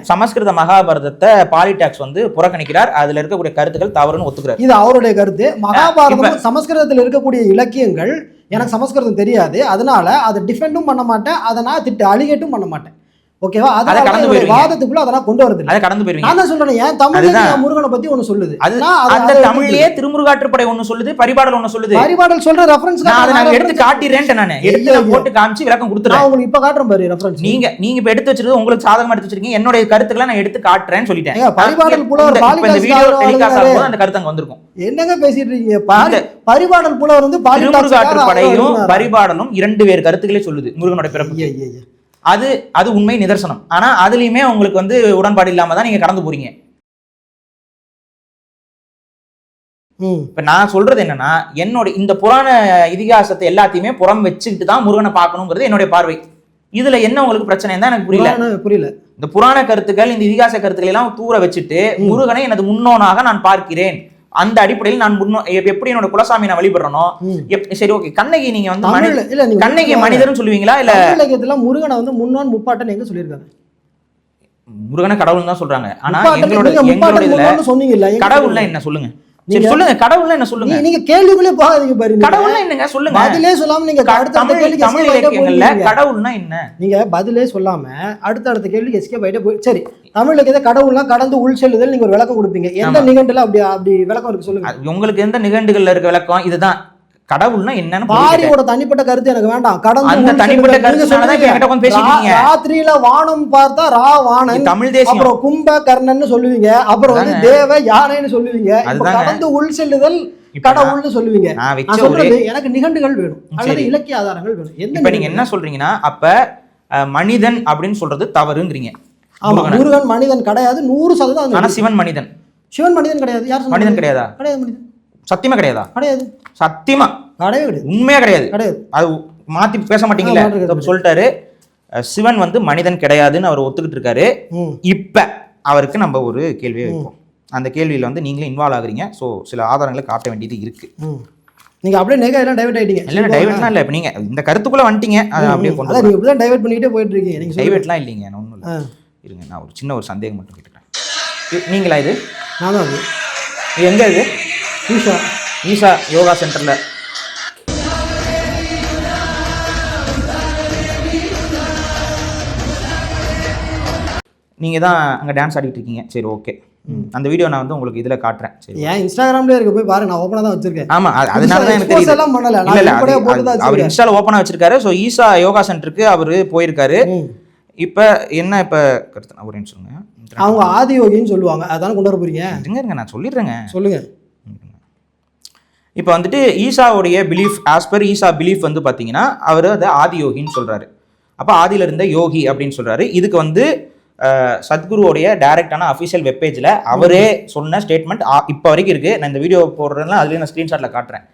S2: சமஸ்கிருத மகாபாரதத்தை பாலிடாக்ஸ் வந்து புறக்கணிக்கிறார். அதுல இருக்கக்கூடிய கருத்துக்கள் தவறுன்னு ஒத்துக்கிறார். இது அவருடைய கருத்து. மகாபாரதம் சமஸ்கிருதத்தில் இருக்கக்கூடிய இலக்கியங்கள் எனக்கு சமஸ்கிருதம் தெரியாது. அதனால அதை டிஃபெண்டும் பண்ண மாட்டேன். அதை நான் அலிகேட்டும் பண்ண மாட்டேன். ஓகேவா? அத கடந்து போய் வாதத்துக்குள்ள அதெல்லாம் கொண்டு வரது. அத கடந்து போயிருவீங்க. நான் சொல்றேன், ஏன் தமிழ்ல முருகனை பத்தி ஒன்னு சொல்லுது. அந்த தமிழ்லயே திருமுருகாற்றுப்படை ஒன்னு சொல்லுது, பரிபாடல் ஒன்னு சொல்லுது. பரிபாடல் சொல்ற ரெஃபரன்ஸ் நான் எடுத்து காட்டிறேன். நான் எடுத்து போட்டு காமிச்சு விளக்கம் கொடுத்துறேன். நான் உங்களுக்கு இப்ப காட்டுறேன் பாரு ரெஃபரன்ஸ். நீங்க இப்ப எடுத்து வச்சிருக்கிறது உங்களுக்கு சாதகமா எடுத்து வச்சிருக்கீங்க. என்னோட கருத்துக்களை நான் எடுத்து காட்டுறேன்னு சொல்லிட்டேன். பரிபாடல் புலவர் பாலிகாஸ் இந்த வீடியோ டெலிகாஸ்ட் ஆகும்போது அந்த கருத்து அங்க வந்திருக்கும். என்னங்க பேசிட்டு இருக்கீங்க? பரிபாடல் புலவர் வந்து திருமுருகாற்றுப்படையும் பரிபாடலும் இரண்டு வேறு கருத்துக்களே சொல்லுது. முருகனோட பிறப்பு அது உண்மை நிதர்சனம். ஆனா அதுலயுமே உங்களுக்கு வந்து உடன்பாடு இல்லாம தான் நீங்க கடந்து போறீங்க. இப்ப நான் சொல்றது என்னன்னா, என்னோட இந்த புராண இதிகாசத்தை எல்லாத்தையுமே புறம் வச்சுக்கிட்டு தான் முருகனை பார்க்கணுங்கிறது என்னுடைய பார்வை. இதுல என்ன உங்களுக்கு பிரச்சனை தான் எனக்கு புரியல. இந்த புராண கருத்துக்கள், இந்த இதிகாச கருத்துக்களை எல்லாம் தூர வச்சுட்டு முருகனை எனது முன்னோனாக நான் பார்க்கிறேன். அந்த அடிப்படையில் நான் எப்படி என்னோட குலசாமி நான் வழிபடுறனோ, சரி ஓகே. கண்ணகி நீங்க வந்து கண்ணகி மனிதர்னு சொல்லுவீங்களா இல்ல
S1: முருகனை வந்து முன்னோன் முப்பாட்டன் எங்க சொல்லியிருக்காங்க?
S2: முருகனை கடவுள் தான் சொல்றாங்க. ஆனா எங்களோட கடவுள்னா என்ன சொல்லுங்க, சொல்லுங்க. கடவுள்னா என்ன சொல்லுங்க.
S1: நீங்க கேள்விக்குள்ளே போகாதீங்க பாருங்க.
S2: கடவுள்னா என்னங்க சொல்லுங்க.
S1: பதிலே சொல்லாம நீங்க
S2: தமிழ் இலக்கியங்கள்ல கடவுள்னா என்ன?
S1: நீங்க பதிலே சொல்லாம அடுத்த கேள்விக்கு எஸ்கேப் ஆயிட்டே போய் சரி. தமிழ் இலக்கியத்தை கடவுள்னா கடந்து உள் செல்லுதல் நீங்க ஒரு விளக்கம் கொடுப்பீங்க. எந்த நிகண்டுல அப்படி விளக்கம் இருக்கு சொல்லுங்க.
S2: உங்களுக்கு எந்த நிகண்டுகள்ல இருக்க விளக்கம் இதுதான். கடவுள்னா என்னன்னு
S1: பாரியோட தனிப்பட்ட கருத்து எனக்கு வேண்டாம். கடந்து
S2: அந்த தனிப்பட்ட கருத்து
S1: ராத்திரியில வானம் பார்த்தா வாணன்,
S2: தமிழ் தேசியம்,
S1: அப்புறம் கும்ப கர்ணன்னு சொல்லுவீங்க, அப்புறம் வந்து தேவ யானைன்னு சொல்லுவீங்க. கடந்து உள் செல்லுதல் கடவுள்னு சொல்லுவீங்க. நான் சொல்றது எனக்கு நிகண்டுகள் வேணும் அல்லது இலக்கிய ஆதாரங்கள் வேணும்.
S2: இப்ப நீங்க என்ன சொல்றீங்கன்னா, அப்ப மனிதன் அப்படின்னு சொல்றது தவறுங்கிறீங்க.
S1: ஆமா, முருகன் மனிதன் கிடையாது 100%.
S2: ஆனா சிவன் மனிதன்.
S1: சிவன் மனிதன் கிடையாது. யார்
S2: மனிதன் கிடையாதா?
S1: கிடையாது. மனிதன்
S2: சத்தியமா கிடையாதா?
S1: கிடையாது.
S2: சத்தியமா
S1: கிடையாது.
S2: உண்மையா கிடையாது. அது மாத்தி பேச மாட்டீங்கல்ல. சொல்லிட்டாரு சிவன் வந்து மனிதன் கிடையாதுன்னு அவர் ஒத்துக்கிட்டு இருக்காரு. இப்ப அவருக்கு நம்ம ஒரு கேள்வியை வைப்போம். அந்த கேள்வியில வந்து நீங்களே இன்வால்வ் ஆகுறீங்க. ஸோ சில ஆதாரங்களை காட்ட வேண்டியது இருக்கு.
S1: நீங்க அப்படியே நேகா டைவர்ட் ஆயிட்டீங்க.
S2: இல்ல டைவர்ட்லாம் இல்ல. இப்ப நீங்க இந்த கருத்துக்குள்ள வந்துட்டீங்க. அதை அப்படியே கொண்டு
S1: நீங்க இப்படிதான் டைவர்ட் பண்ணிட்டே போயிட்டு இருக்கீங்க. நீங்க
S2: டைவர்ட்லாம் இல்லைங்க. நான் ஒண்ணும் இல்லை. இருங்க, நான் ஒரு சின்ன ஒரு சந்தேகம் மட்டும் கேட்டுக்கிறேன். நீங்களா இது?
S1: நான் தான்.
S2: இது எங்க இது? ஈஷா யோகா சென்டர்ல. நீங்க தான் அங்க டான்ஸ் ஆடிட்டு இருக்கீங்க. சரி ஓகே. அந்த வீடியோ நான் வந்து உங்களுக்கு இதுல காட்டுறேன். சரி,
S1: ஏன் இன்ஸ்டாகிராம்ல இருக்கு, போய் பாருங்க. நான் ஓபனா தான் வச்சிருக்கேன்.
S2: ஆமா, அதனால தான் எனக்கு தெரியும். எல்லாம் பண்ணல. இல்ல, அவர் இன்ஸ்டால ஓபனா வச்சிருக்காரு. சோ ஈஷா யோகா சென்டருக்கு அவரு போயிருக்காரு. இப்ப என்ன கருத்து ஒரு நிமிஷம் சொல்லுங்க.
S1: அவங்க ஆதியோகின்னு சொல்லுவாங்க. அதான கொண்டு வர போறீங்க?
S2: இருங்க, நான் சொல்லிடுறேங்க.
S1: சொல்லுங்க.
S2: இப்போ வந்துட்டு ஈஷாவுடைய belief, as per Isha belief வந்து பார்த்தீங்கன்னா அவர் அது ஆதியோகின்னு சொல்கிறாரு. அப்போ ஆதியில் இருந்த யோகி அப்படின்னு சொல்கிறாரு. இதுக்கு வந்து சத்குருவோடைய டைரக்டான அஃபிஷியல் வெப்பேஜில் அவரே சொன்ன ஸ்டேட்மெண்ட் இப்போ வரைக்கும் இருக்குது. நான் இந்த வீடியோ போடுறதுனால அதுலேயும் நான் ஸ்க்ரீன்ஷாட்டில் காட்டுறேன்.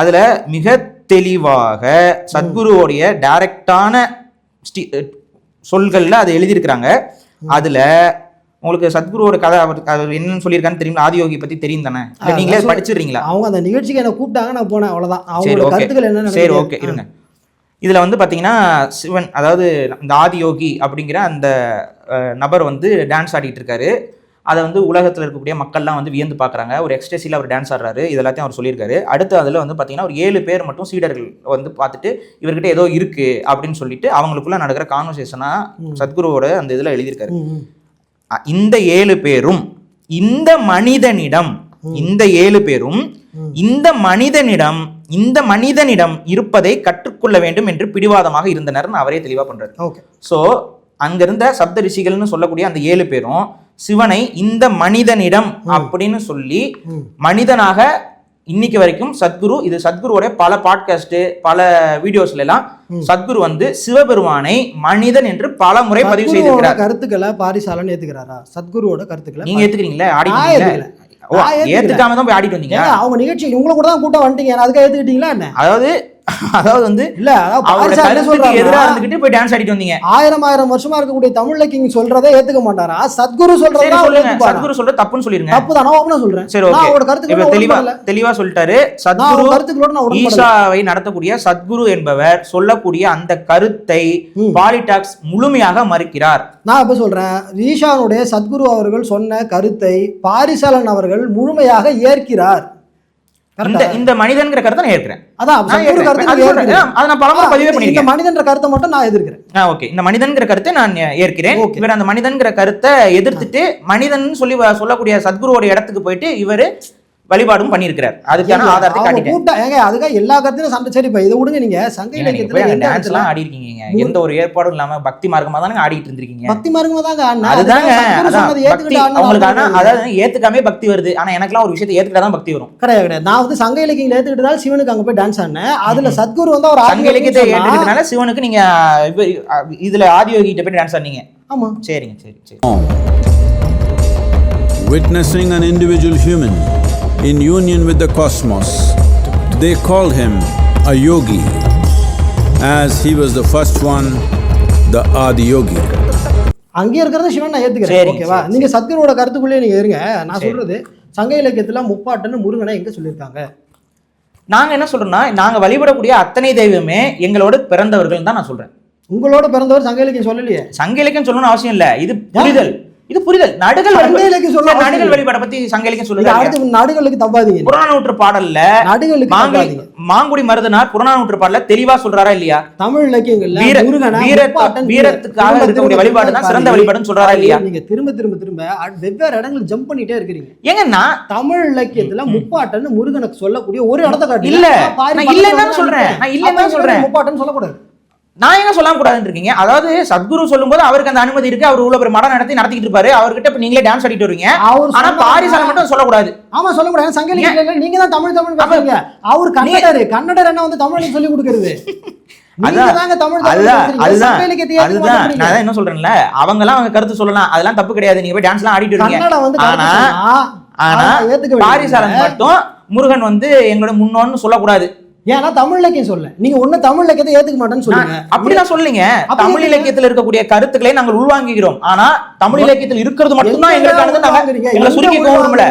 S2: அதில் மிக தெளிவாக சத்குருவோடைய டைரக்டான சொல்களில் அதை எழுதியிருக்கிறாங்க. அதில் உங்களுக்கு சத்குருவோட கதை அவர் என்னன்னு சொல்லியிருக்கான்னு தெரியும். ஆதியோகி பத்தி தெரியும் தானே? நீங்களே படிச்சிடுறீங்களா?
S1: அவங்க அந்த நிகழ்ச்சிக்கு என்ன கூப்பிட்டாங்க, நான் போனேன், அவ்வளவுதான். அவங்களோட கருத்துக்கள் என்ன?
S2: சரி ஓகே, இருங்க. இதுல வந்து பாத்தீங்கன்னா சிவன், அதாவது இந்த ஆதியோகி அப்படிங்கிற அந்த நபர் வந்து டான்ஸ் ஆடிட்டு இருக்காரு. அதை வந்து உலகத்தில் இருக்கக்கூடிய மக்கள்லாம் வந்து வியந்து பார்க்குறாங்க. ஒரு எக்ஸ்டேசியில் அவர் டான்ஸ் ஆடுறாரு. இது எல்லாத்தையும் அவர் சொல்லியிருக்காரு. அடுத்து அதில் வந்து பார்த்தீங்கன்னா ஒரு 7 பேர் மட்டும் சீடர்கள் வந்து பார்த்துட்டு இவர்கிட்ட ஏதோ இருக்குது அப்படின்னு சொல்லிட்டு அவங்களுக்குள்ள நடக்கிற கான்வர்சேஷனாக சத்குருவோட அந்த இதில் எழுதியிருக்காரு. இந்த 7 பேரும் இந்த மனிதனிடம் இந்த மனிதனிடம் இருப்பதை கற்றுக்கொள்ள வேண்டும் என்று பிடிவாதமாக இருந்தனர் அவரே தெளிவா பண்றாரு. சோ அங்கிருந்த சப்த ரிஷிகள்னு சொல்லக்கூடிய அந்த 7 பேரும் சிவனை இந்த மனிதனிடம் அப்படின்னு சொல்லி மனிதனாக இன்னைக்கு வரைக்கும் சத்குரு, இது சத்குருவோட பல பாட்காஸ்ட் பல வீடியோஸ்ல எல்லாம் சத்குரு வந்து சிவபெருமானை மனிதன் என்று பல முறை பதிவு செய்திருக்கிறார்.
S1: கருத்துக்களை பாரிசாலன் ஏத்துக்கிறாரா? சத்குருவோட கருத்துக்களை நீங்க
S2: ஏத்துக்கிறீங்களா? ஏத்துக்காம தான் போய் ஆடிட்டு வந்தீங்க.
S1: அவங்க நிகழ்ச்சி உங்களை கூட தான் கூட்டம் வந்துட்டீங்க, அதுக்காக ஏத்துக்கிட்டீங்களா என்ன?
S2: அதாவது வந்து இல்ல, எதிரா இருந்துகிட்டு போய் டான்ஸ் ஆடிட்டு வந்தீங்க.
S1: 1000 வருஷமா இருக்கக்கூடிய தமிழ்ல கிங் சொல்றதை ஏத்துக்க மாட்டாரா? சத்குரு சொல்றதை
S2: சத்குரு சொல்ற தப்புன்னு சொல்லிருங்க.
S1: தப்பு தானே ஓபனா சொல்றேன்.
S2: சரி ஓகே, அவரோட கருத்துக்கள் தெளிவா சொல்லிட்டாரு. சத்குரு கருத்துக்களோட நான் ஈஷாவை நடத்தக்கூடிய சத்குரு என்பவர் சொல்லக்கூடிய அந்த கருத்தை பாலிடாக்ஸ் முழுமையாக மறுக்கிறார்.
S1: நான் இப்ப சொல்றேன், ஈஷானுடைய சத்குரு அவர்கள் சொன்ன கருத்தை பாரிசாலன் அவர்கள் முழுமையாக ஏற்கிறார்.
S2: இந்த மனிதன்கிற கருத்தை நான் ஏற்கிறேன்.
S1: அதான் சத்குரு கருத்தை
S2: அதை நான் பலமுறை பதிவே பண்ணிருக்கேன்.
S1: இந்த மனிதன்ற கருத்தை மட்டும் நான் எதிர்க்கிறேன்.
S2: ஓகே, இந்த மனிதன்கிற கருத்தை நான் ஏற்கிறேன். இவர் அந்த மனிதன்கிற கருத்தை எதிர்த்துட்டு மனிதன் சொல்லக்கூடிய சத்குருவோட இடத்துக்கு போயிட்டு இவரு வழிபாடும் பண்ணியிருக்கிறார். அதுக்கான ஆதாரத்தை காட்டிட்டேன்.
S1: அதுக்காக எல்லா கருத்தையும் சண்டை. சரி, இப்ப இதை விடுங்க. நீங்க சங்க இலக்கியத்துல
S2: டான்ஸ் எல்லாம் ஆடி இருக்கீங்க, எந்த ஒரு ஏற்பாடும் இல்லாம பக்தி மார்க்கமா தானே ஆடிட்டு இருந்திருக்கீங்க.
S1: பக்தி மார்க்கமா தாங்க.
S2: அதுதாங்க உங்களுக்கு. அதாவது ஏத்துக்காமே பக்தி வருது. ஆனா எனக்குலாம் ஒரு விஷயத்தை ஏத்துக்கிட்டாதான் பக்தி வரும்.
S1: கிடையாது. நான் வந்து சங்க இலக்கியங்களை ஏத்துக்கிட்டதால சிவனுக்கு அங்க போய் டான்ஸ் ஆடினேன். அதுல சத்குரு வந்து ஒரு
S2: சங்க இலக்கியத்தை ஏத்துக்கிட்டதுனால சிவனுக்கு நீங்க இதுல ஆதியோகி கிட்ட போய் டான்ஸ் ஆடினீங்க.
S1: ஆமாம்.
S2: சரிங்க, சரி சரி.
S3: Witnessing an individual human in union with the cosmos, they called him a yogi, as he was the first one, the Adi Yogi.
S1: அங்கே இருக்கிறத சிவன் நான் ஏற்றுக்கிறேன்,
S2: சரிங்க,
S1: ஓகேவா?
S2: சரி,
S1: நீங்கள் சத்குருவோட கருத்துக்குள்ளேயே நீங்கள் இருங்க. நான்
S2: சரி.
S1: சொல்கிறது சங்க இலக்கியத்தில் முப்பாட்டன்னு முருகனை எங்கே சொல்லியிருக்காங்க?
S2: நாங்க என்ன சொல்றோம்னா, நாங்க வழிபடக்கூடிய அத்தனை தெய்வமே எங்களோட பிறந்தவர்கள் தான் நான் சொல்றேன்.
S1: உங்களோட பிறந்தவர் சங்க இலக்கியம் சொல்லலையே.
S2: சங்க இலக்கியம் சொல்லணும்னு அவசியம் இல்ல, இது புரிதல். நடுகள்
S1: சங்க இலக்கியம் சொல்ல
S2: நடுகள் வழிபாட பத்தி சங்க இலக்கியம் சொல்லுது.
S1: அடுத்து நடுகளுக்கு தப்பாதீங்க.
S2: புறநானூற்று பாடல்ல
S1: நடுகளுக்கு தப்பாதீங்க.
S2: மாங்குடி மருதனார் புறநானூற்று பாடல்ல தெளிவா சொல்றாரா இல்லையா?
S1: தமிழ் இலக்கியங்கள்ல முருகனை
S2: வீரத்துக்காக இருக்கக்கூடிய வழிபாடு தான் சிறந்த வழிபாடுன்னு சொல்றாரா இல்லையா?
S1: நீங்க திரும்ப திரும்ப திரும்ப வெவ்வேறு இடங்கள் ஜம்ப் பண்ணிட்டே இருக்கிறீங்க.
S2: ஏங்கன்னா
S1: தமிழ் இலக்கியத்துல முப்பாட்டன்னு முருகனுக்கு சொல்லக்கூடிய ஒரு இடத்த காட்டி
S2: இல்ல, நான் இல்லன்னு சொல்றேன்.
S1: முப்பாட்டன்னு சொல்லக்கூடாது.
S2: நான் எங்க சொல்லாம கூடாதுன்னு இருக்கீங்க? அதாவது சத்குரு சொல்லும்போது அவருக்கு அந்த அனுமதி இருக்கு, அவர் உள்ள ஒரு மடம் நடத்திக்கிட்டு இருப்பாரு, அவர்கிட்ட இப்ப நீங்களே டான்ஸ் ஆடிட்டு வரீங்க. ஆனா பாரிசால மட்டும் சொல்லக்கூடாது.
S1: ஆமா, சொல்லக்கூடாது. சங்க இலக்கியத்துல நீங்க தான் தமிழ் பேசுறீங்க. அவர் கன்னடர் என்ன வந்து தமிழ் சொல்லி கொடுக்கறது?
S2: நான் என்ன சொல்றேன்ல, அவங்க எல்லாம் அவங்க கருத்து சொல்லலாம், அதெல்லாம் தப்பு கிடையாது. நீங்க போய் டான்ஸ் எல்லாம் ஆடிட்டு இருக்கீங்க. ஆனா பாரிசாலன் மட்டும் முருகன் வந்து எங்களோட முன்னோன்னு சொல்லக்கூடாது.
S1: ஏன்னா தமிழ் இலக்கியம் சொல்ல, நீங்க ஒண்ணு தமிழ் இலக்கியத்தை ஏத்துக்க மாட்டேன்னு சொல்லுங்க.
S2: அப்படி நான் சொல்லுங்க. தமிழ் இலக்கியத்தில் இருக்கக்கூடிய கருத்துக்களை நாங்கள் உள்வாங்குகிறோம். ஆனா தமிழ் இலக்கியத்தில் இருக்கிறது மட்டும்தான் எங்களுக்கானது. நாங்க சுருக்கி கோவம்ல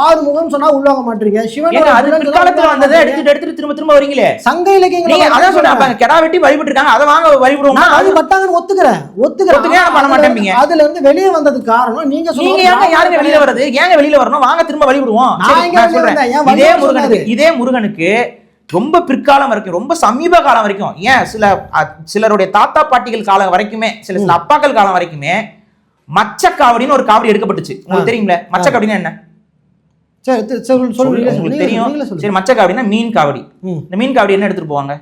S1: ஆறுமுகம் சொன்னா உள்வாங்க மாட்டீங்க. சிவன்
S2: அது பிற்காலத்துல வந்ததை எடுத்துட்டு திரும்ப திரும்ப வரீங்களே.
S1: சங்க இலக்கியங்கள்
S2: நீங்க அதான் சொல்றேன், கெடா வெட்டி வழிபட்டு இருக்காங்க, அதை வாங்க வழிபடுவோம்.
S1: அது பட்டாங்கன்னு ஒத்துக்கிறேன்
S2: பண்ண மாட்டேங்க.
S1: அதுல இருந்து வெளியே வந்ததுக்கு காரணம் நீங்க
S2: யாருங்க வெளியில வர்றது? ஏங்க வெளியில வரணும்? வாங்க திரும்ப வழிபடுவோம். இதே முருகனுக்கு ரொம்ப பிற்காலம் வரைக்கும், ரொம்ப சமீப காலம் வரைக்கும், ஏன் சிலருடைய தாத்தா பாட்டிகள் காலம் வரைக்குமே, சில அப்பாக்கள் காலம் வரைக்குமே மச்சக்காவடின்னு ஒரு காவடி எடுக்கப்பட்டுச்சு. உங்களுக்கு தெரியுங்களா மச்சக்காவடினா என்ன? உங்களுக்கு தெரியும். சரி, மச்சக்காவடினா மீன் காவடி. இந்த மீன் காவடி என்ன எடுத்துட்டு போவாங்க?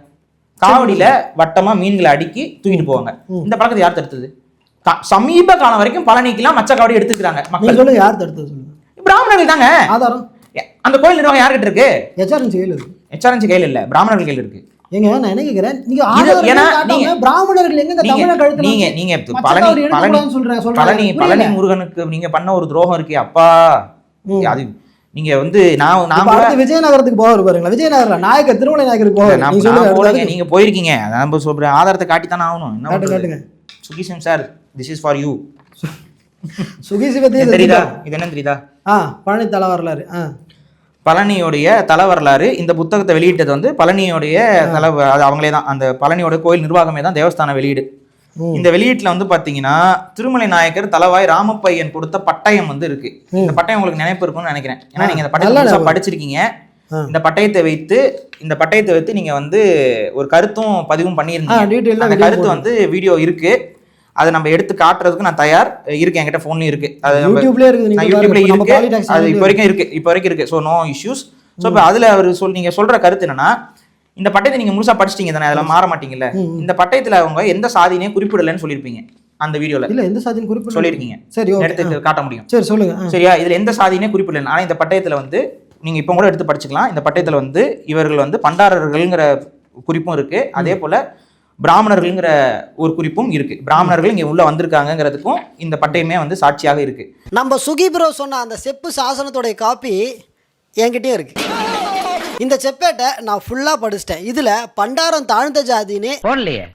S2: காவடியில வட்டமா மீன்களை அடுக்கி தூக்கிட்டு போவாங்க. இந்த பழக்கத்தை யார் தடுத்தது? சமீப காலம் வரைக்கும் பழனிக்கெல்லாம் மச்சக்காவடி எடுத்துக்கிறாங்க மக்கள்.
S1: யார் தடுத்தது?
S2: பிராமணர்கள் தாங்க. ஆதாரம் அந்த கோயில் நிர்வாகம் யார்கிட்ட இருக்கு? HRNC கையில் இல்ல, முருகனுக்கு நீங்க பண்ண ஒரு துரோகம் இருக்கே அப்பா. அது நீங்க வந்து
S1: விஜயநகரத்துக்கு போக பாருங்க. விஜயநகரம் நாயக்கர் திருமலை நாயக்கருக்கு போக
S2: நீங்க போயிருக்கீங்க. அதான் சொல்றேன், ஆதாரத்தை காட்டித்தானே ஆகணும். என்ன சுகீஷன் sir, this is for you. தெரியுதா? இது என்ன தெரியுதா?
S1: பழனி தல வரலாறு.
S2: பழனியோடைய தல வரலாறு. இந்த புத்தகத்தை வெளியிட்டது வந்து பழனியோடைய அது அவங்களே தான், அந்த பழனியோட கோயில் நிர்வாகமே தான் தேவஸ்தான வெளியீடு. இந்த வெளியீட்டுல வந்து பாத்தீங்கன்னா திருமலை நாயக்கர் தலவாய் ராமப்பையன் கொடுத்த பட்டயம் வந்து இருக்கு. இந்த பட்டயம் உங்களுக்கு நினைப்பு இருக்கும்னு நினைக்கிறேன். ஏன்னா நீங்க இந்த பட்டயத்தை படிச்சிருக்கீங்க. இந்த பட்டயத்தை வைத்து நீங்க வந்து ஒரு கருத்தும் பதிவும் பண்ணியிருந்தீங்க. அந்த கருத்து வந்து வீடியோ இருக்கு, அதை நம்ம எடுத்து காட்டுறதுக்கு நான் தயார் இருக்கேன். என்கிட்ட போன்லயும் இருக்கு, அது யூடியூப்ல இருக்கு, அது இப்போ வரைக்கும் இருக்கு. So no issues. ஸோ இப்போ அதுல அவர் நீங்க சொல்ற கருத்து என்னன்னா, இந்த பட்டயத்தை நீங்க முழுசா படிச்சிட்டீங்க தானே, அதெல்லாம் மாற மாட்டீங்கல்ல. இந்த பட்டயத்துல அவங்க எந்த சாதினையும் குறிப்பிடலன்னு சொல்லியிருப்பீங்க அந்த வீடியோல.
S1: இல்ல, எந்த சாதியும் குறிப்பிட சொல்லியிருக்கீங்க. சரி,
S2: எடுத்து காட்ட முடியும்.
S1: சரி, சொல்லுங்க.
S2: சரியா? இதுல எந்த சாதினையும் குறிப்பிடல. ஆனா இந்த பட்டயத்துல வந்து நீங்க இப்போ கூட எடுத்து படிச்சுக்கலாம். இந்த பட்டயத்துல வந்து இவர்கள் வந்து பண்டாரர்கள்ங்கிற குறிப்பும் இருக்கு, அதே போல பிராமணர்கள்ங்கிற ஒரு குறிப்பும் இருக்கு. பிராமணர்கள் இங்க உள்ள வந்திருக்காங்கிறதுக்கும் இந்த பட்டயமே வந்து சாட்சியாக இருக்கு.
S1: நம்ம சுகி ப்ரோ சொன்ன அந்த செப்பு சாசனத்தோடைய காப்பி என்கிட்டயே இருக்கு. இந்த செப்பேட்டை நான் ஃபுல்லா படிச்சிட்டேன். இதுல பண்டாரம் தாழ்ந்த ஜாதின்னு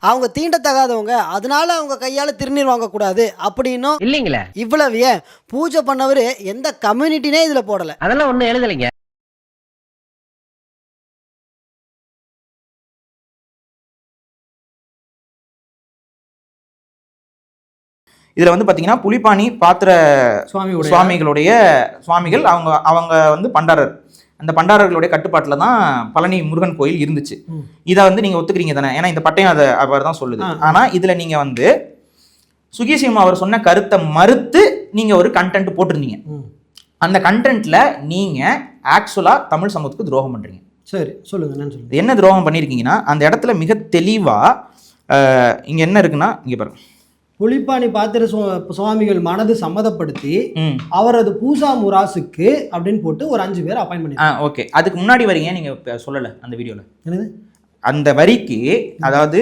S1: அவங்க தீண்டத்தகாதவங்க, அதனால அவங்க கையால திருநீர் வாங்க கூடாது அப்படின்னும் இல்லைங்களே. இவ்வளவு ஏன் பூஜை பண்ணவரு எந்த கம்யூனிட்டினே இதுல போடல. அதெல்லாம் ஒண்ணு எழுதலைங்க.
S2: இதுல வந்து பாத்தீங்கன்னா புலிப்பாணி பாத்திர சுவாமிகள் அவங்க வந்து பண்டாரர். அந்த பண்டாரர்களுடைய கட்டுப்பாட்டில் தான் பழனி முருகன் கோயில் இருந்துச்சு. இதை வந்து நீங்க ஒத்துக்கிறீங்க தானே? ஏன்னா இந்த பட்டயம் அதை அவர் தான் சொல்லுது. ஆனா இதுல நீங்க வந்து சுகீசியம் அவர் சொன்ன கருத்தை மறுத்து நீங்க ஒரு கண்டென்ட் போட்டிருந்தீங்க. அந்த கண்டென்ட்ல நீங்க ஆக்சுவலா தமிழ் சமூகத்துக்கு துரோகம் பண்றீங்க. சரி, சொல்லுங்க. என்ன துரோகம் பண்ணிருக்கீங்கன்னா, அந்த இடத்துல மிக தெளிவா இங்க என்ன இருக்குன்னா, இங்க பாருங்க, புலிப்பாணி பாத்திர சுவாமிகள் மனது சம்மதப்படுத்தி அவரது பூசா முராசுக்கு அப்படின்னு போட்டு ஒரு 5 பேர் அப்பாயிண்ட் பண்ணி. ஓகே, அதுக்கு முன்னாடி வரீங்க, நீங்க சொல்லல அந்த வீடியோல. என்னது அந்த வரிக்கு? அதாவது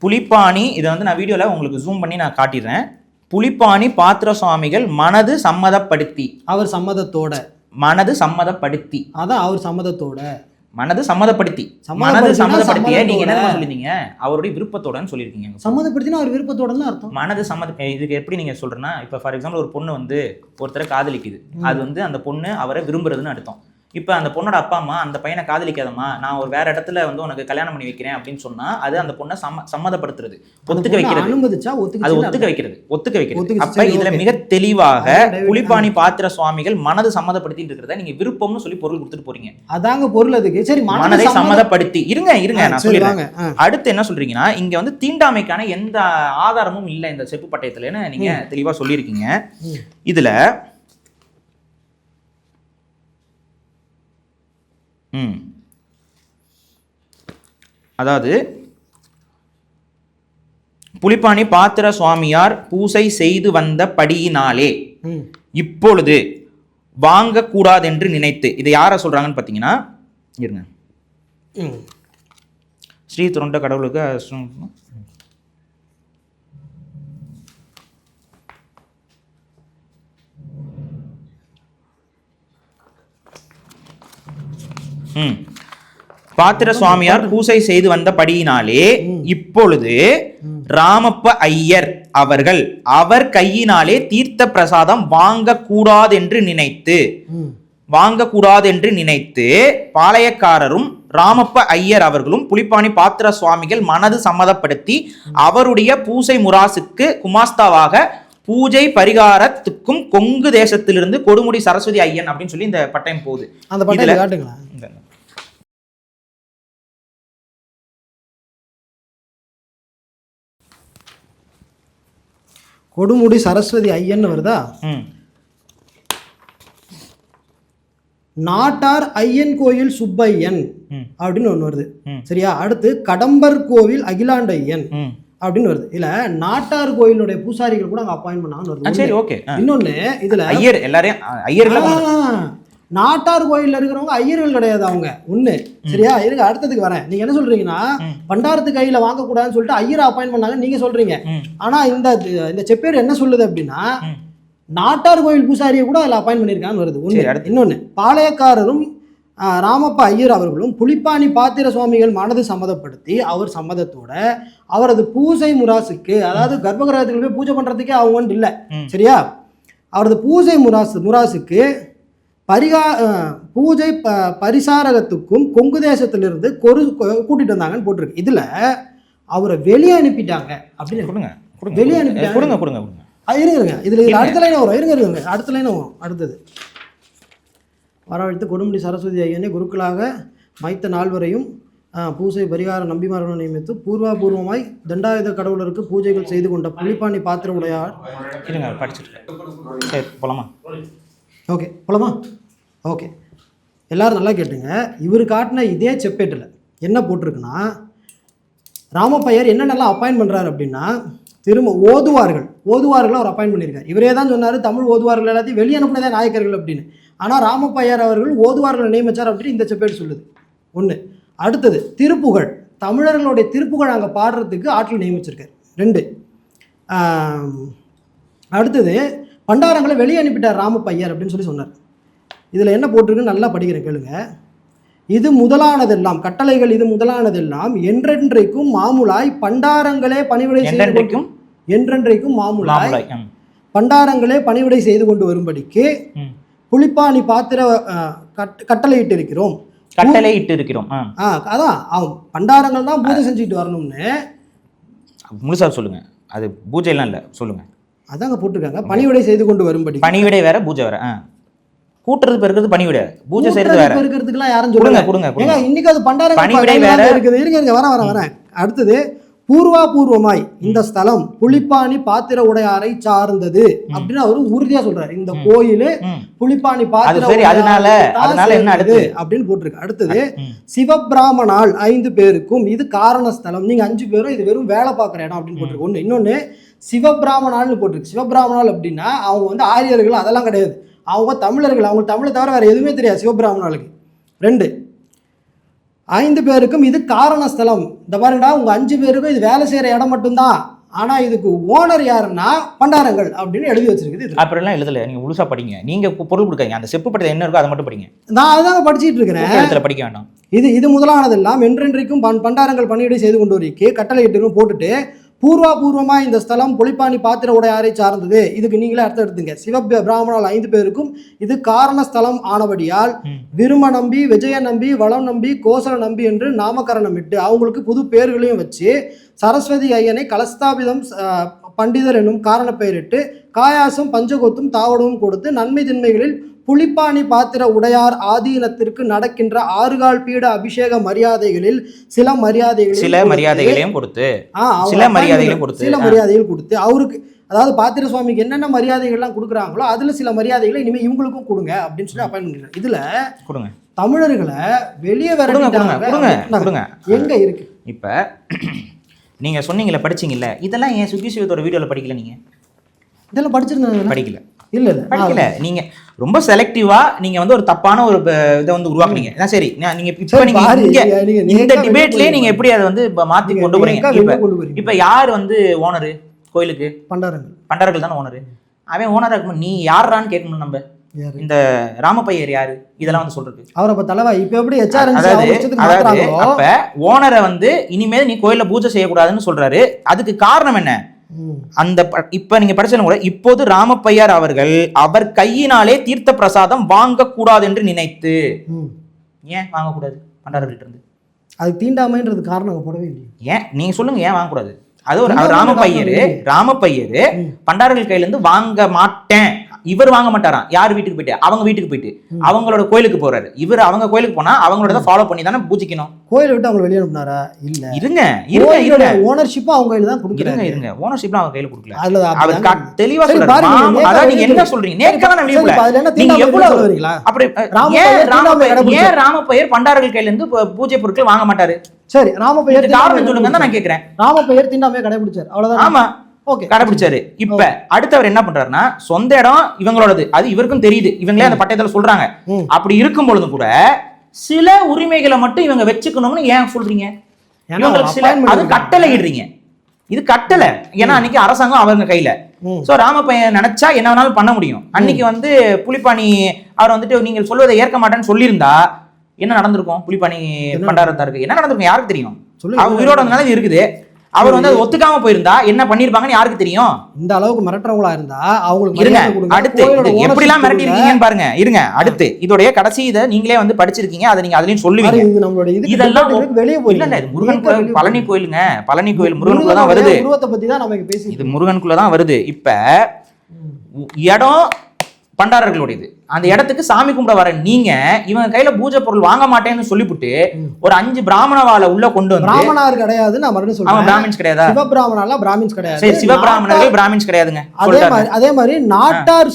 S2: புலிப்பாணி, இதை வந்து நான் வீடியோல உங்களுக்கு ஜூம் பண்ணி நான் காட்டிடுறேன். புலிப்பாணி பாத்திர சுவாமிகள் மனது சம்மதப்படுத்தி.
S1: அவர் சம்மதத்தோட.
S2: மனது சம்மதப்படுத்தி.
S1: அதான் அவர் சம்மதத்தோட.
S2: மனது சம்மதப்படுத்தி. மனது சம்மதப்படுத்திய நீங்க என்ன சொல்லிருந்தீங்க? அவருடைய விருப்பத்தோடன்னு சொல்லியிருக்கீங்க.
S1: சம்மதப்படுத்தினா அவர் விருப்பத்தோடன்னு அர்த்தம்.
S2: மனது இதுக்கு எப்படி நீங்க சொல்றேன்னா, இப்ப ஃபார் எக்ஸாம்பிள் ஒரு பொண்ணு வந்து ஒருத்தரை காதலிக்குது, அது வந்து அந்த பொண்ணு அவரை விரும்புறதுன்னு அர்த்தம். இப்போ அந்த பொண்ணோட அப்பா அம்மா அந்த பையனை காதலிக்காதம்மா, நான் ஒரு வேற இடத்துல வந்து உனக்கு கல்யாணம் பண்ணி வைக்கிறேன் அப்படின்னு சொன்னா அது அந்த பொண்ணை சம்மதப்படுத்துறது, ஒத்துக்க வைக்கிறது. அது ஒத்துக்க வைக்கிறது. அப்ப இதுல மிக தெளிவாக புலிப்பாணி பாத்திர சுவாமிகள் மனது சம்மதப்படுத்திட்டு இருக்கிறத நீங்க விருப்பம்னு சொல்லி பொருள் கொடுத்துட்டு போறீங்க.
S1: அதாங்க பொருள். அதுக்கு சரி
S2: மனதை சம்மதப்படுத்தி. இருங்க நான் சொல்லிடுறேன். அடுத்து என்ன சொல்றீங்கன்னா, இங்க வந்து தீண்டாமைக்கான எந்த ஆதாரமும் இல்லை இந்த செப்பு பட்டயத்துலன்னு நீங்க தெளிவா சொல்லியிருக்கீங்க. இதுல அதாவது புலிப்பாணி பாத்திர சுவாமியார் பூசை செய்து வந்த படியினாலே இப்பொழுது வாங்கக்கூடாது என்று நினைத்து. இதை யார சொல்றாங்கன்னு பாத்தீங்கன்னா, இருங்க, ஸ்ரீ தொண்ட கடவுளுக்கு பாத்திர சுவாமியார் பூசை செய்து வந்த படியினாலே இப்பொழுது ராமப்ப ஐயர் அவர்கள் அவர் கையினாலே தீர்த்த பிரசாதம் வாங்கக்கூடாது என்று நினைத்து பாளையக்காரரும் ராமப்ப ஐயர் அவர்களும் புலிப்பாணி பாத்திர சுவாமிகள் மனது சம்மதப்படுத்தி அவருடைய பூசை முராசுக்கு குமாஸ்தாவாக பூஜை பரிகாரத்துக்கும் கொங்கு தேசத்திலிருந்து கொடுமுடி சரஸ்வதி ஐயன் அப்படின்னு சொல்லி இந்த பட்டயம் போகுது.
S1: அந்த பட்டயம் காட்டுங்களா? கொடுமுடி சரஸ்வதி ஐயன் வருதா? நாட்டார் ஐயன் கோயில் சுப்பையன் அப்படின்னு ஒண்ணு வருது. சரியா? அடுத்து கடம்பர் கோவில் அகிலாண்ட ஐயன் அப்படின்னு வருது. இல்ல நாட்டார் கோயிலுடைய பூசாரிகள் கூட அங்க அப்பாயின்ட் பண்ணாங்கன்னு வருது.
S2: சரி, ஓகே.
S1: இன்னொன்னு இதுல
S2: ஐயர் எல்லாரையும் ஐயர்கள்,
S1: நாட்டார் கோயில்ல இருக்கிறவங்க ஐயர்கள் கிடையாது அவங்க ஒண்ணு. சரியா? இருங்க, அடுத்ததுக்கு வரேன். நீங்க என்ன சொல்றீங்கன்னா, பண்டாரத்து கையில வாங்கக்கூடாதுன்னு சொல்லிட்டு ஐயரை அப்பாயின்ட் பண்ணாங்க நீங்க சொல்றீங்க. ஆனா இந்த செப்பேடு என்ன சொல்லுது அப்படின்னா, நாட்டார் கோயில் பூசாரியை கூட அதில் அப்பாயின்ட் பண்ணியிருக்கான்னு வருது ஒன்று. இன்னொன்று, பாளையக்காரரும் ராமப்ப ஐயர் அவர்களும் புலிப்பாணி பாத்திர சுவாமிகள் மனது சம்மதப்படுத்தி அவர் சம்மதத்தோட அவரது பூஜை முராசுக்கு, அதாவது கர்ப்பகிரகத்துக்கு போய் பூஜை பண்றதுக்கே அவங்க இல்லை. சரியா? அவரது பூஜை முராசுக்கு பூஜை பரிசாரகத்துக்கும் கொங்கு தேசத்திலிருந்து கூட்டிட்டு வந்தாங்கன்னு போட்டிருக்கு. இதுல அவரை வெளியே அனுப்பிட்டாங்க அப்படின்னு. வெளியே அனுப்பிட்டாங்க. இருங்க, இதுல அடுத்த லைன் வரும். இருங்க, அடுத்த லைன் வரும். அடுத்தது, வரவழைத்து கொடுமுடி சரஸ்வதி ஐயனை குருக்களாக மைத்த நால்வரையும் பூசை பரிகார நம்பிமார்களை நியமித்து பூர்வாபூர்வமாய் தண்டாயுத கடவுளருக்கு பூஜைகள் செய்து கொண்ட புலிப்பாணி பாத்திர உடையார்.
S2: போலாமா?
S1: ஓகே, போலாமா? ஓகே, எல்லாரும் நல்லா கேட்டுங்க. இவர் காட்டின இதே செப்பேட்டில் என்ன போட்டிருக்குன்னா, ராமப்பையர் என்னென்னலாம் அப்பாயின்ட் பண்ணுறாரு அப்படின்னா, திரும்ப ஓதுவார்கள் அவர் அப்பாயின்ட் பண்ணியிருக்காரு. இவரே தான் சொன்னார் தமிழ் ஓதுவார்கள் எல்லாத்தையும் வெளியே அனுப்பினதே நாயக்கர்கள் அப்படின்னு. ஆனால் ராமப்பையர் அவர்கள் ஓதுவார்களை நியமித்தார் அப்படின்னு இந்த செப்பேடு சொல்லுது. ஒன்று. அடுத்தது, திருப்புகழ், தமிழர்களுடைய திருப்புகழ் அங்கே பாடுறதுக்கு ஆட்கள் நியமிச்சிருக்காரு. 2. அடுத்தது, பண்டாரங்களை வெளியே அனுப்பிட்டார் ராமப்பையர் அப்படின்னு சொல்லி சொன்னார். இதில் என்ன போட்டிருக்குன்னு நல்லா படிக்கிறேன், கேளுங்க. இது முதலானதெல்லாம் கட்டளைகள், இது முதலானதெல்லாம் என்றென்றைக்கும் மாமுலாய் பண்டாரங்களே பணிவிடை செய்து என்றென்றைக்கும் மாமுலாய் பண்டாரங்களே பணிவிடை செய்து கொண்டு வரும்படிக்கு புலிப்பாணி பாத்திர கட்டளையிட்டு இருக்கிறோம். அதான் பண்டாரங்கள் தான் பூஜை செஞ்சுட்டு வரணும்னு
S2: முழுசா சொல்லுங்க. அது பூஜை எல்லாம் இல்ல, சொல்லுங்க.
S1: அதாங்க போட்டிருக்காங்க, பணிவிடை செய்து கொண்டு வரும்படி.
S2: பணிவிடை வேற, பூஜை வேற. கூட்டுறது பெருக்கிறது பணிவிடை, பூஜை செய்யறது வேற.
S1: பெருக்கிறதுக்குலாம் யாரும் சொல்லுங்க. இன்னைக்கு அது பண்டாரம்
S2: பணிவிடை வேற
S1: இருக்குது. இருங்க, வரேன். அடுத்தது, பூர்வாபூர்வமாய் இந்த ஸ்தலம் புலிப்பாணி பாத்திர உடையாரை சார்ந்தது அப்படின்னு அவரு உறுதியா சொல்றாரு. இந்த கோயிலு புலிப்பாணி பாத்திர அப்படின்னு போட்டிருக்கு. அடுத்தது, சிவபிராமணால் 5 பேருக்கும் இது காரணஸ்தலம். நீங்க 5 பேரும் இது வெறும் வேலை பார்க்குற இடம் அப்படின்னு போட்டிருக்கு. ஒண்ணு. இன்னொன்னு, சிவபிராமணால்னு போட்டிருக்கு. சிவபிராமணால் அப்படின்னா அவங்க வந்து ஆரியர்கள் அதெல்லாம் கிடையாது, அவங்க தமிழர்கள். அவங்க தமிழை தவிர வேற எதுவுமே தெரியாது சிவபிராமணாளுக்கு. 2. 5 பேருக்கும் இது காரணஸ்தலம். இந்த பாருடா, உங்க 5 பேருக்கும் இது வேலை செய்யற இடம் மட்டும்தான் ஆனா இதுக்கு ஓனர் யாருன்னா பண்டாரங்கள் அப்படின்னு எழுதி வச்சிருக்குது இது.
S2: அப்படிலாம் எழுதல, நீங்க முழுசா படிங்க. நீங்க பொருள் கொடுக்காதீங்க, அந்த செப்பு படத்தில் என்ன இருக்கோ அதை மட்டும் படிங்க.
S1: நான் அதுதாங்க படிச்சுட்டு இருக்கிறேன்.
S2: இடத்துல படிக்க வேண்டாம்.
S1: இது முதலானதெல்லாம் என்றென்றைக்கும் பண்டாரங்கள் பணியிடை செய்து கொண்டு வரைக்கு கட்டளை இட்டு போட்டுட்டு பூர்வமா இந்த ஸ்தலம் பொலிப்பாணி பாத்திர உடையாரை சார்ந்தது. இதுக்கு நீங்களே அர்த்தம் எடுத்துங்க. சிவ பிராமணால் 5 பேருக்கும் இது காரண ஸ்தலம் ஆனபடியால் விரும நம்பி, விஜய நம்பி, வளம் நம்பி, கோசல நம்பி என்று நாமகரணம் இட்டு அவங்களுக்கு புது பேர்களையும் வச்சு சரஸ்வதி ஐயனை கலஸ்தாபிதம் பண்டிதர் என்னும் காரண பெயரிட்டு காயாசம் பஞ்சகோத்தும் தாவடமும் கொடுத்து நன்மை தின்மைகளில் புலிப்பாணி பாத்திர உடையார் ஆதீனத்திற்கு நடக்கின்ற 6 கால் பீட அபிஷேக மரியாதைகளில் சில மரியாதைகளையும் கொடுத்து அவருக்கு, அதாவது பாத்திர சுவாமிக்கு என்னென்ன மரியாதைகள்லாம் கொடுக்குறாங்களோ அதுல சில மரியாதைகளை இனிமே இவங்களுக்கும் கொடுங்க அப்படின்னு சொல்லி அப்பாயின் பண்ணிடுறாங்க. இதுல கொடுங்க தமிழர்களை வெளியே வர எங்க இருக்கு?
S2: இப்ப நீங்க சொன்னீங்கல்ல, படிச்சீங்கல்ல, இதெல்லாம் ஏன் சுகிசிவத்தோட வீடியோல படிக்கல? நீங்க இதெல்லாம் படிச்சிருந்தாங்க? படிக்கல. இல்ல படிக்கல. நீங்க ரொம்ப செலக்டிவா நீங்க வந்து ஒரு தப்பான ஒரு இதை வந்து உருவாக்குனீங்க. சரி, நீங்க இந்த டிபேட்லயே நீங்க எப்படி அதை வந்து மாத்தி கொண்டு போறீங்க? இப்ப யார் வந்து ஓனரு கோயிலுக்கு? பண்டாரர்கள் தானே ஓனரு. அவன் ஓனரா இருக்கும், நீ யாரான்னு கேட்கணும். நம்ம இந்த ராமப்பையர் யாரு இதெல்லாம் வந்து சொல்றது? அவரை தலைவா இப்ப எப்படி அதாவது அப்ப ஓனரை வந்து இனிமேல் நீ கோயில்ல பூஜை செய்யக்கூடாதுன்னு சொல்றாரு. அதுக்கு காரணம் என்ன? அந்த இப்ப நீங்க படிச்சாலும் கூட இப்போது ராமப்பையார் அவர்கள் அவர் கையினாலே தீர்த்த பிரசாதம் வாங்க கூடாது என்று நினைத்து. ஏன் வாங்கக்கூடாது பண்டாரர்கிட்ட இருந்து? அது தீண்டாமைன்றது காரணம் போடவே இல்லை. ஏன் நீங்க சொல்லுங்க, ஏன் வாங்கக்கூடாது? அது ஒரு ராமப்பையரு பண்டாரர்கள் கையில இருந்து வாங்க மாட்டேன். இவர் வாங்க மாட்டாராம். யார் வீட்டுக்கு போயிட்டு? அவங்க வீட்டுக்கு போயிட்டு அவங்களோட கோயிலுக்கு போறாரு. இவர் அவங்க கோயிலுக்கு போனா அவங்களோட ஃபாலோ பண்ணி தானே பூஜிக்கணும். கோயிலை விட்டு அவங்க வெளியே அனுப்புனாரா? இல்ல. இருங்க ஓனர்ஷிப் அவங்க கையில தான் கொடுக்குறாங்க. இருங்க ஓனர்ஷிப் அவங்க கையில கொடுக்கல. அவர் தெளிவா சொல்றாரு. அதான் நீங்க என்ன சொல்றீங்க? நேர்காண நீங்க எவ்வளவு வரீங்களா? அப்படி ஏன் ராமப்பையர் பண்டாரர்கள் கையில இருந்து பூஜை பொருட்கள் வாங்க மாட்டாரு? சரி, ராமப்பையர் காரணம் சொல்லுங்க நான் கேக்குறேன். ராமப்பையர் தீண்டாமையை கடைபிடிச்சார், அவ்வளவுதான். ஆமா, கடைபிடிச்சாரு. இப்ப அடுத்தவர் என்ன பண்றாருன்னா, சொந்த இடம் இவங்களோடது, அது இவருக்கும் தெரியுது, இவங்களே அந்த பட்டயத்துல சொல்றாங்க. அப்படி இருக்கும் பொழுது கூட சில உரிமைகளை மட்டும் இவங்க வச்சுக்கணும்னு ஏன் சொல்றீங்க? அது கட்டளை இடுறீங்க. இது கட்டளை. ஏன்னா அன்னைக்கு அரசாங்கம் அவங்க கையில. சோ ராமப்பையன் நினைச்சா என்ன வேணாலும் பண்ண முடியும். அன்னைக்கு வந்து புலிப்பாணி அவர் வந்துட்டு நீங்க சொல்வதை ஏற்க மாட்டேன்னு சொல்லியிருந்தா என்ன நடந்திருக்கும்? புலிப்பாணி பண்டாரத்தாருக்கு என்ன நடந்திருக்கும் யாருக்கு தெரியும்? அவர் உயிரோட வந்தனால இருக்குது. அவர் வந்து ஒத்துக்காம போயிருந்தா என்ன பண்ணிருப்பாங்கன்னு யாருக்கு தெரியும்? இந்த அளவுக்கு மிரட்டுறவங்களா இருந்தா அவங்களுக்கு அடுத்து எப்படி எல்லாம் மிரட்டி இருக்கீங்கன்னு பாருங்க. இருங்க, அடுத்து இதோடைய கடைசி இதை நீங்களே வந்து படிச்சிருக்கீங்க, அதை நீங்க அதுலயும் சொல்லுவீங்க. இதெல்லாம் வெளியே போயில முருகன் கோயில், பழனி கோயிலுங்க, பழனி கோயில் முருகனுக்குள்ள தான் வருது. இது முருகனுக்குள்ள தான் வருது. இப்ப இடம் பண்டாரர்களுடையது. அந்த இடத்துக்கு சாமி கும்பிட வர நீங்க இவங்க கையில பூஜை பொருள் வாங்க மாட்டேன்னு சொல்லிவிட்டு ஒரு 5 பிராமணவால உள்ள கொண்டு வந்து, பிராமணர் கிடையாது, நான் மறுபடியும் சொல்றேன், பிராமின்ஸ் கிடையாது, சிவபிராமணால பிராமின்ஸ் கிடையாது. சரி, சிவபிராமணர்கள் பிராமின்ஸ் கிடையாதுங்க. அதே மாதிரி நாட்டார்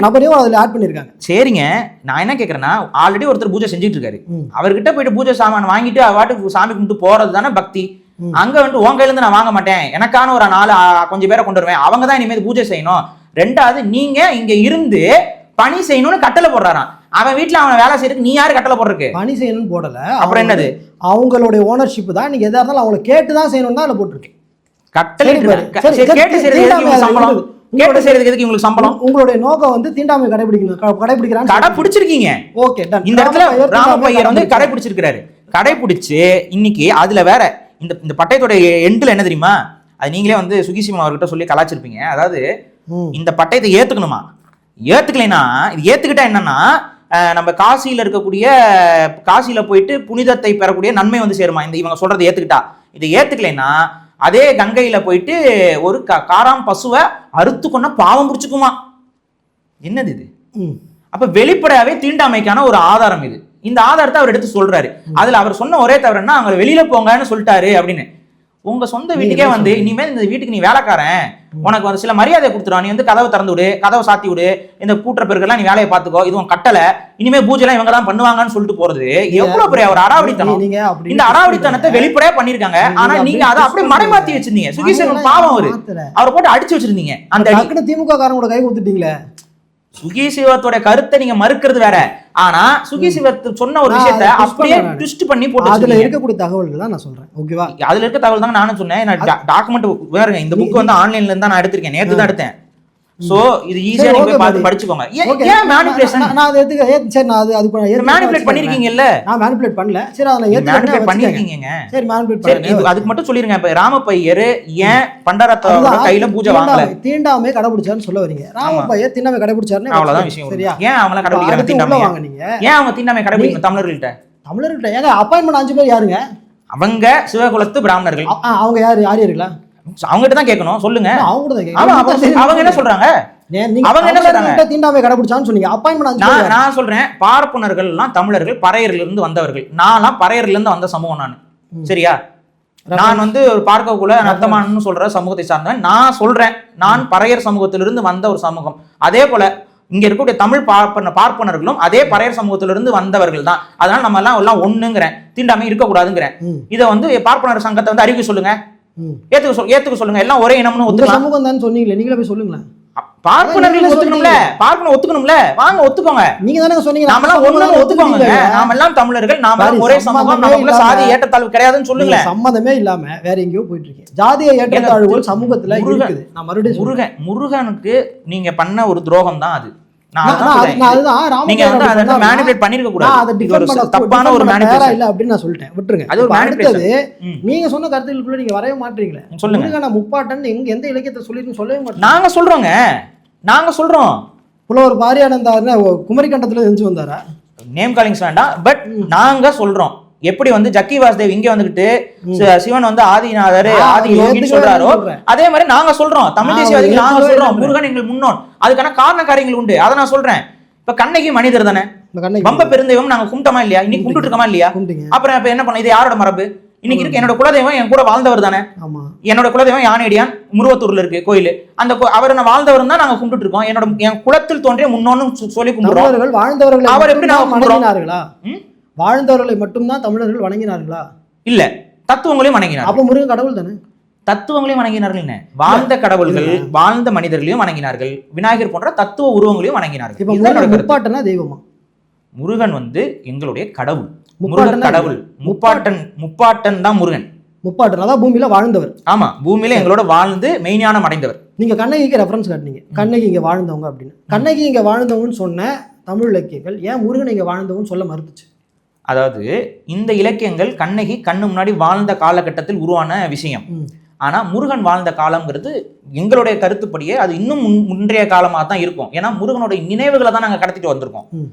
S2: நபரையும் அதுல ஆட் பண்ணிருக்காங்க. சரிங்க, நான் என்ன கேக்குறேன்னா, ஆல்ரெடி ஒருத்தர் பூஜை செஞ்சுட்டு இருக்காரு, அவர்கிட்ட போயிட்டு பூஜை சாமான் வாங்கிட்டு வாட்டுக்கு சாமி கும்பிட்டு போறது தானே பக்தி. அங்க வந்துட்டு உன் கையில இருந்து நான் வாங்க மாட்டேன், எனக்கான ஒரு 4-5 பேரை கொண்டு வருவேன், அவங்க தான் இனிமேல் பூஜை செய்யணும். ரெண்டாவது, நீங்க இங்க இருந்து பணி செய்யணும்னு கட்டளை போடுறாராம். அவன் வீட்டுல அவன் வேலை செய்யறதுக்கு நீ யாரு கட்டளை போடுறதுக்கு? பணி செய்யணும்னு போடல, அப்புறம் என்னது? அவங்களுடைய ஓனர்ஷிப் தான். நீங்க எதா இருந்தாலும் அவங்களை கேட்டுதான் செய்யணும் தான் அதுல போட்டிருக்கு. கட்டளை கேட்டு செய்யறதுக்கு சம்பளம், கேட்டு செய்யறதுக்கு எதுக்கு உங்களுக்கு சம்பளம்? உங்களுடைய நோக்கம் வந்து தீண்டாமை கடைபிடிக்கிறாங்க, கடைபிடிச்சிருக்கீங்க. ஓகே, இந்த இடத்துல ராமப்பையர் வந்து கடைபிடிச்சிருக்கிறாரு. கடைபிடிச்சு இன்னைக்கு அதுல வேற இந்த பட்டயத்தோட எண்டுல என்ன தெரியுமா? அது நீங்களே வந்து சுகிசிமன் அவர்கிட்ட சொல்லி கலாச்சிருப்பீங்க. அதாவது இந்த பட்டயத்தை ஏத்துக்கணுமா, ஏத்துக்கலைன்னா இது ஏத்துக்கிட்டா என்னன்னா, நம்ம காசியில இருக்கக்கூடிய, காசியில போயிட்டு புனிதத்தை பெறக்கூடிய நன்மை வந்து சேருமா இந்த இவங்க சொல்றதை ஏத்துக்கிட்டா? இதை ஏத்துக்கலைன்னா அதே கங்கையில போயிட்டு ஒரு காராம் பசுவை அறுத்து கொண்டா பாவம் பிடிச்சுக்குமா. என்னது இது? அப்ப வெளிப்படையாவே தீண்டாமைக்கான ஒரு ஆதாரம் இது. இந்த ஆதாரத்தை அவர் எடுத்து சொல்றாரு. அதுல அவர் சொன்ன ஒரே தவறுன்னா, அவங்க வெளியில போங்கன்னு சொல்லிட்டாரு அப்படின்னு. உங்க சொந்த வீட்டுக்கே வந்து இனிமேல் இந்த வீட்டுக்கு நீ வேலைக்காரன், உனக்கு வந்து சில மரியாதை கொடுத்துருவான், நீ வந்து கதவை திறந்து விடு, கதவை சாத்தி விடு, இந்த கூட்டுற பெருக்கெல்லாம் நீ வேலையை பார்த்துக்கோ, இது உன் கட்டளை, இனிமே பூஜை எல்லாம் இவங்க தான் பண்ணுவாங்கன்னு சொல்லிட்டு போறது எவ்வளவு பெரிய ஒரு அடாவடித்தனம். இந்த அடாவடித்தனத்தை வெளிப்படையா பண்ணிருக்காங்க. ஆனா நீங்க அதை அப்படியே மறைமாத்தி வச்சிருந்தீங்க. சுகிசேகரன் பாவம் அவரை போட்டு அடிச்சு வச்சிருந்தீங்க. அந்த திமுக காரங்களோட கை கொடுத்துட்டீங்களே. சுகி சிவத்தோட கருத்தை நீங்க மறுக்கிறது வேற. ஆனா சுகி சிவத் சொன்ன ஒரு விஷயத்தை அப்படியே ட்விஸ்ட் பண்ணி போட்டு
S1: அதுல இருக்கக்கூடிய தகவல்கள் தான் நான் சொல்றேன். ஓகேவா?
S2: அதுல இருக்க தகவல் தாங்க நானும் சொன்னேன். டாக்குமெண்ட் வேறுங்க, இந்த புக் வந்து ஆன்லைன்ல இருந்து தான் நான் எடுத்திருக்கேன், நேத்து தான் எடுத்தேன். சோ இது ஈஸியா நீங்க பார்த்து படிச்சுக்கோங்க. ஏன் மேனிபுலேஷன்?
S1: நான் அதை சரி, நான் அது
S2: மேனிபுலேட் பண்ணிருக்கீங்கல்ல.
S1: நான் மேனிபுலேட் பண்ணல. சரி, அதை
S2: மேனிபுலேட் பண்ணிருக்கீங்க.
S1: சரி, மேனிபுலேட் பண்ணல.
S2: அதுக்கு மட்டும் சொல்லிருங்க. இப்ப ராமப்பையர் ஏன் பண்டாரத்தோட கையில பூஜை வாங்கல?
S1: தீண்டாமே கடைபிடிச்சாருன்னு சொல்ல வரீங்க. ராமப்பையர் தீண்டாமை கடைபிடிச்சாருன்னு
S2: அவ்வளவுதான் விஷயம்.
S1: சரியா?
S2: ஏன் அவங்கள கடைபிடிக்கிறாங்க தீண்டாமை?
S1: வாங்குனீங்க.
S2: ஏன் அவங்க தீண்டாமை கடைபிடிக்கணும் தமிழர்கள்ட்ட?
S1: தமிழர்கள்ட்ட ஏங்க அப்பாயின்மெண்ட் 5 பேர் யாருங்க?
S2: அவங்க சிவகுலத்து பிராமணர்கள்.
S1: அவங்க யாரு? ஆரியர்களா?
S2: அவங்ககிட்ட தான் கேட்கணும். சொல்லுங்க.
S1: அவங்க கூட தான்
S2: ஆமா, அவங்க என்ன சொல்றாங்க? அவங்க என்ன சொல்றாங்க?
S1: தீண்டாமை கடைபிடிச்சான்னு சொன்னீங்க. அப்பாயின்மெண்ட்
S2: நான் சொல்றேன், பார்ப்பனர்கள் எல்லாம் தமிழர்கள், பறையர்ல இருந்து வந்தவர்கள். நான்லாம் பறையர்ல இருந்து வந்த சமூகம் நான். சரியா? நான் வந்து ஒரு பார்க்கக்குள்ள நத்தமானு சொல்ற சமூகத்தை சார்ந்தவன். நான் சொல்றேன், நான் பறையர் சமூகத்திலிருந்து வந்த ஒரு சமூகம். அதே போல இங்க இருக்கக்கூடிய தமிழ் பார்ப்பனர்களும் அதே பறையர் சமூகத்திலிருந்து வந்தவர்கள் தான். அதனால நம்ம எல்லாம் ஒண்ணுங்கிறேன், தீண்டாமை இருக்கக்கூடாதுங்கிறேன். இதை வந்து பார்ப்பனர் சங்கத்தை வந்து அறிவிக்க சொல்லுங்க, ஏத்துக்க சொல்லுங்க. எல்லாம் ஒரே இனம்னு ஒத்துக்க
S1: சமூகம் தான் சொன்னீங்களே, நீங்களே போய் சொல்லுங்களேன்.
S2: பார்ப்பனர்கள் ஒத்துக்கணும்ல, பார்ப்பனர் ஒத்துக்கணும்ல. வாங்க ஒத்துக்கோங்க.
S1: நீங்க தானே சொன்னீங்க
S2: நாம எல்லாம் ஒண்ணு ஒத்துக்கோங்க. நாம எல்லாம் தமிழர்கள், நாம ஒரே சமூகம், நமக்குள்ள சாதி ஏற்றத்தாழ்வு கிடையாதுன்னு சொல்லுங்க.
S1: சம்பந்தமே இல்லாம வேற எங்கேயோ போயிட்டு இருக்கீங்க. ஜாதிய ஏற்றத்தாழ்வுகள் சமூகத்துல இருக்குது. நான் மறுபடியும்
S2: முருகனுக்கு நீங்க பண்ண ஒரு துரோகம் தான் அது. நீங்க சொன்ன கருத்துக்களுக்குள்ள நீங்க வரவே மாட்டீங்களே. சொல்லுங்க. முப்பாட்டன் எந்த இலக்கியத்தை சொல்லி சொல்லவே மாட்டோம். நாங்க சொல்றோம்.
S1: புலவர் பாரியானந்தாருன்னா குமரிக்கண்டத்துல செஞ்சு வந்தாரா?
S2: நேம் காலிங்ஸ் வேண்டாம், பட் நாங்க சொல்றோம். எப்படி வந்து ஜக்கி வாசுதேவ் இங்க வந்துகிட்டு சிவன் வந்து ஆதிநாதர் ஆதி யோகின்னு சொல்றாரோ, அதே மாதிரி நாங்க சொல்றோம். தமிழ் தேசியவாதிகள் நாங்க சொல்றோம் முருகன் எங்கள் முன்னோன். அதுக்கான காரண காரியங்கள் உண்டு, அதை நான் சொல்றேன். இப்ப கண்ணகி மனிதர் தானே, வம்ப பெருந்தெய்வம் நாங்க கும்பிட்டோமா இல்லையா? இன்னைக்கு கும்பிட்டு இருக்கோமா இல்லையா? அப்புறம் இப்ப என்ன பண்ண? இது யாரோட மரபு? இன்னைக்கு இருக்கு. என்னோட குலதெய்வம் என் கூட வாழ்ந்தவர் தானே. என்னோட குலதெய்வம் யானையடியான் முருவத்தூர்ல இருக்கு கோயில். அந்த அவர் வாழ்ந்தவர் தான் நாங்க கும்பிட்டு இருக்கோம். என் குலத்தில் தோன்றிய முன்னோன்னு சொல்லி கும்பிடுறோம்.
S1: வாழ்ந்தவர்கள்
S2: அவர் எப்படி நாங்க
S1: வணங்கினார்களா? வாழ்ந்தவர்களை மட்டும்தான் தமிழர்கள் வணங்கினார்களா? இல்ல,
S2: தத்துவங்களையும் வணங்கினார்.
S1: அப்ப முருகன் கடவுள் தானே.
S2: தத்துவங்களையும் வணங்கினார்கள். என்ன வாழ்ந்த கடவுள்கள், வாழ்ந்த மனிதர்களையும் வணங்கினார்கள். விநாயகர் போன்ற தத்துவ உருவங்களையும் வணங்கினார்கள்.
S1: முப்பாட்டனா தெய்வமா?
S2: முருகன் வந்து எங்களுடைய கடவுள், முருகன் கடவுள். முப்பாட்டன் தான் முருகன்.
S1: முப்பாட்டன் அதான் பூமியில வாழ்ந்தவர்.
S2: ஆமா, பூமியில எங்களோட வாழ்ந்து மெய்ஞானம் அடைந்தவர்.
S1: நீங்க கண்ணகிக்கு ரெஃபரன்ஸ் காட்டினீங்க, கண்ணகி இங்க வாழ்ந்தவங்க அப்படின்னு. கண்ணகி இங்க வாழ்ந்தவங்கன்னு சொன்ன தமிழ் இலக்கியங்கள் ஏன் முருகன் இங்க வாழ்ந்தவங்கன்னு சொல்ல மறுத்துச்சு?
S2: அதாவது இந்த இலக்கியங்கள் கண்ணகி கண்ணு முன்னாடி வாழ்ந்த காலகட்டத்தில் உருவான விஷயம். ஆனா முருகன் வாழ்ந்த காலம்ங்கிறது எங்களுடைய கருத்துப்படியே அது இன்னும் முன்றைய காலமாக தான் இருக்கும். ஏன்னா முருகனுடைய நினைவுகளை தான் நாங்க கடத்திட்டு வந்திருக்கோம்.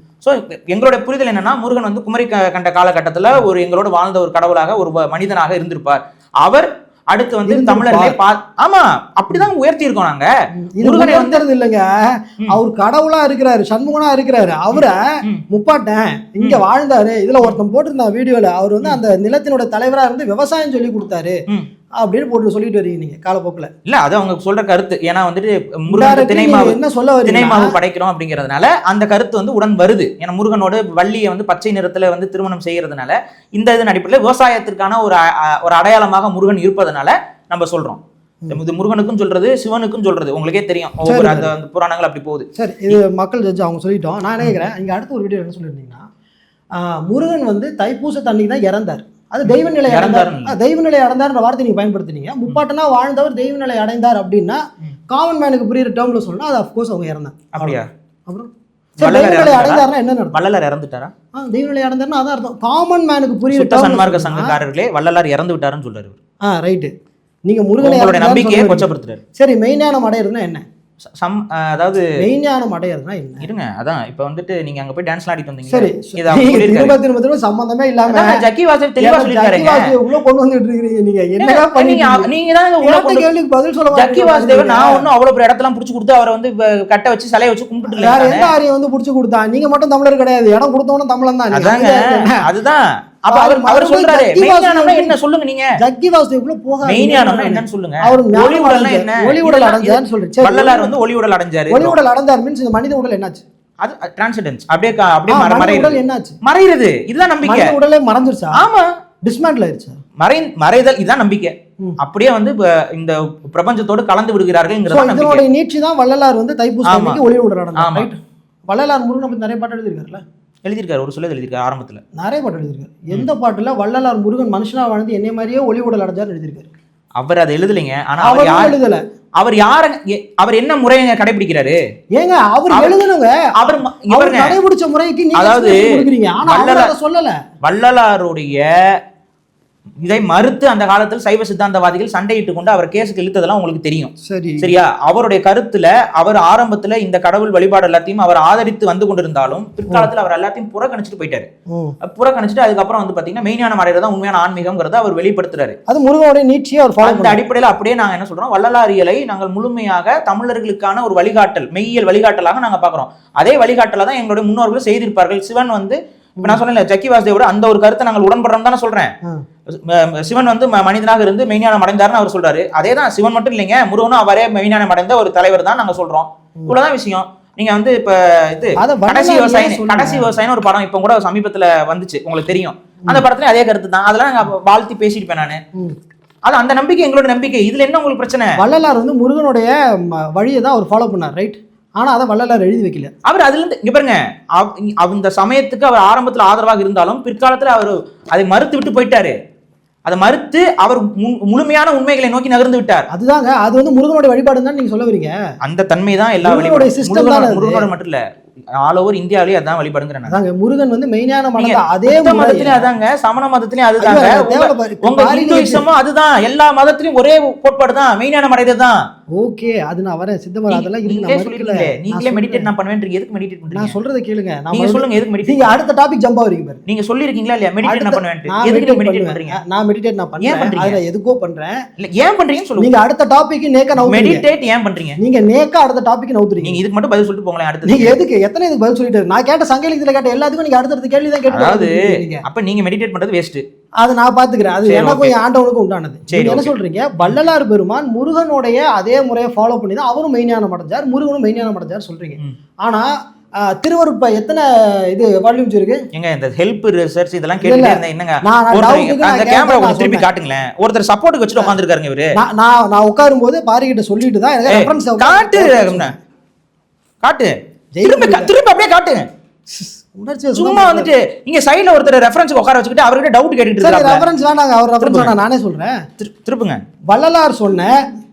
S2: ஸோ எங்களுடைய புரிதல் என்னன்னா, முருகன் வந்து குமரி கண்ட காலகட்டத்துல ஒரு எங்களோட வாழ்ந்த ஒரு கடவுளாக, ஒரு மனிதனாக இருந்திருப்பார். அவர் அடுத்து வந்து தமிழர்களை ஆமா அப்படிதான் உயர்த்தி இருக்கோம் நாங்க.
S1: முருகனை வந்துறது இல்லைங்க, அவர் கடவுளா இருக்கிறாரு, சண்முகனா இருக்கிறாரு. அவரை முப்பாட்டன் இங்க வாழ்ந்தாரு. இதுல ஒருத்தன் போட்டிருந்தான் வீடியோல, அவர் வந்து அந்த நிலத்தினோட தலைவரா இருந்து விவசாயம் சொல்லி கொடுத்தாரு அப்படின்னு போட்டு சொல்லிட்டு வரீங்க நீங்க காலப்போக்கில்.
S2: இல்ல, அது அவங்க சொல்ற கருத்து. ஏன்னா வந்துட்டு முருகன் திணைமாவு படைக்கிறோம் அப்படிங்கிறதுனால அந்த கருத்து வந்து உடன் வருது. ஏன்னா முருகனோட வள்ளியை வந்து பச்சை நிறத்துல வந்து திருமணம் செய்யறதுனால இந்த இதன் அடிப்படையில் விவசாயத்திற்கான ஒரு அடையாளமாக முருகன் இருப்பதனால நம்ம சொல்றோம். இது முருகனுக்கும் சொல்றது, சிவனுக்கும் சொல்றது. உங்களுக்கே தெரியும், ஒவ்வொரு அந்த புராணங்கள் அப்படி போகுது.
S1: சரி, இது மக்கள் ஜட்ஜ் அவங்க சொல்லிட்டோம். நான் நினைக்கிறேன் இங்க அடுத்த ஒரு வீடியோ என்ன சொல்லியிருந்தீங்கன்னா, முருகன் வந்து தைப்பூச தண்ணிக்கு தான் இறந்தார். அது தெய்வ நிலை அடைந்தார். தெய்வ நிலை அடைந்தார்ன்ற வார்த்தை நீங்க பயன்படுத்தினீங்க. முப்பாட்டனா வாழ்ந்தவர் தெய்வ நிலை அடைந்தார் அப்படின்னா காமன் மேனுக்கு புரியுற டேர்ம்ல சொன்னா அது அஃப்கோர்ஸ் அவங்க இறந்தாங்க.
S2: அப்படியா?
S1: அப்புறம் தெய்வ நிலை அடைந்தார்னா என்ன அர்த்தம்?
S2: வள்ளலார் இறந்துட்டாரா?
S1: தெய்வ நிலை அடைந்தார்னா அதான் அர்த்தம். காமன் மேனுக்கு புரியுற
S2: சன்மார்க்க சங்கக்காரர்களே வள்ளலார் இறந்து விட்டாருன்னு சொல்றாரு.
S1: ரைட்டு. நீங்க முருகனை
S2: நம்பிக்கையை கொச்சப்படுத்துறாரு.
S1: சரி, மெய்ஞானம் அடையிறதுன்னா என்ன?
S2: அதாவது
S1: மெய்ஞானம் அடையிறதுனா என்ன?
S2: இருங்க, அதான் இப்ப வந்துட்டு நீங்க அங்க போய் டான்ஸ் ஆடிட்டு வந்தீங்க.
S1: சரி, திரும்ப சம்பந்தமே இல்லாம
S2: ஜக்கி வாசுதேவ் தெளிவா சொல்லிருக்காரு.
S1: உள்ள கொண்டு வந்துட்டு இருக்கீங்க நீங்க. என்னடா பண்ணீங்க?
S2: நீங்க தான் உங்க கேள்விக்கு பதில் சொல்ல. ஜக்கி வாசுதேவ் நான் ஒண்ணும் அவ்வளவு பெரிய இடத்தெல்லாம் புடிச்சு கொடுத்து அவரை வந்து கட்ட வச்சு சிலையை வச்சு கும்பிட்டு
S1: வேற எந்த ஆரியம் வந்து புடிச்சு கொடுத்தா? நீங்க மட்டும் தமிழர் கிடையாது, இடம் கொடுத்தவனும் தமிழன் தான்.
S2: அதுதான். அப்ப அவர் சொல்றாரு மெய்ஞானம்னா என்ன சொல்லுங்க. நீங்க ஜக்கி வாசுதேவ்க்குள்ள போக மெய்ஞானம்னா என்னன்னு சொல்லுங்க. அவர் ஒளி உடல்னா என்ன? ஒளி உடல் அடைஞ்சார்னு சொல்றீங்க. வள்ளலார் வந்து ஒளி உடல் அடைஞ்சாரு.
S1: ஒளி உடல் அடைஞ்சார் மீன்ஸ் இந்த மனித உடல் என்னாச்சு?
S2: அது டிரான்செண்டன்ஸ். அப்படியே மறையுது.
S1: உடல் என்னாச்சு?
S2: மறையுது. இதுதான் நம்பிக்கை.
S1: மனித உடலே மறைஞ்சிருச்சா?
S2: ஆமா,
S1: டிஸ்மேண்டில் ஆயிருச்சா?
S2: மறைதல். இதுதான் நம்பிக்கை. அப்படியே வந்து இந்த பிரபஞ்சத்தோடு கலந்து விடுகிறார்கள்.
S1: இதனுடைய நீட்சி தான் வள்ளலார் வந்து தைப்பூச அன்னைக்கு ஒளி உடல் அடைந்தார். வள்ளலார் முருகனை பத்தி நிறைய பாட்டு எழுதியிருக்காருல்ல,
S2: எழுதியிருக்காரு, ஒரு சொல்ல எழுதியிருக்காரு ஆரம்பத்துல.
S1: நிறைய பாட்டு எழுதியிருக்காரு. எந்த பாட்டுல வள்ளலார் முருகன் மனுஷனா வாழ்ந்து என்னை மாதிரியே ஒளி உடல் அடைஞ்சார் எழுதியிருக்காரு?
S2: அவர் அதை எழுதலைங்க. ஆனா
S1: அவர் எழுதல.
S2: அவர் என்ன முறையை கடைபிடிக்கிறாரு?
S1: ஏங்க அவர் எழுதணுங்க.
S2: அவர்
S1: கடைபிடிச்ச முறைக்கு நீங்க
S2: அதாவது
S1: கொடுக்குறீங்க. ஆனா அவர் அதை சொல்லல.
S2: வள்ளலாருடைய இதை மறுத்து அந்த காலத்தில் சைவ சித்தாந்தவாதிகள் சண்டையிட்டு கொண்டு அவர் கேஸுக்கு இழுத்ததெல்லாம் உங்களுக்கு தெரியும். சரியா? அவருடைய கருத்துல அவர் ஆரம்பத்துல இந்த கடவுள் வழிபாடு எல்லாத்தையும் அவர் ஆதரித்து வந்து கொண்டிருந்தாலும் பிற்காலத்துல அவர் எல்லாத்தையும் புறக்கணிச்சுட்டு போயிட்டாரு. புறக்கணிச்சுட்டு அதுக்கப்புறம் வந்து பாத்தீங்கன்னா மெய்ஞானம் அடைறதா உண்மையான ஆன்மீகம்ங்கிறத அவர் வெளிப்படுத்துறாரு.
S1: அது முருகனுடைய நீட்சியை அவர்
S2: அந்த அடிப்படையில் அப்படியே நாங்க என்ன சொல்றோம், வள்ளலாரியலை நாங்கள் முழுமையாக தமிழர்களுக்கான ஒரு வழிகாட்டல், மெய்யியல் வழிகாட்டலாக நாங்க பாக்குறோம். அதே வழிகாட்டல தான் எங்களுடைய முன்னோர்கள் செய்திருப்பார்கள். சிவன் வந்து இப்ப நான் சொன்னேன் ஜக்கி வாசுதேவோட அந்த ஒரு கருத்தை நாங்கள் உடன்படுறோம் தானே சொல்றேன். சிவன் வந்து மனிதனாக இருந்து மெய்ஞானம் அடைந்தார்னு அவர் சொல்றாரு. அதே தான் சிவன் மட்டும் இல்லைங்க, முருகனும் அவரே மெய்ஞானம் அடைந்த ஒரு தலைவர் தான் நாங்க சொல்றோம். இவ்வளவுதான் விஷயம். நீங்க வந்து இப்ப இது கடைசி விவசாயம் ஒரு படம் இப்ப கூட சமீபத்துல வந்துச்சு, உங்களுக்கு தெரியும். அந்த படத்துல அதே கருத்து தான். அதெல்லாம் நாங்க வாழ்த்தி பேசிட்டு நானு. அது அந்த நம்பிக்கை எங்களோட நம்பிக்கை. இதுல என்ன உங்களுக்கு பிரச்சனை? வள்ளலார்
S1: வந்து முருகனுடைய வழியை தான் அவர் ஃபாலோ பண்ணார், ரைட்? ஆனா அதை வள்ளலார் எழுதி வைக்கல.
S2: அவர் அதுல இருந்து இங்க பாருங்க, அந்த சமயத்துக்கு அவர் ஆரம்பத்துல ஆதரவாக இருந்தாலும் பிற்காலத்துல அவர் அதை மறுத்து விட்டு போயிட்டாரு. அதை மறுத்து அவர் முழுமையான உண்மைகளை நோக்கி நகர்ந்து விட்டார்.
S1: அதுதாங்க, அது வந்து முருகனுடைய வழிபாடு தான் நீங்க சொல்ல வரீங்க.
S2: அந்த தன்மை தான் எல்லா வழிபாடு சிஸ்டம் தான். முருகனோட மட்டும் இல்ல, ஆல் ஓவர் இந்தியாவிலேயே அதான் வழிபாடுங்கிறேன்.
S1: அதாங்க முருகன் வந்து மெய்ஞானம் அடைந்த அதே
S2: மதத்திலே அதாங்க, சமண மதத்திலயும் அதுதாங்க, உங்க ஹிந்துயிசமும் அதுதான். எல்லா மதத்திலயும் ஒரே கோட்பாடு தான், மெய்ஞானம் அடைறது தான்.
S1: ஓகே, அது நான் வரேன். சித்தமர் அதெல்லாம்
S2: நீங்களே மெடிடேட் நான் பண்ணுவேன். எதுக்கு மெடிடேட் பண்றீங்க?
S1: நான் சொல்றதை கேளுங்க.
S2: நீங்க சொல்லுங்க எதுக்கு மெடிடேட்?
S1: நீங்க அடுத்த டாபிக் ஜம்ப் ஆவீங்க பாரு.
S2: நீங்க சொல்லிருக்கீங்களா இல்லையா மெடிடேட் நான் பண்ணுவேன்? எதுக்கு மெடிடேட் பண்றீங்க?
S1: நான் மெடிடேட் நான் பண்றேன். அத எதுக்கோ பண்றேன்.
S2: இல்ல ஏன் பண்றீங்கன்னு சொல்லுங்க.
S1: நீங்க அடுத்த டாபிக் நேக்கா நவுறீங்க.
S2: மெடிடேட் ஏன் பண்றீங்க?
S1: நீங்க நேக்கா அடுத்த டாபிக் நவுறீங்க.
S2: நீங்க இதுக்கு மட்டும் பதில் சொல்லிட்டு போங்களேன். அடுத்து
S1: நீங்க எதுக்கு எத்தனை இதுக்கு பதில் சொல்லிட்டு? நான் கேட்ட சங்கலித்துல கேட்ட எல்லாத்துக்கும் நீங்க அடுத்த கேள்வி தான் கேட்டு.
S2: அதாவது அப்ப நீங்க மெடிடேட் பண்றது வேஸ்ட்.
S1: அது நான் பாத்துக்கிறேன். அது எனக்கும் என் ஆண்டவனுக்கும் உண்டானது. நீங்க என்ன சொல்றீங்க? வள்ளலார் பெருமான் முருகனுடைய அதே முறையை ஃபாலோ பண்ணி தான் அவரும் மெய்ஞானம் அடைஞ்சார், முருகனும் மெய்ஞானம் அடைஞ்சார் சொல்றீங்க. ஆனா திருவருட்பா எத்தனை இது வால்யூம்ஸ் இருக்கு?
S2: எங்க இந்த ஹெல்ப் ரிசர்ச் இதெல்லாம் கேட்டுட்டே இருந்தேன். என்னங்க அந்த கேமரா கொஞ்சம் திருப்பி காட்டுங்களேன். ஒருத்தர் சப்போர்ட்டுக்கு வச்சுட்டு உட்கார்ந்திருக்காருங்க இவரு. நான் உட்காரும் போது பாரிகிட்ட சொல்லிட்டு தான் எனக்கு ரெஃபரன்ஸ் காட்டு காட்டு திருப்பி அப்படியே காட்டு. சும்மா வந்துட்டு இங்க சைடுல ஒருத்தர் ரெஃபரன்ஸ்க்கு உட்கார வச்சுக்கிட்டு அவர்கிட்ட டவுட் கேட்டுட்டு இருக்காரு. ரெஃபரன்ஸ் வேணாங்க, அவர் ரெஃபரன்ஸ் வேணா, நானே சொல்றேன். திருப்புங்க. வள்ளலார் சொன்ன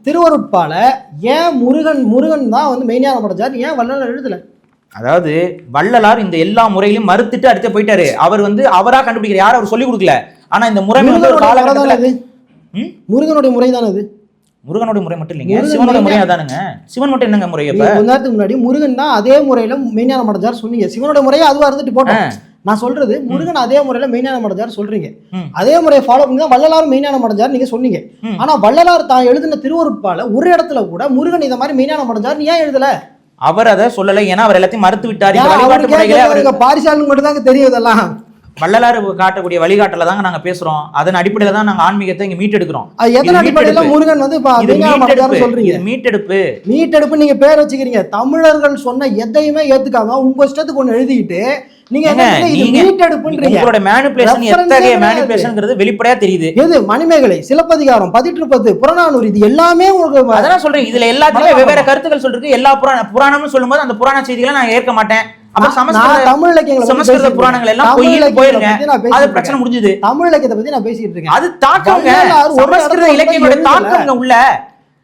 S2: திருவருட்பால ஏன் முருகன் தான் வந்து மெய்ஞானம் அடைஞ்சார், ஏன் வள்ளலார் எழுதல? அதாவது வள்ளலார் இந்த எல்லா முறையிலும் மறுத்துட்டு அடுத்து போயிட்டாரு. அவர் வந்து அவரா கண்டுபிடிக்கிற, யாரும் அவர் சொல்லி கொடுக்கல. ஆனா இந்த முறை முருகனுடைய முறை தானே அது. முருகனுடைய முறை மட்டும் இல்லைங்க, சிவனுடைய முறை அதானுங்க. சிவன் மட்டும் என்னங்க முறை? இப்ப கொஞ்ச நேரத்துக்கு முன்னாடி முருகன் தான் அதே முறையில மெய்ஞானம் அடைஞ்சார் சொன்னீங்க. சிவனுடைய முறையே அதுவா இருந்துட்டு போட்டோம். நான் சொல்றது முருகன் அதே முறையில மெய்ஞானம் அடைஞ்சார் சொல்றீங்க. அதே முறையை ஃபாலோ பண்ணி தான் வள்ளலாரும் மெய்ஞானம் அடைஞ்சார் நீங்க சொன்னீங்க. ஆனா வள்ளலார் தான் எழுதின திருவருட்பால ஒரு இடத்துல கூட முருகன் இந்த மாதிரி மெய்ஞானம் அடைஞ்சார் ஏன் எழுதல? அவர் அதை சொல்லல, ஏன்னா அவர் எல்லாத்தையும் மறுத்து விட்டார். பாரிசாலுக்கு மட்டும் தாங்க தெரியும் இதெல்லாம். வள்ளலார் காட்டக்கூடிய வழிகாட்டல தாங்க நாங்க பேசுறோம். அதன் அடிப்படையில தான் நாங்க ஆன்மீகத்தை இங்க மீட்டெடுக்கிறோம். எதன் அடிப்படையில முருகன் வந்து சொல்றீங்க? மீட்டெடுப்பு நீங்க பேர் வச்சுக்கிறீங்க. தமிழர்கள் சொன்ன எதையுமே ஏத்துக்காம உங்க இஷ்டத்துக்கு ஒண்ணு எழுதிட்டு நீங்க உங்களோட மேனிபுலேஷன் எத்தகைய மேனிபுலேஷன்ங்கிறது வெளிப்படையா தெரியுது. எது மணிமேகலை, சிலப்பதிகாரம், 18 புறநானூறு, இது எல்லாமே உங்களுக்கு அதான் சொல்றேன். இதுல எல்லாத்துலயும் வெவ்வேறு கருத்துக்கள் சொல்றீங்க. எல்லா புராணம்னு சொல்லும்போது அந்த புராண செய்திகளை நான் ஏற்க மாட்டேன். தமிழ் இலக்கியங்களை புராணங்கள் எல்லாம் போயிருங்க, அது பிரச்சனை முடிஞ்சது. தமிழ் இலக்கியத்தை பத்தி நான் பேசிட்டு இருக்கேன். அது தாக்கங்க, சமஸ்கிருத இலக்கியங்களுடைய தாக்கம் உள்ள,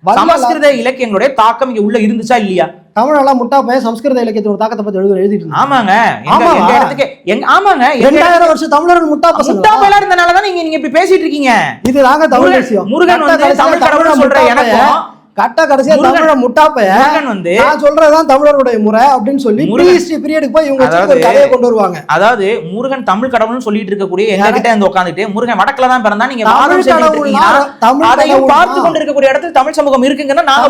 S2: சமஸ்கிருத இலக்கியங்களுடைய தாக்கம் இங்க உள்ள இருந்துச்சா இல்லையா? தமிழெல்லாம் முட்டா போய் சமஸ்கிருத இலக்கியத்தோட தாக்கத்தை பத்தி எழுதிட்டு இருந்தாங்க. ஆமாங்க, ஆமாங்க 2000 வருஷம் தமிழர்கள் முட்டா போய் இருந்தனாலதான் நீங்க இப்படி பேசிட்டு இருக்கீங்க. இது நாங்க தமிழ் விஷயம். முருகன் வந்து தமிழ் கடவுள் சொல்ற எனக்கும் கட்ட கடைசியா தமிழ முட்டாப்பைய வந்து நான் சொல்றதுதான் தமிழருடைய முறை அப்படின்னு சொல்லி பீரியடுக்கு போய் இவங்க ஒரு கதையை கொண்டு வருவாங்க. அதாவது முருகன் தமிழ் கடவுள்னு சொல்லிட்டு இருக்கக்கூடிய எங்க கிட்ட இருந்து உட்காந்துட்டு முருகன் வடக்குல தான் பிறந்தா நீங்க வாதம் செஞ்சுட்டு இருக்கீங்க. அதையும் பார்த்து கொண்டு இருக்கக்கூடிய இடத்துல தமிழ் சமூகம் இருக்குங்கன்னா நாங்க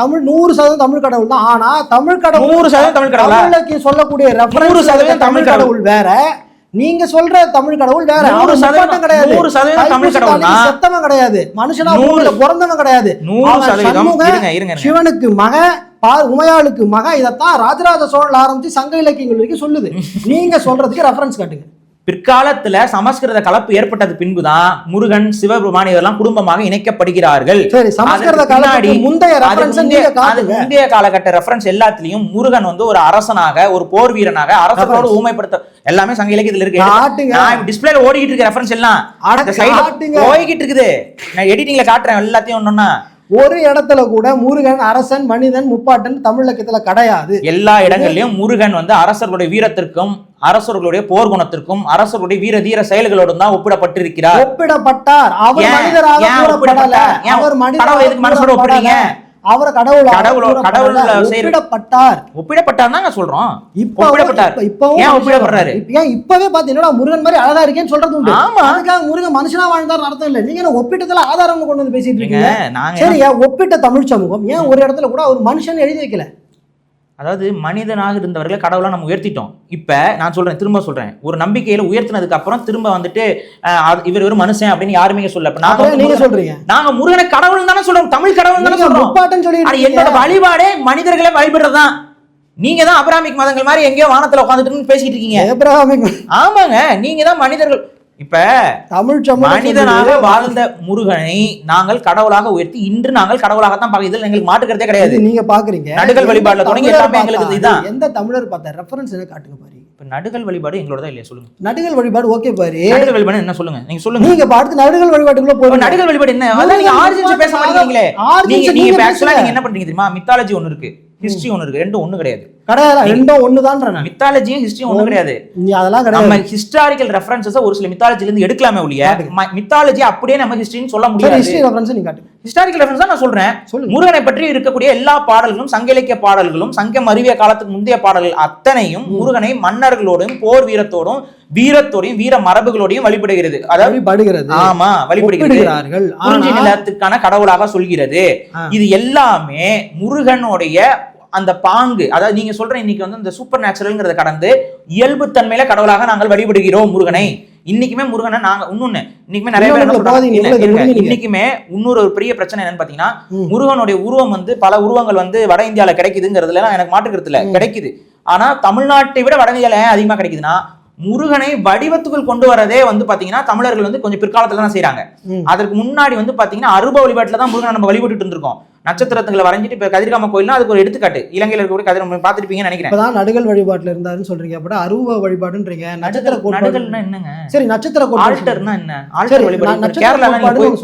S2: தமிழ் 100% தமிழ் கடவுள் தான். ஆனா தமிழ் கடவுள் 100% தமிழ் கடவுள் சொல்லக்கூடிய 100% தமிழ் கடவுள் வேற, நீங்க சொல்ற தமிழ் கடவுள் வேற. 100% கிடையாது. 100% தமிழ் கடவுள் சத்தமா கிடையாது. மனுஷனா பிறந்தவன் கிடையாது. 100% சிவனுக்கு மக, உமையாளுக்கு மக. இதத்தான் ராஜராஜ சோழன் ஆரம்பிச்சு சங்க இலக்கியங்கள் வரைக்கும் சொல்லுது. நீங்க சொல்றதுக்கு ரெஃபரன்ஸ் காட்டுங்க. பிற்காலத்துல சமஸ்கிருத கலப்பு ஏற்பட்டது பின்புதான் முருகன் சிவபெருமான் இதெல்லாம் குடும்பமாக இணைக்கப்படுகிறார்கள்.
S1: சரி, சமஸ்கிருத காலத்துக்கு முந்தைய ரெஃபரன்ஸ் நீங்க காட்டுங்க.
S2: முந்தைய காலகட்ட ரெஃபரன்ஸ் எல்லாத்துலயும் முருகன் வந்து ஒரு அரசனாக, ஒரு போர் வீரனாக, அரசரோடு ஊமைப்படுத்த எல்லாமே சங்க இலக்கியத்துல இருக்கு. நான் டிஸ்பிளேல ஓடிக்கிட்டு இருக்க ரெஃபரன்ஸ் எல்லாம் அந்த சைடுல போய்கிட்டு இருக்குது. நான் எடிட்டிங்ல காட்டுறேன் எல்லாத்தையும். ஒண்ணுன்னா
S1: ஒரு இடத்துல கூட முருகன் அரசன், மனிதன், முப்பாட்டன் தமிழ் இலக்கியத்துல கிடையாது.
S2: எல்லா இடங்கள்லயும் முருகன் வந்து அரசர்களுடைய வீரத்திற்கும், அரசர்களுடைய போர் குணத்திற்கும், அரசர்களுடைய வீர தீர செயல்களோடும் தான் ஒப்பிடப்பட்டிருக்கிறார்.
S1: ஒப்பிடப்பட்டார். அவர் மனிதராக கூறப்படல. அவர் மனிதராக
S2: மனசோட ஒப்பிடுறீங்க.
S1: அவர்
S2: ஒப்பிடப்பட்டார் சொல்றோம்.
S1: இப்பவே பாத்தீங்கன்னா முருகன் மாதிரி அழகா இருக்கேன்னு சொல்றது உண்டு. அதுக்காக முருகன் மனுஷனா வாழ்ந்தார் அர்த்தம் இல்ல. நீங்க ஒப்பிட்டத்துல ஆதாரம் கொண்டு வந்து பேசிட்டு இருக்கீங்க. சரி, ஒப்பிட்ட தமிழ் சமூகம் ஏன் ஒரு இடத்துல கூட ஒரு மனுஷன் எழுதி வைக்கல?
S2: அதாவது மனிதனாக இருந்தவர்களை கடவுளா நம்ம உயர்த்திட்டோம். இப்ப நான் சொல்றேன், திரும்ப சொல்றேன், ஒரு நம்பிக்கையில உயர்த்தினதுக்கு அப்புறம் திரும்ப வந்துட்டு இவர் ஒரு மனுஷன் அப்படின்னு யாருமே சொல்ல.
S1: நீங்க சொல்றீங்க
S2: நாங்க முருகனை கடவுள் தானே சொல்றோம், தமிழ் கடவுள் தானே சொல்றோம். என்னோட வழிபாடே மனிதர்களை வழிபடுறதுதான். நீங்க தான் அபிராமிக் மதங்கள் மாதிரி எங்கேயோ வானத்துல உட்காந்துட்டு பேசிட்டு இருக்கீங்க. ஆமாங்க, நீங்க தான் மனிதர்கள். இப்ப தமிழ் மனிதனாக வாழ்ந்த முருகனை நாங்கள் கடவுளாக உயர்த்தி இன்று நாங்கள் கடவுளாகத்தான் பார்க்க. இதில் எங்களுக்கு மாற்றுக்கிறதே கிடையாது.
S1: நீங்க பாக்குறீங்க
S2: நடுகள் வழிபாடுல தொடங்கி எல்லாமே எங்களுக்கு இதுதான்.
S1: எந்த தமிழர் பார்த்த ரெஃபரன்ஸ் என்ன காட்டுங்க பாரு.
S2: இப்ப நடுகள் வழிபாடு எங்களோட தான் இல்லையா? சொல்லுங்க.
S1: நடுகள் வழிபாடு ஓகே பாரு.
S2: நடுகள் வழிபாடு என்ன சொல்லுங்க, நீங்க சொல்லுங்க.
S1: நீங்க பார்த்து நடுகள் வழிபாடுக்குள்ள போய்
S2: நடுகள் வழிபாடு என்ன? அதான் நீங்க ஆரிஜின்ஸ் பேச மாட்டீங்களே. நீங்க ஆக்சுவலா நீங்க என்ன பண்றீங்க தெரியுமா? மித்தாலஜி ஒன்னு இருக்கு, ஹிஸ்டரி ஒன்னு இருக்கு. ரெண்டும் ஒண்ணு கிடையாது.
S1: ரெண்டும் ஒண்ணுதான்.
S2: மித்தாலஜியும் ஹிஸ்டரியும் ஒண்ணு கிடையாது.
S1: அதெல்லாம் கிடையாது.
S2: நம்ம ஹிஸ்டாரிக்கல் ரெஃபரன்சஸ் ஒரு சில மித்தாலஜில இருந்து எடுக்கலாமே ஒழிய மித்தாலஜி அப்படியே நம்ம ஹிஸ்டரின்னு சொல்ல முடியாது.
S1: ஹிஸ்டரி ரெஃபரன்ஸ் நீங்க காட்டுங்க.
S2: ஹிஸ்டாரிக்கல் ரெஃபரன்ஸ் தான் நான் சொல்றேன். முருகனை பற்றி இருக்கக்கூடிய எல்லா பாடல்களும், சங்க இலக்கிய பாடல்களும், சங்கம் அறிவிய காலத்துக்கு முந்தைய பாடல்கள் அத்தனையும் முருகனை மன்னர்களோடும், போர் வீரத்தோடும், வீரத்தோடையும், வீர மரபுகளோடையும் வழிபடுகிறது. அதாவது ஆமா, வழிபடுகிறார்கள். குறிஞ்சி நிலத்துக்கான கடவுளாக சொல்கிறது. இது எல்லாமே முருகனுடைய அந்த பாங்கு. அதாவது நீங்க சொல்ற இன்னைக்கு வந்து இந்த சூப்பர் நேச்சுரல்ங்கிறத கடந்து இயல்பு தன்மையில கடவுளாக நாங்கள் வழிபடுகிறோம் முருகனை. இன்னைக்குமே முருகனை நாங்க இன்னொன்னு இன்னைக்குமே நிறைய பேர் இன்னைக்குமே இன்னொரு ஒரு பெரிய பிரச்சனை என்னன்னு பாத்தீங்கன்னா, முருகனுடைய உருவம் வந்து பல உருவங்கள் வந்து வட இந்தியால கிடைக்குதுங்கிறதுல எனக்கு மாற்றுக்கிறதுல கிடைக்குது. ஆனா தமிழ்நாட்டை விட வட இந்தியால அதிகமா கிடைக்குதுன்னா, முருகனை வடிவத்துக்குள் கொண்டு வரதே வந்து பாத்தீங்கன்னா தமிழர்கள் வந்து கொஞ்சம் பிற்காலத்துல தான் செய்யறாங்க. அதற்கு முன்னாடி வந்து பாத்தீங்கன்னா அருப வழிபாட்டுல தான் முருகனை நம்ம வழிபட்டு இருந்திருக்கோம். நட்சத்திரங்களை வரைஞ்சிட்டு இப்ப கதிர்காம கோயில்னா அதுக்கு ஒரு எடுத்துக்காட்டு. இலங்கையில இருக்கக்கூடிய கதிர் பாத்துருப்பீங்கன்னு நினைக்கிறேன்.
S1: இப்பதான் நடுகள் வழிபாட்டுல இருந்தாருன்னு சொல்றீங்க. அப்ப அருவ வழிபாடுன்றீங்க. நட்சத்திர
S2: நடுகள்னா என்னங்க?
S1: சரி, நட்சத்திர
S2: ஆல்டர்னா என்ன? ஆல்டர் வழிபாடு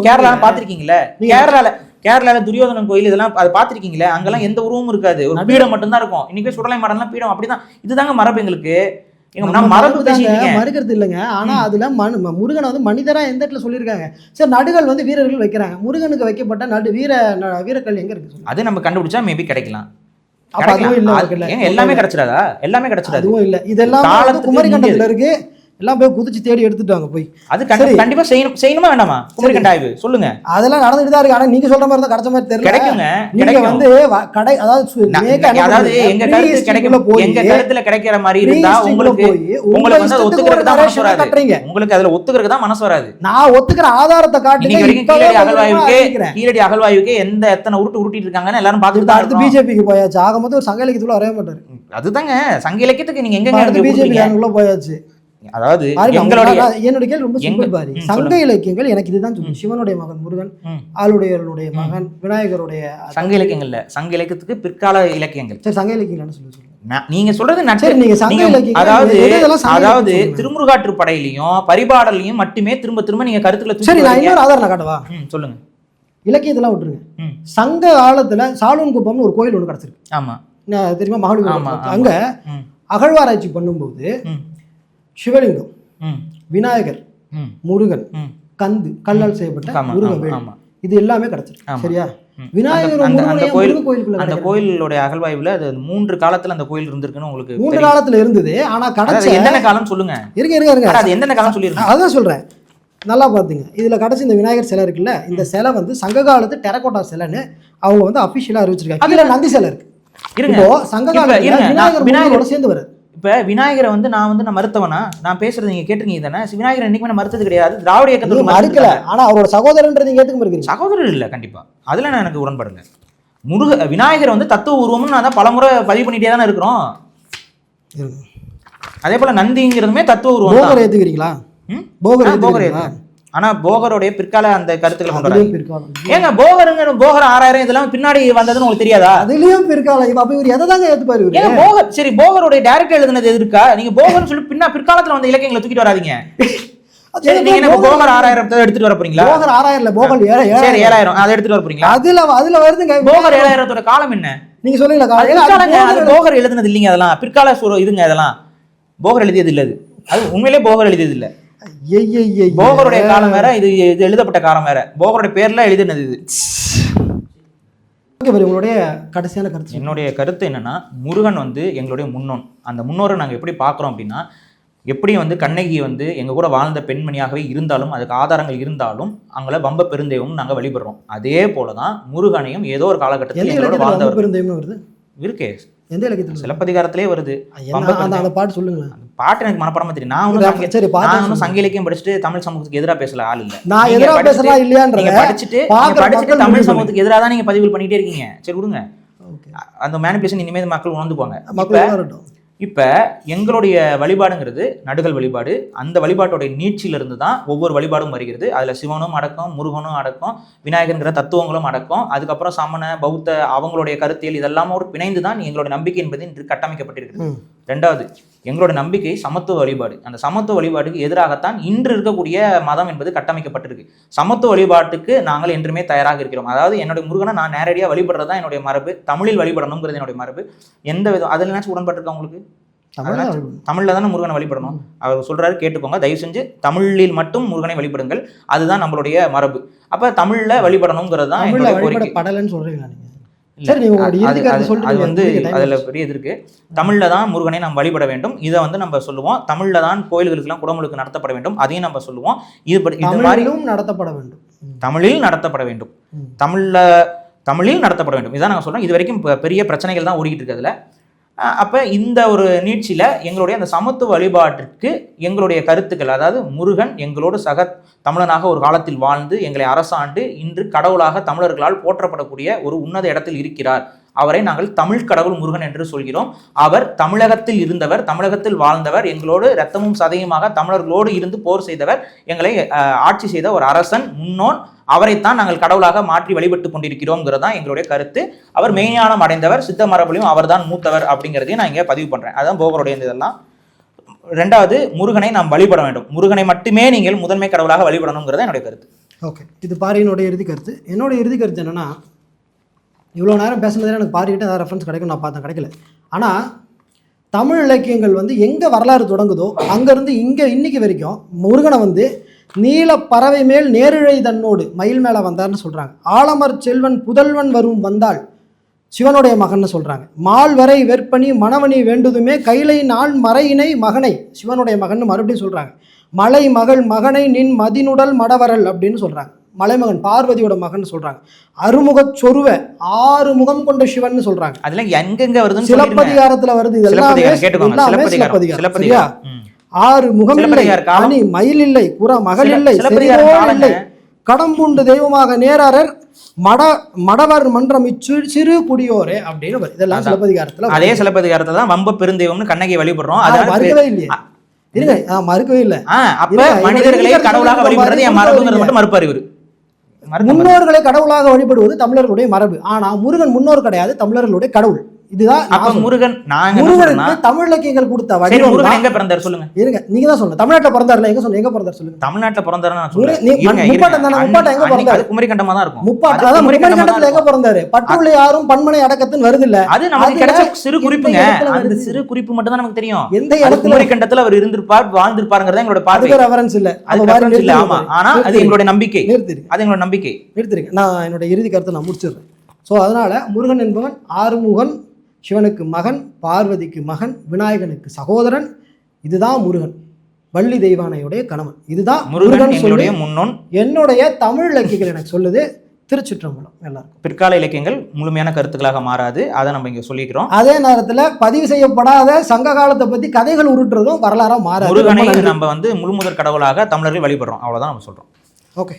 S2: கேரளால பாத்திருக்கீங்களா? கேரளால துரியோதனன் கோயில் இதெல்லாம் அது பாத்திருக்கீங்களா? அங்கெல்லாம் எந்த உருவமும் இருக்காது, ஒரு பீடம் மட்டும் தான் இருக்கும். இன்னைக்கு சுடலை மாடெல்லாம் பீடம் அப்படிதான். இதுதாங்க மரபு. எங்களுக்கு
S1: மறுக்கிறது இல்லைங்க. ஆனா அதுல முருகனை வந்து மனிதரா எந்த இடத்துல சொல்லியிருக்காங்க. சரி, நடுகள் வந்து வீரர்கள் வைக்கிறாங்க. முருகனுக்கு வைக்கப்பட்ட வீரக்கல் எங்க இருக்கு?
S2: அது நம்ம கண்டுபிடிச்சா மேபி கிடைக்கலாம்.
S1: எல்லாமே கிடைச்சிடாதா?
S2: எல்லாமே கிடைச்சிடாது.
S1: அதுவும் இல்ல. இதெல்லாம் குமரிக்கண்டத்துல இருக்கு. எல்லாம் போய் குதிச்சு தேடி எடுத்துட்டாங்க போய். அது
S2: கண்டிப்பா செய்யணுமா வேண்டாமா? குமரிக்கண்ட ஆய்வு சொல்லுங்க.
S1: அதெல்லாம் நடந்துட்டு தான் இருக்கு. ஆனா நீங்க சொல்ற மாதிரி தான் கிடைச்ச மாதிரி தெரியல.
S2: கிடைக்குங்க.
S1: நீங்க வந்து கடை
S2: அதாவது எங்க கருத்து கிடைக்கும், எங்க கருத்துல கிடைக்கிற மாதிரி இருந்தா உங்களுக்கு வந்து ஒத்துக்கிறதுக்கு தான் மனசு வராது. உங்களுக்கு அதுல ஒத்துக்கிறதுக்கு தான் மனசு வராது.
S1: நான் ஒத்துக்கிற ஆதாரத்தை காட்டி
S2: நீங்க வரைக்கும் கீழடி அகழ்வாய்வுக்கு எத்தனை உருட்டிட்டு இருக்காங்கன்னு எல்லாரும் பாத்துட்டு
S1: அடுத்து பிஜேபிக்கு போயாச்சு. ஆகும்போது ஒரு சங்க இலக்கியத்துக்குள்ள வரவே மாட்டாரு.
S2: அதுதாங்க சங்க இலக்கியத்துக்கு நீங்க எங்க
S1: பிஜேபி போயாச்சு.
S2: அதாவது
S1: என்னுடைய கேள்வி ரொம்ப சிம்பிள் பாரு. சங்க இலக்கியங்கள் எனக்கு இதுதான் சொல்லுங்க. சிவனுடைய மகன் முருகன், ஆளுடையருடைய மகன் விநாயகருடைய
S2: சங்க இலக்கியங்கள்ல சங்க இலக்கியத்துக்கு பிற்கால இலக்கியங்கள்.
S1: சரி, சங்க இலக்கியங்கள் சொல்லுங்க.
S2: நீங்க சொல்றது
S1: நீங்க சங்க இலக்கியம்
S2: அதாவது திருமுருகாற்று படையிலையும் பரிபாடலையும் மட்டுமே திரும்ப திரும்ப நீங்க கருத்துல.
S1: சரி, நான் இன்னொரு ஆதாரம் காட்டவா?
S2: சொல்லுங்க.
S1: இலக்கியத்தெல்லாம் விட்டுருங்க. சங்க காலத்துல சாலூன் குப்பம்னு ஒரு கோயில் ஒண்ணு கிடைச்சிருக்கு.
S2: ஆமா,
S1: தெரியுமா? மகாபலிபுரம். அங்க அகழ்வாராய்ச்சி பண்ணும்போது சிவலிங்கம், விநாயகர், முருகன், கந்து கல்லால் செய்யப்பட்ட முருகன், இது எல்லாமே கிடைச்சிருக்கு. சரியா? விநாயகர்
S2: அந்த கோயிலுடைய அகழ்வாய்வுல அது 3 காலத்துல அந்த கோயில் இருந்திருக்குன்னு உங்களுக்கு
S1: 3 காலத்துல இருந்தது. ஆனா கிடைச்ச
S2: என்னென்ன காலம் சொல்லுங்க.
S1: இருங்க
S2: அது என்னென்ன காலம் சொல்லிருக்கேன்
S1: அதான் சொல்றேன். நல்லா பாத்துங்க. இதுல கிடைச்ச இந்த விநாயகர் சிலை இருக்குல்ல, இந்த சிலை வந்து சங்க காலத்து டெரகோட்டா சிலைன்னு அவங்க வந்து அபிஷியலா அறிவிச்சிருக்காங்க. அதுல நந்தி சிலை இருக்கு. இப்போ சங்க காலத்துல விநாயகரோட சேர்ந்து வருது.
S2: இப்ப விநாயகரை வந்து நான் மறுத்தவனா? நான் பேசுறது நீங்க கேட்டிருக்கீங்க தானே? விநாயகர் என்னைக்குமே நான் மறுத்தது கிடையாது. திராவிட இயக்கத்துல
S1: மறுக்கல. ஆனா அவரோட சகோதரன்றது நீங்க ஏத்துக்க மாட்டீங்க.
S2: சகோதரர் இல்ல, கண்டிப்பா அதுல நான் எனக்கு உடன்படல. விநாயகர் வந்து தத்துவ உருவம்னு நான் தான் பலமுறை பதிவு பண்ணிட்டே தானே இருக்கிறோம். அதே போல நந்திங்கிறதுமே தத்துவ உருவம்
S1: போகர்
S2: தான்.
S1: ஏத்துக்கிறீங்களா?
S2: ம்?
S1: போகர்
S2: போகர்
S1: ஏத்துக்கிறீங்களா?
S2: ஏத்துக்கிறேன். ஆனா போகருடைய பிற்கால அந்த கருத்துக்களை கொண்டு
S1: அதுலயும்
S2: வராங்க.
S1: பிற்காலம்.
S2: ஏங்க போகர் 6000 இதெல்லாம் பின்னாடி வந்ததுன்னு உங்களுக்கு தெரியாதா?
S1: அதுலயும் பிற்காலம். இப்ப அப்ப இவர் எதை தாங்க ஏத்துப்பாரு இவரு?
S2: ஏங்க போகர் சரி போகருடைய டைரக்ட் எழுதுனது எதிர்க்கா? நீங்க போகர்னு சொல்லி பிற்காலத்துல வந்த இலக்கியங்களை தூக்கிட்டு வராதீங்க. சரி, நீங்க என்ன போகர் 6000 எடுத்துட்டு வர போறீங்களா?
S1: போகர் 6000 இல்ல, போகர்
S2: சரி 7000 அதை எடுத்துட்டு வர போறீங்களா?
S1: அதுல வருதுங்க.
S2: போகர் 7000 காலம் என்ன?
S1: நீங்க சொல்லுங்க.
S2: அது பிற்காலங்க, அது போகர் எழுதுனது இல்லைங்க. அதெல்லாம் பிற்கால இதுங்க. அதெல்லாம் போகர் எழுதியது இல்ல. அது உண்மையிலே போகர் எழுதியது இல்ல. போகருடைய காலம் வேற, இது எழுதப்பட்ட காலம் வேற. போகருடைய பேர்ல எழுதினது இது.
S1: உங்களுடைய கடைசியான கருத்து.
S2: என்னுடைய கருத்து என்னன்னா, முருகன் வந்து எங்களுடைய முன்னோன். அந்த முன்னோரை நாங்கள் எப்படி பார்க்குறோம் அப்படின்னா, எப்படி வந்து கண்ணகி வந்து எங்கள் கூட வாழ்ந்த பெண்மணியாகவே இருந்தாலும், அதுக்கு ஆதாரங்கள் இருந்தாலும் அவங்கள வம்ப பெருந்தெய்வம் நாங்கள் வழிபடுறோம். அதே போல தான் முருகனையும் ஏதோ ஒரு காலகட்டத்தில் எங்களோட வாழ்ந்தவர்
S1: வருது.
S2: இருக்கே,
S1: எந்த இலக்கியத்தில்?
S2: சிலப்பதிகாரத்திலே வருது.
S1: அந்த பாட்டு சொல்லுங்க.
S2: பாட்டு எனக்கு மனப்பாடமா தெரியும். நான் ஒன்றும் சங்க இலக்கியம் படிச்சுட்டு தமிழ் சமூகத்துக்கு எதிராக பேசல ஆள் இல்ல.
S1: நான் எதிராக பேசலாம் இல்லையான்றத
S2: படிச்சுட்டு தமிழ் சமூகத்துக்கு எதிராக தான் நீங்க பதிவுகள் பண்ணிட்டே இருக்கீங்க. சரி விடுங்க, அந்த மேனிபுலேஷன் இனிமேல் மக்கள் உணர்ந்துக்குவாங்க. இப்ப எங்களுடைய வழிபாடுங்கிறது நடுகள் வழிபாடு. அந்த வழிபாட்டோடைய நீட்சியிலிருந்து தான் ஒவ்வொரு வழிபாடும் வருகிறது. அதுல சிவனும் அடக்கம், முருகனும் அடக்கம், விநாயகர்ங்கிற தத்துவங்களும் அடக்கம், அதுக்கப்புறம் சமண பௌத்த அவங்களுடைய கருத்தியல் இதெல்லாமோடு பிணைந்து தான் எங்களுடைய நம்பிக்கை என்பது இன்று கட்டமைக்கப்பட்டிருக்கிறது. ரெண்டாவது, எங்களுடைய நம்பிக்கை சமத்துவ வழிபாடு. அந்த சமத்துவ வழிபாட்டுக்கு எதிராகத்தான் இன்று இருக்கக்கூடிய மதம் என்பது கட்டமைக்கப்பட்டிருக்கு. சமத்துவ வழிபாட்டுக்கு நாங்கள் என்றுமே தயாராக இருக்கிறோம். அதாவது என்னுடைய முருகனை நான் நேரடியாக வழிபடுறதா என்னுடைய மரபு. தமிழில் வழிபடணுங்கிறது என்னுடைய மரபு. எந்த விதம் அதில் என்னாச்சும் உடன்பட்டிருக்கா உங்களுக்கு? தமிழ்ல தானே முருகனை வழிபடணும். அவர் சொல்றாரு, கேட்டுக்கோங்க தயவு செஞ்சு, தமிழில் மட்டும் முருகனை வழிபடுங்கள், அதுதான் நம்மளுடைய மரபு. அப்ப தமிழ்ல வழிபடணுங்கிறது தான் எங்களுடைய கோரிக்கை. அது வந்து அதுல பெரிய இது இருக்கு. தமிழ்ல தான் முருகனை நாம் வழிபட வேண்டும். இதை வந்து நம்ம சொல்லுவோம். தமிழ்ல தான் கோயில்களுக்கு எல்லாம் குடமுழுக்கு நடத்தப்பட வேண்டும், அதையும் நம்ம சொல்லுவோம். இது மாதிரி நடத்தப்பட வேண்டும், தமிழில் நடத்தப்பட வேண்டும், தமிழில் நடத்தப்பட வேண்டும். இதான் நாங்கள் சொல்றோம். இது வரைக்கும் பெரிய பிரச்சனைகள் தான் ஓடிக்கிட்டு இருக்கு அதுல. அப்போ இந்த ஒரு நீட்சியில் எங்களுடைய அந்த சமத்துவ வழிபாட்டிற்கு எங்களுடைய கருத்துக்கள், அதாவது முருகன் எங்களோடு சக தமிழனாக ஒரு காலத்தில் வாழ்ந்து எங்களை அரசாண்டு இன்று கடவுளாக தமிழர்களால் போற்றப்படக்கூடிய ஒரு உன்னத இடத்தில் இருக்கிறார். அவரை நாங்கள் தமிழ் கடவுள் முருகன் என்று சொல்கிறோம். அவர் தமிழகத்தில் இருந்தவர், தமிழகத்தில் வாழ்ந்தவர், எங்களோடு இரத்தமும் சதையுமாக தமிழர்களோடு இருந்து போர் செய்தவர், எங்களை ஆட்சி செய்த ஒரு அரசன், முன்னோன். அவரைத்தான் நாங்கள் கடவுளாக மாற்றி வழிபட்டு கொண்டிருக்கிறோம்ங்கிறது தான் எங்களுடைய கருத்து. அவர் மெய்ஞானம் அடைந்தவர், சித்த மரபுலையும் அவர் தான் மூத்தவர் அப்படிங்கிறதையும் நான் இங்கே பதிவு பண்ணுறேன். அதுதான் போகருடைய இதெல்லாம். ரெண்டாவது, முருகனை நாம் வழிபட வேண்டும். முருகனை மட்டுமே நீங்கள் முதன்மை கடவுளாக வழிபடணுங்கிறத என்னுடைய கருத்து.
S1: ஓகே, இது பாரியினுடைய இறுதி கருத்து. என்னுடைய இறுதி கருத்து என்னன்னா, இவ்வளோ நேரம் பேசுனதே எனக்கு பாரிக்கிட்ட ஏதாவது ரெஃபரன்ஸ் கிடைக்கும் நான் பார்த்தேன், கிடைக்கல. ஆனால் தமிழ் இலக்கியங்கள் வந்து எங்கே வரலாறு தொடங்குதோ அங்கேருந்து இங்கே இன்னைக்கு வரைக்கும் முருகனை வந்து நீல பறவை மேல் நேரிழை தன்னோடு மயில் மேலே வந்தார்னு சொல்கிறாங்க. ஆலமர் செல்வன் புதல்வன் வரும் வந்தால் சிவனுடைய மகன்னு சொல்கிறாங்க. மால் வரை வெற்பனி மணவனி வேண்டுதுமே கைலை நாள் மறையினை மகனை சிவனுடைய மகன்னு மறுபடியும் சொல்கிறாங்க. மலை மகள் மகனை நின் மதினுடல் மடவரல் அப்படின்னு சொல்கிறாங்க. மலைமகன் பார்வதியோட மகன் சொல்றாங்க. அறுமுகச் சொருவ 6 முகம் கொண்ட சிவன் சொல்றாங்க.
S2: அதெல்லாம் எங்கெங்க வருதுன்னு
S1: சிலப்பதிகாரத்துல வருது. இதெல்லாம் சிலப்பதிகாரம். 6 முகம் இல்லை, அணி மயில் இல்லை, புற மகள் இல்லை, இல்லை, கடம்புண்டு தெய்வமாக நேரர் மடவர் மன்றம் சிறு குடியோரே அப்படின்னு இதெல்லாம் சிலப்பதிகாரத்துல.
S2: அதே சிலப்பதிகாரத்துல தான் வம்ப பெருந்தெய்வம்னு கண்ணகி வழிபடுறோம்.
S1: அது மறுக்கவே இல்லையா? இருங்க, மறுக்கவே இல்லை.
S2: அப்ப மனிதர்களை கடவுளாக வழிபடுறது என் மரபுங்கிறது மட்டும் மறுப்பார் இவரு.
S1: முன்னோர்களை கடவுளாக வழிபடுவது தமிழர்களுடைய மரபு. ஆனா முருகன் முன்னோர் கிடையாது, தமிழர்களுடைய கடவுள். இதுதான்
S2: முருகன்.
S1: தமிழ் இலக்கியங்கள் கொடுத்த
S2: முருகன் எங்க பிறந்தார் சொல்லுங்க.
S1: இருங்க, நீங்க தான் சொல்லுங்க. தமிழ்நாட்டுல பிறந்தாருல, எங்க சொல்லுங்க, எங்க பிறந்தார் சொல்லுங்க.
S2: தமிழ்நாட்டுல பிறந்தாரு குமரிக்கண்டமா தான் இருக்கும்.
S1: குமரிக்கண்டத்துல எங்க பிறந்தாரு? பட்டுள்ள யாரும் பன்மனை அடக்கத்துன்னு வருது இல்ல,
S2: அது நமக்கு கிடைச்ச சிறு குறிப்புங்க. அந்த சிறு குறிப்பு மட்டும் தான் நமக்கு தெரியும். எந்த இடத்துல குமரிக்கண்டத்துல அவர் இருந்திருப்பார், வாழ்ந்திருப்பாருங்கிறத எங்களோட பார்வை.
S1: ரெஃபரன்ஸ் இல்ல,
S2: ஆமா. ஆனா அது எங்களுடைய நம்பிக்கை. அது எங்களோட நம்பிக்கை.
S1: நிறுத்திருக்கேன். நான் என்னோட இறுதி கருத்தை நான் முடிச்சிடுறேன். ஸோ அதனால முருகன் என்பவன் ஆறுமுகன், சிவனுக்கு மகன், பார்வதிக்கு மகன், விநாயகனுக்கு சகோதரன். இதுதான் முருகன், வள்ளி தெய்வானையுடைய கணவன். இதுதான் முருகன் சொல்லுடைய முன்னோன். என்னுடைய தமிழ் இலக்கியங்கள் எனக்கு சொல்லுது. திருச்சிற்றம்பலம் எல்லாருக்கும்.
S2: பிற்கால இலக்கியங்கள் முழுமையான கருத்துக்களாக மாறாது, அதை நம்ம இங்க சொல்லிக்கிறோம்.
S1: அதே நேரத்தில் பதிவு செய்யப்படாத சங்க காலத்தை பத்தி கதைகள் உருட்டுறதும் வரலாறா மாறாது.
S2: முருகனை நம்ம வந்து முழுமுதற் கடவுளாக தமிழர்கள் வழிபடுறோம், அவ்வளவுதான் நம்ம சொல்றோம்.
S1: ஓகே.